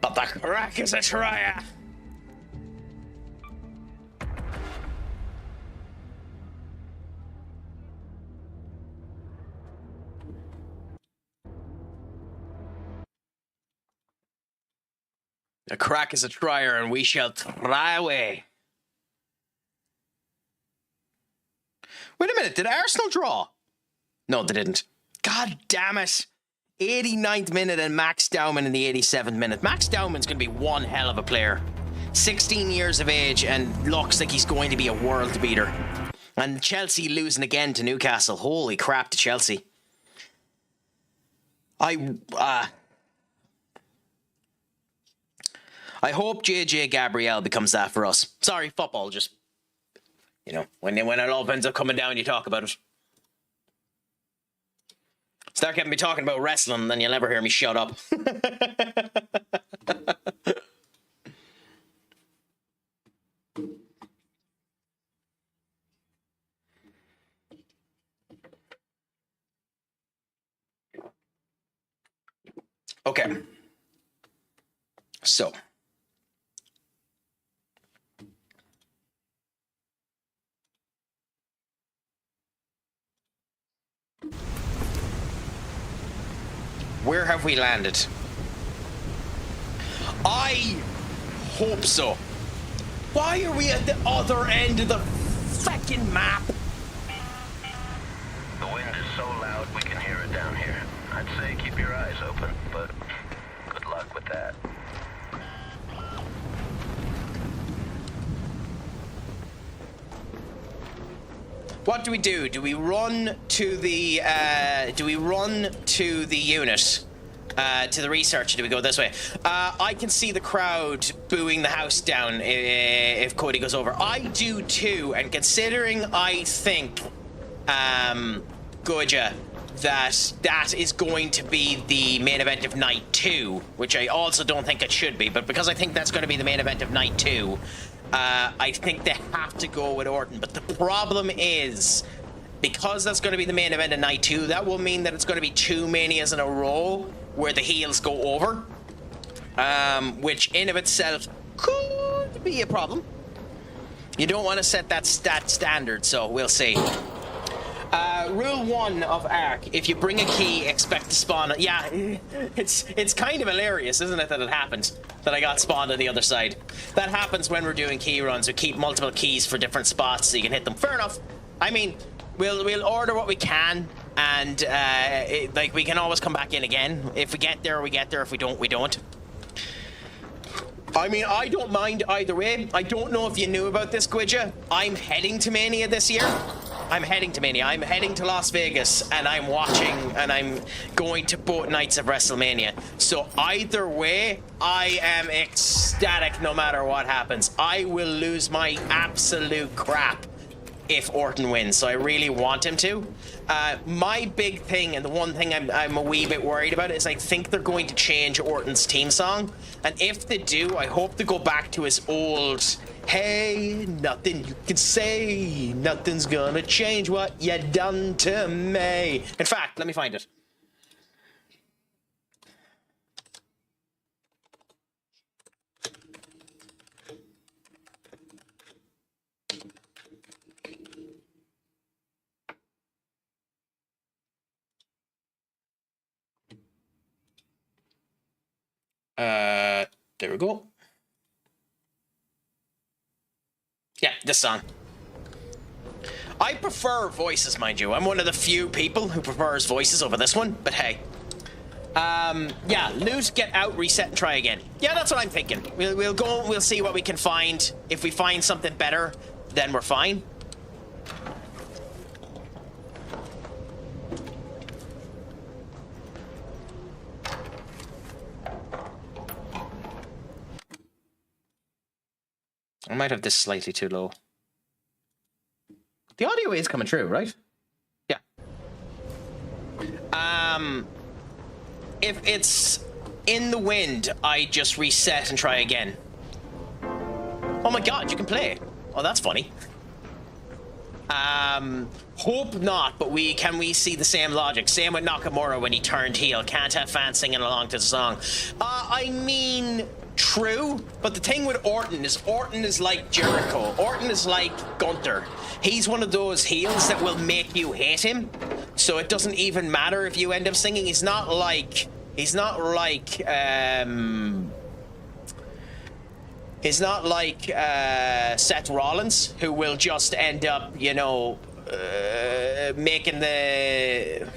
But the Craic is a trier. The Craic is a trier, and we shall try away. Wait a minute, did Arsenal draw? No, they didn't. God damn it. 89th minute and Max Dowman in the 87th minute. Max Dowman's going to be one hell of a player. 16 years of age and looks like he's going to be a world beater. And Chelsea losing again to Newcastle. Holy crap to Chelsea. I hope JJ Gabriel becomes that for us. Sorry, football, just, you know, when it all ends up coming down, you talk about it. Start getting me talking about wrestling, then you'll never hear me shut up. Okay. So. Where have we landed? I hope so. Why are we at the other end of the fucking map? The wind is so loud we can hear it down here. I'd say keep your eyes open, but good luck with that. What do we do? Do we run to the unit? To the research? Do we go this way? I can see the crowd booing the house down if Cody goes over. I do too, and considering I think, Goja, that is going to be the main event of night 2, which I also don't think it should be, but because I think that's going to be the main event of night 2, I think they have to go with Orton. But the problem is, because that's going to be the main event of night 2, that will mean that it's going to be 2 manias in a row where the heels go over, which in of itself could be a problem. You don't want to set that stat standard, so we'll see. Rule 1 of Ark: if you bring a key, expect to spawn it. Yeah, it's kind of hilarious, isn't it, that it happened, that I got spawned on the other side. That happens when we're doing key runs. We keep multiple keys for different spots so you can hit them. Fair enough. I mean, we'll order what we can, and like, we can always come back in again. If we get there, we get there. If we don't, we don't. I mean, I don't mind either way. I don't know if you knew about this, Gwidja. I'm heading to Mania this year. I'm heading to Las Vegas, and I'm watching, and I'm going to both nights of WrestleMania. So either way, I am ecstatic no matter what happens. I will lose my absolute crap if Orton wins, so I really want him to. My big thing, and the one thing I'm a wee bit worried about, is I think they're going to change Orton's team song. And if they do, I hope they go back to his old, hey, nothing you can say, nothing's gonna change what you done to me. In fact, let me find it. There we go. Yeah, this song. I prefer voices, mind you. I'm one of the few people who prefers voices over this one, but hey. Yeah, loot, get out, reset, and try again. Yeah, that's what I'm thinking. We'll go, we'll see what we can find. If we find something better, then we're fine. I might have this slightly too low. The audio is coming through, right? Yeah. If it's in the wind, I just reset and try again. Oh my god, you can play. Oh, that's funny. Hope not, but can we see the same logic? Same with Nakamura when he turned heel. Can't have fans singing along to the song. I mean, true, but the thing with Orton is like Jericho. Orton is like Gunther. He's one of those heels that will make you hate him. So it doesn't even matter if you end up singing. He's not like Seth Rollins, who will just end up, you know, making it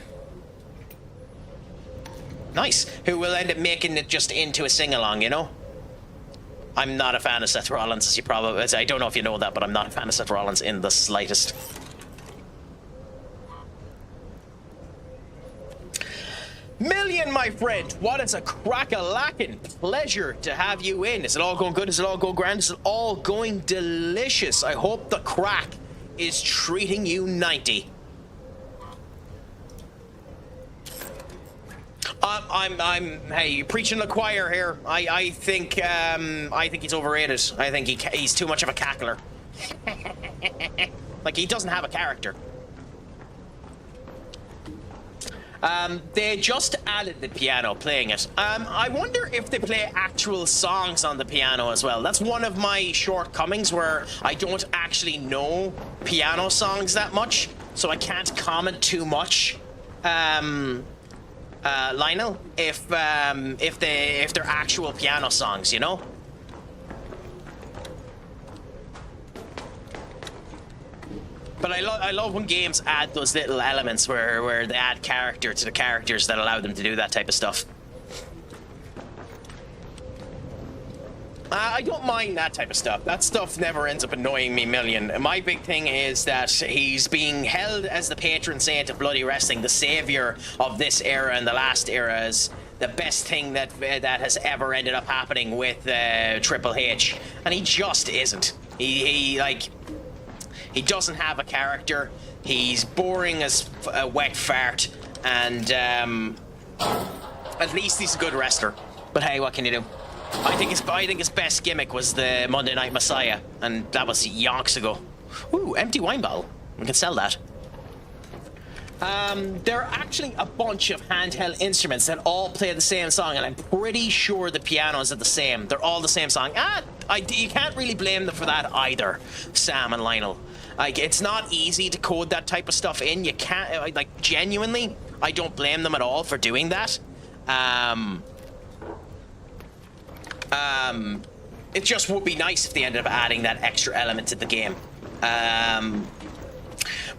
just into a sing-along, you know? I'm not a fan of Seth Rollins, as you probably... I don't know if you know that, but I'm not a fan of Seth Rollins in the slightest. Million, my friend, what is a crack-a-lackin' pleasure to have you in. Is it all going good? Is it all going grand? Is it all going delicious? I hope the crack is treating you 90. Hey, you're preaching to the choir here. I think he's overrated. I think he's too much of a cackler. Like, he doesn't have a character. They just added the piano, playing it. I wonder if they play actual songs on the piano as well. That's one of my shortcomings, where I don't actually know piano songs that much, so I can't comment too much, Lionel, if they're actual piano songs, you know? But I love when games add those little elements where they add character to the characters that allow them to do that type of stuff. I don't mind that type of stuff. That stuff never ends up annoying me million. My big thing is that he's being held as the patron saint of bloody wrestling, the savior of this era and the last era, as the best thing that has ever ended up happening with Triple H, and he just isn't. He doesn't have a character. He's boring as a wet fart, and at least he's a good wrestler. But hey, what can you do? I think his best gimmick was the Monday Night Messiah, and that was yonks ago. Ooh, empty wine bottle. We can sell that. There are actually a bunch of handheld instruments that all play the same song, and I'm pretty sure the pianos are the same. They're all the same song. You can't really blame them for that either, Sam and Lionel. Like, it's not easy to code that type of stuff in. You can't, like, genuinely, I don't blame them at all for doing that. It just would be nice if they ended up adding that extra element to the game.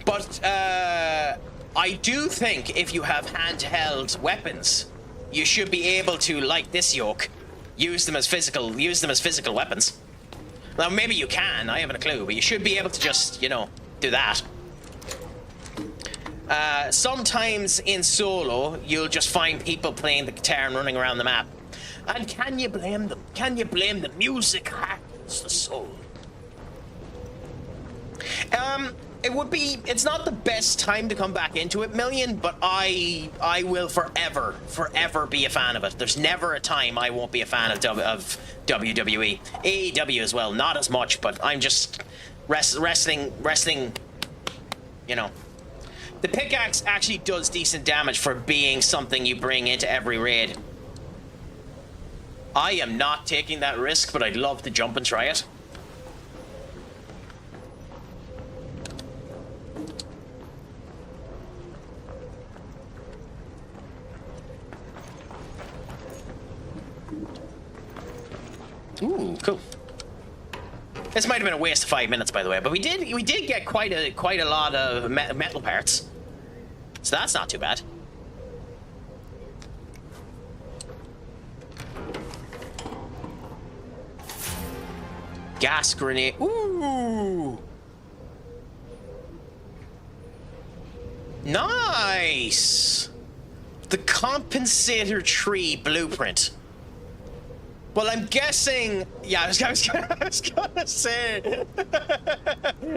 But I do think if you have handheld weapons, you should be able to, like this yoke, use them as physical weapons. Now, maybe you can, I haven't a clue, but you should be able to just, you know, do that. Sometimes in solo, you'll just find people playing the guitar and running around the map. And can you blame them? Can you blame them? Music happens the soul. It's not the best time to come back into it, Million, but I will forever be a fan of it. There's never a time I won't be a fan of WWE. AEW as well, not as much, but I'm just wrestling, you know. The pickaxe actually does decent damage for being something you bring into every raid. I am not taking that risk, but I'd love to jump and try it. Ooh, cool. This might have been a waste of 5 minutes, by the way, but we did get quite a lot of metal parts, so that's not too bad. Gas grenade. Ooh, nice. The compensator tree blueprint. Well, I'm guessing... Yeah, I was gonna say...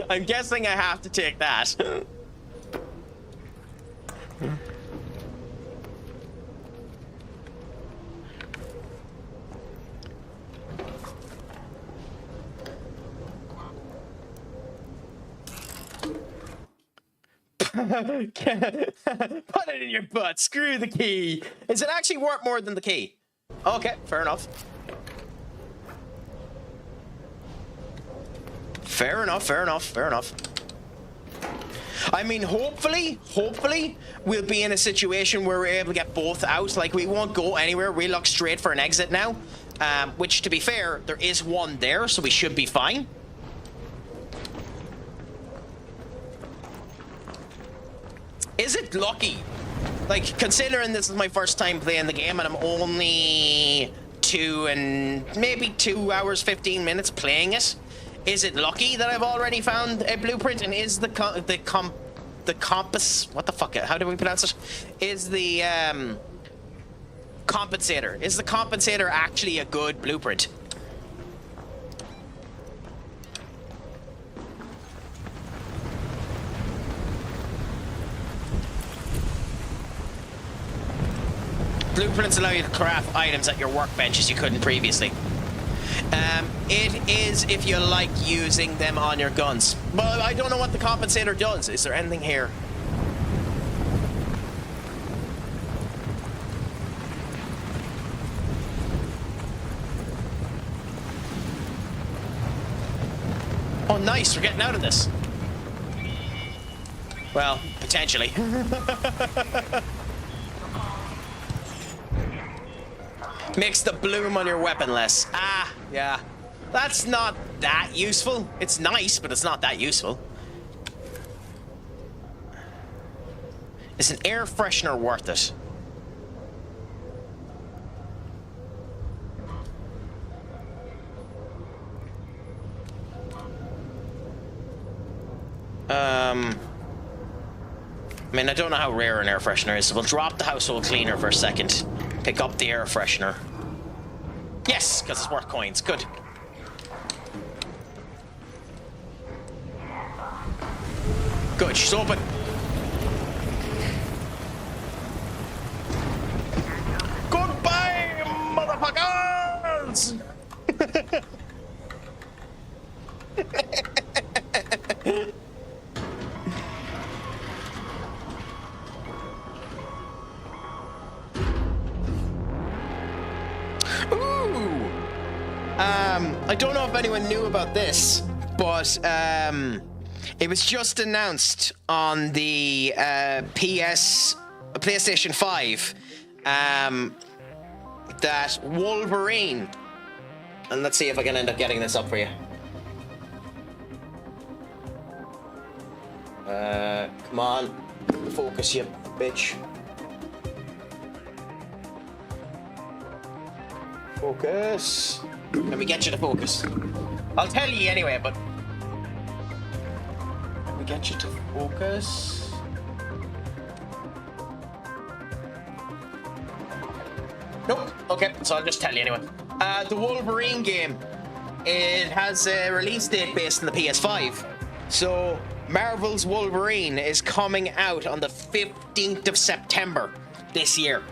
I'm guessing I have to take that. Put it in your butt. Screw the key. Is it actually worth more than the key? Okay, fair enough. Fair enough, fair enough, fair enough. I mean, hopefully, we'll be in a situation where we're able to get both out. Like, we won't go anywhere. We look straight for an exit now. Which, to be fair, there is one there, so we should be fine. Is it lucky? Like, considering this is my first time playing the game and I'm only 2 hours, 15 minutes playing it, is it lucky that I've already found a blueprint? And is the compass, what the fuck, how do we pronounce it? Is the compensator. Is the compensator actually a good blueprint? Blueprints allow you to craft items at your workbenches you couldn't previously. It is if you like using them on your guns. Well, I don't know what the compensator does. Is there anything here? Oh, nice. We're getting out of this. Well, potentially. Makes the bloom on your weapon less. Ah, yeah. That's not that useful. It's nice, but it's not that useful. Is an air freshener worth it? I mean, I don't know how rare an air freshener is, so we'll drop the household cleaner for a second. Pick up the air freshener. Yes, because it's worth coins. Good. Good, she's open. Goodbye, motherfuckers! I don't know if anyone knew about this, but it was just announced on the PlayStation 5 that Wolverine, and let's see if I can end up getting this up for you. Come on, focus, you bitch. Focus. Let me get you to focus. I'll tell you anyway, but... Let me get you to focus. Nope. Okay, so I'll just tell you anyway. The Wolverine game, it has a release date based on the PS5. So, Marvel's Wolverine is coming out on the 15th of September this year.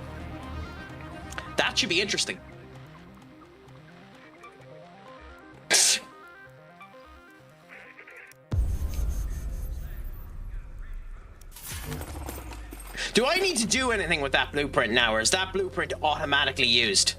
That should be interesting. Do I need to do anything with that blueprint now, or is that blueprint automatically used?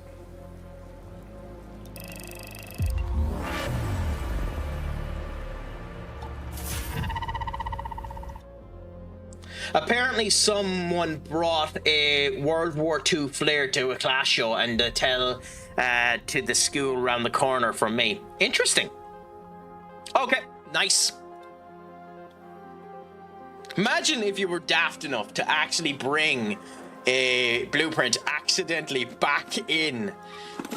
Apparently someone brought a World War II flair to a class show and tell to the school around the corner from me. Interesting. Okay, nice. Imagine if you were daft enough to actually bring a blueprint accidentally back in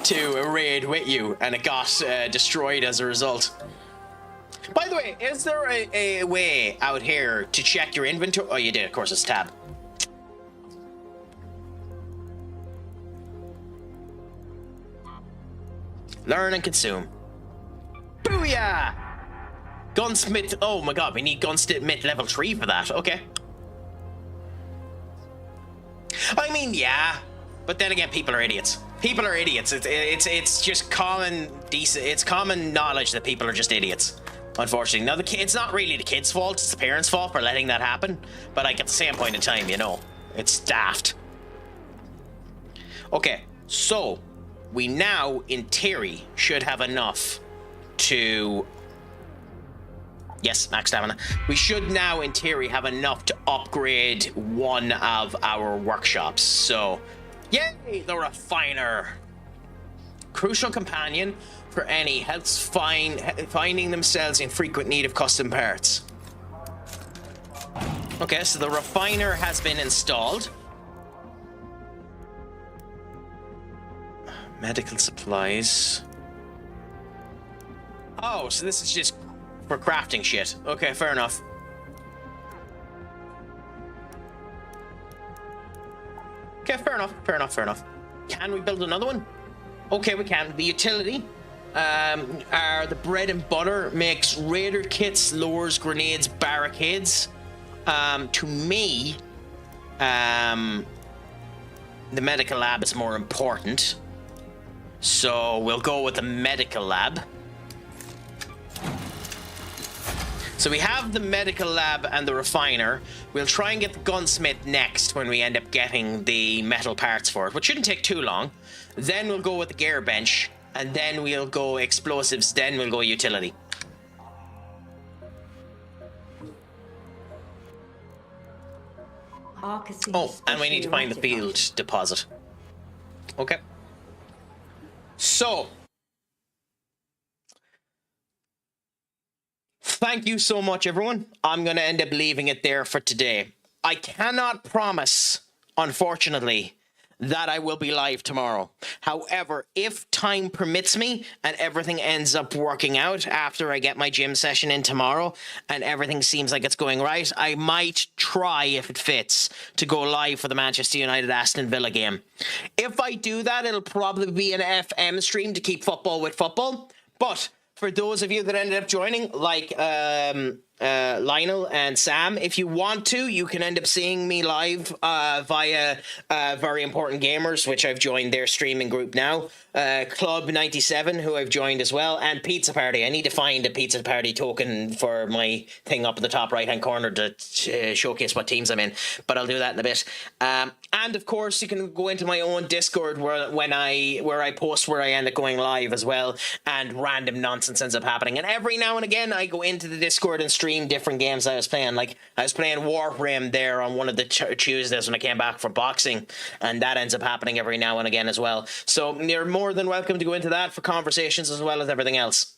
to a raid with you and it got destroyed as a result. By the way, is there a way out here to check your inventory? Oh, you did, of course, it's tab. Learn and consume. Booyah! Gunsmith, oh my god, we need Gunsmith level 3 for that, okay. I mean, yeah, but then again, people are idiots. People are idiots, it's just common knowledge that people are just idiots. Unfortunately. Now, it's not really the kid's fault, it's the parents' fault for letting that happen. But, like, at the same point in time, you know, it's daft. Okay, so we now, in theory, should have enough to... Yes, max stamina. We should now, in theory, have enough to upgrade one of our workshops. So, yay, the refiner. Crucial companion for any helps finding themselves in frequent need of custom parts. Okay, so the refiner has been installed. Medical supplies. Oh, so this is just for crafting shit. Okay, fair enough. Okay, fair enough. Can we build another one? Okay, we can. The utility are the bread and butter, makes raider kits, lures, grenades, barricades. To me, the medical lab is more important. So we'll go with the medical lab. So we have the medical lab and the refiner. We'll try and get the gunsmith next when we end up getting the metal parts for it, which shouldn't take too long. Then we'll go with the gear bench, and then we'll go explosives, then we'll go utility. Oh, and we need to find the field deposit. Okay. So, thank you so much, everyone. I'm going to end up leaving it there for today. I cannot promise, unfortunately, that I will be live tomorrow. However, if time permits me and everything ends up working out after I get my gym session in tomorrow and everything seems like it's going right, I might try, if it fits, to go live for the Manchester United Aston Villa game. If I do that, it'll probably be an FM stream to keep football with football. But for those of you that ended up joining, like Lionel and Sam, if you want to, you can end up seeing me live via Very Important Gamers, which I've joined their streaming group now. Club 97, who I've joined as well, and Pizza Party. I need to find a Pizza Party token for my thing up in the top right-hand corner to showcase what teams I'm in, but I'll do that in a bit. And of course, you can go into my own Discord where I post where I end up going live as well, and random nonsense ends up happening. And every now and again, I go into the Discord and stream different games I was playing. Like, I was playing Warframe there on one of the Tuesdays when I came back from boxing, and that ends up happening every now and again as well. So you're more than welcome to go into that for conversations as well as everything else.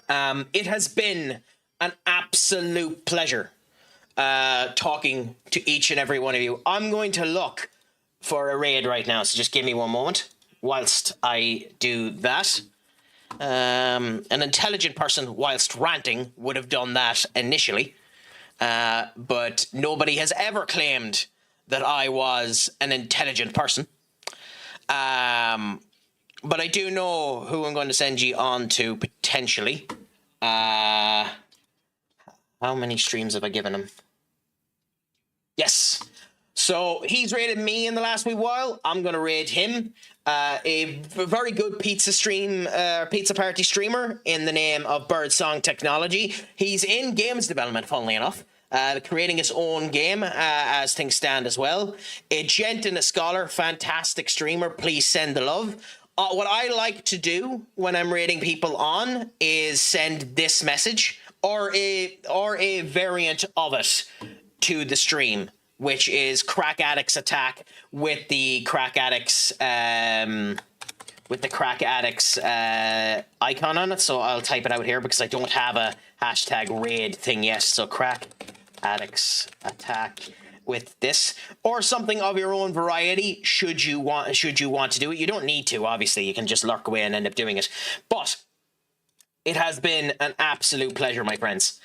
It has been an absolute pleasure talking to each and every one of you. I'm going to look for a raid right now, so just give me one moment whilst I do that. An intelligent person, whilst ranting, would have done that initially, but nobody has ever claimed that I was an intelligent person. But I do know who I'm going to send you on to, potentially. How many streams have I given him? Yes. So he's rated me in the last wee while. I'm going to rate him. A very good pizza party streamer in the name of Birdsong Technology. He's in games development, funnily enough. Creating his own game as things stand as well. A gent and a scholar, fantastic streamer. Please send the love. What I like to do when I'm rating people on is send this message or a variant of it to the stream, which is Craic Addicts Attack with the Craic Addicts icon on it. So I'll type it out here because I don't have a hashtag raid thing yet. So Craic Addicts Attack with this, or something of your own variety should you want to do it. You don't need to, obviously. You can just lurk away and end up doing it. But it has been an absolute pleasure, my friends.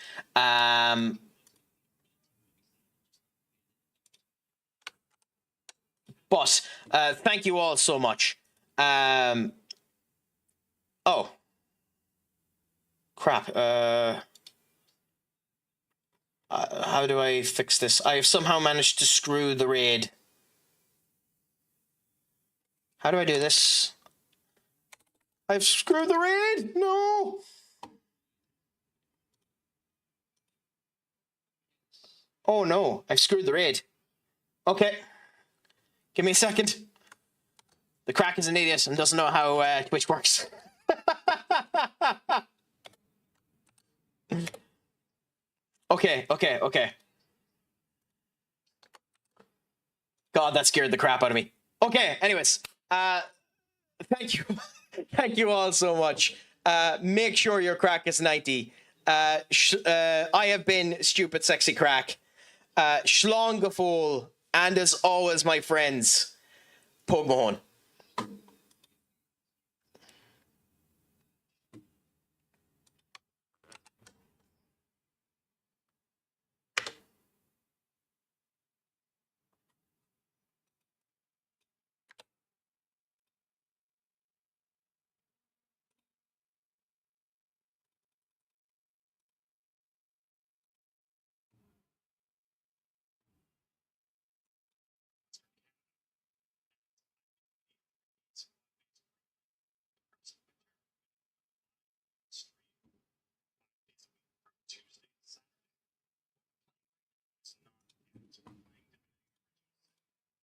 But thank you all so much. Oh. Crap. How do I fix this? I've somehow managed to screw the raid. How do I do this? I've screwed the raid! No! Oh no, I've screwed the raid. Okay. Give me a second. The Craic is an idiot and doesn't know how Twitch works. Okay. God, that scared the crap out of me. Okay, anyways. Thank you. Thank you all so much. Make sure your Craic is 90. I have been Stupid Sexy Craic. Shlong Gafol, and as always, my friends, Pug Mahone.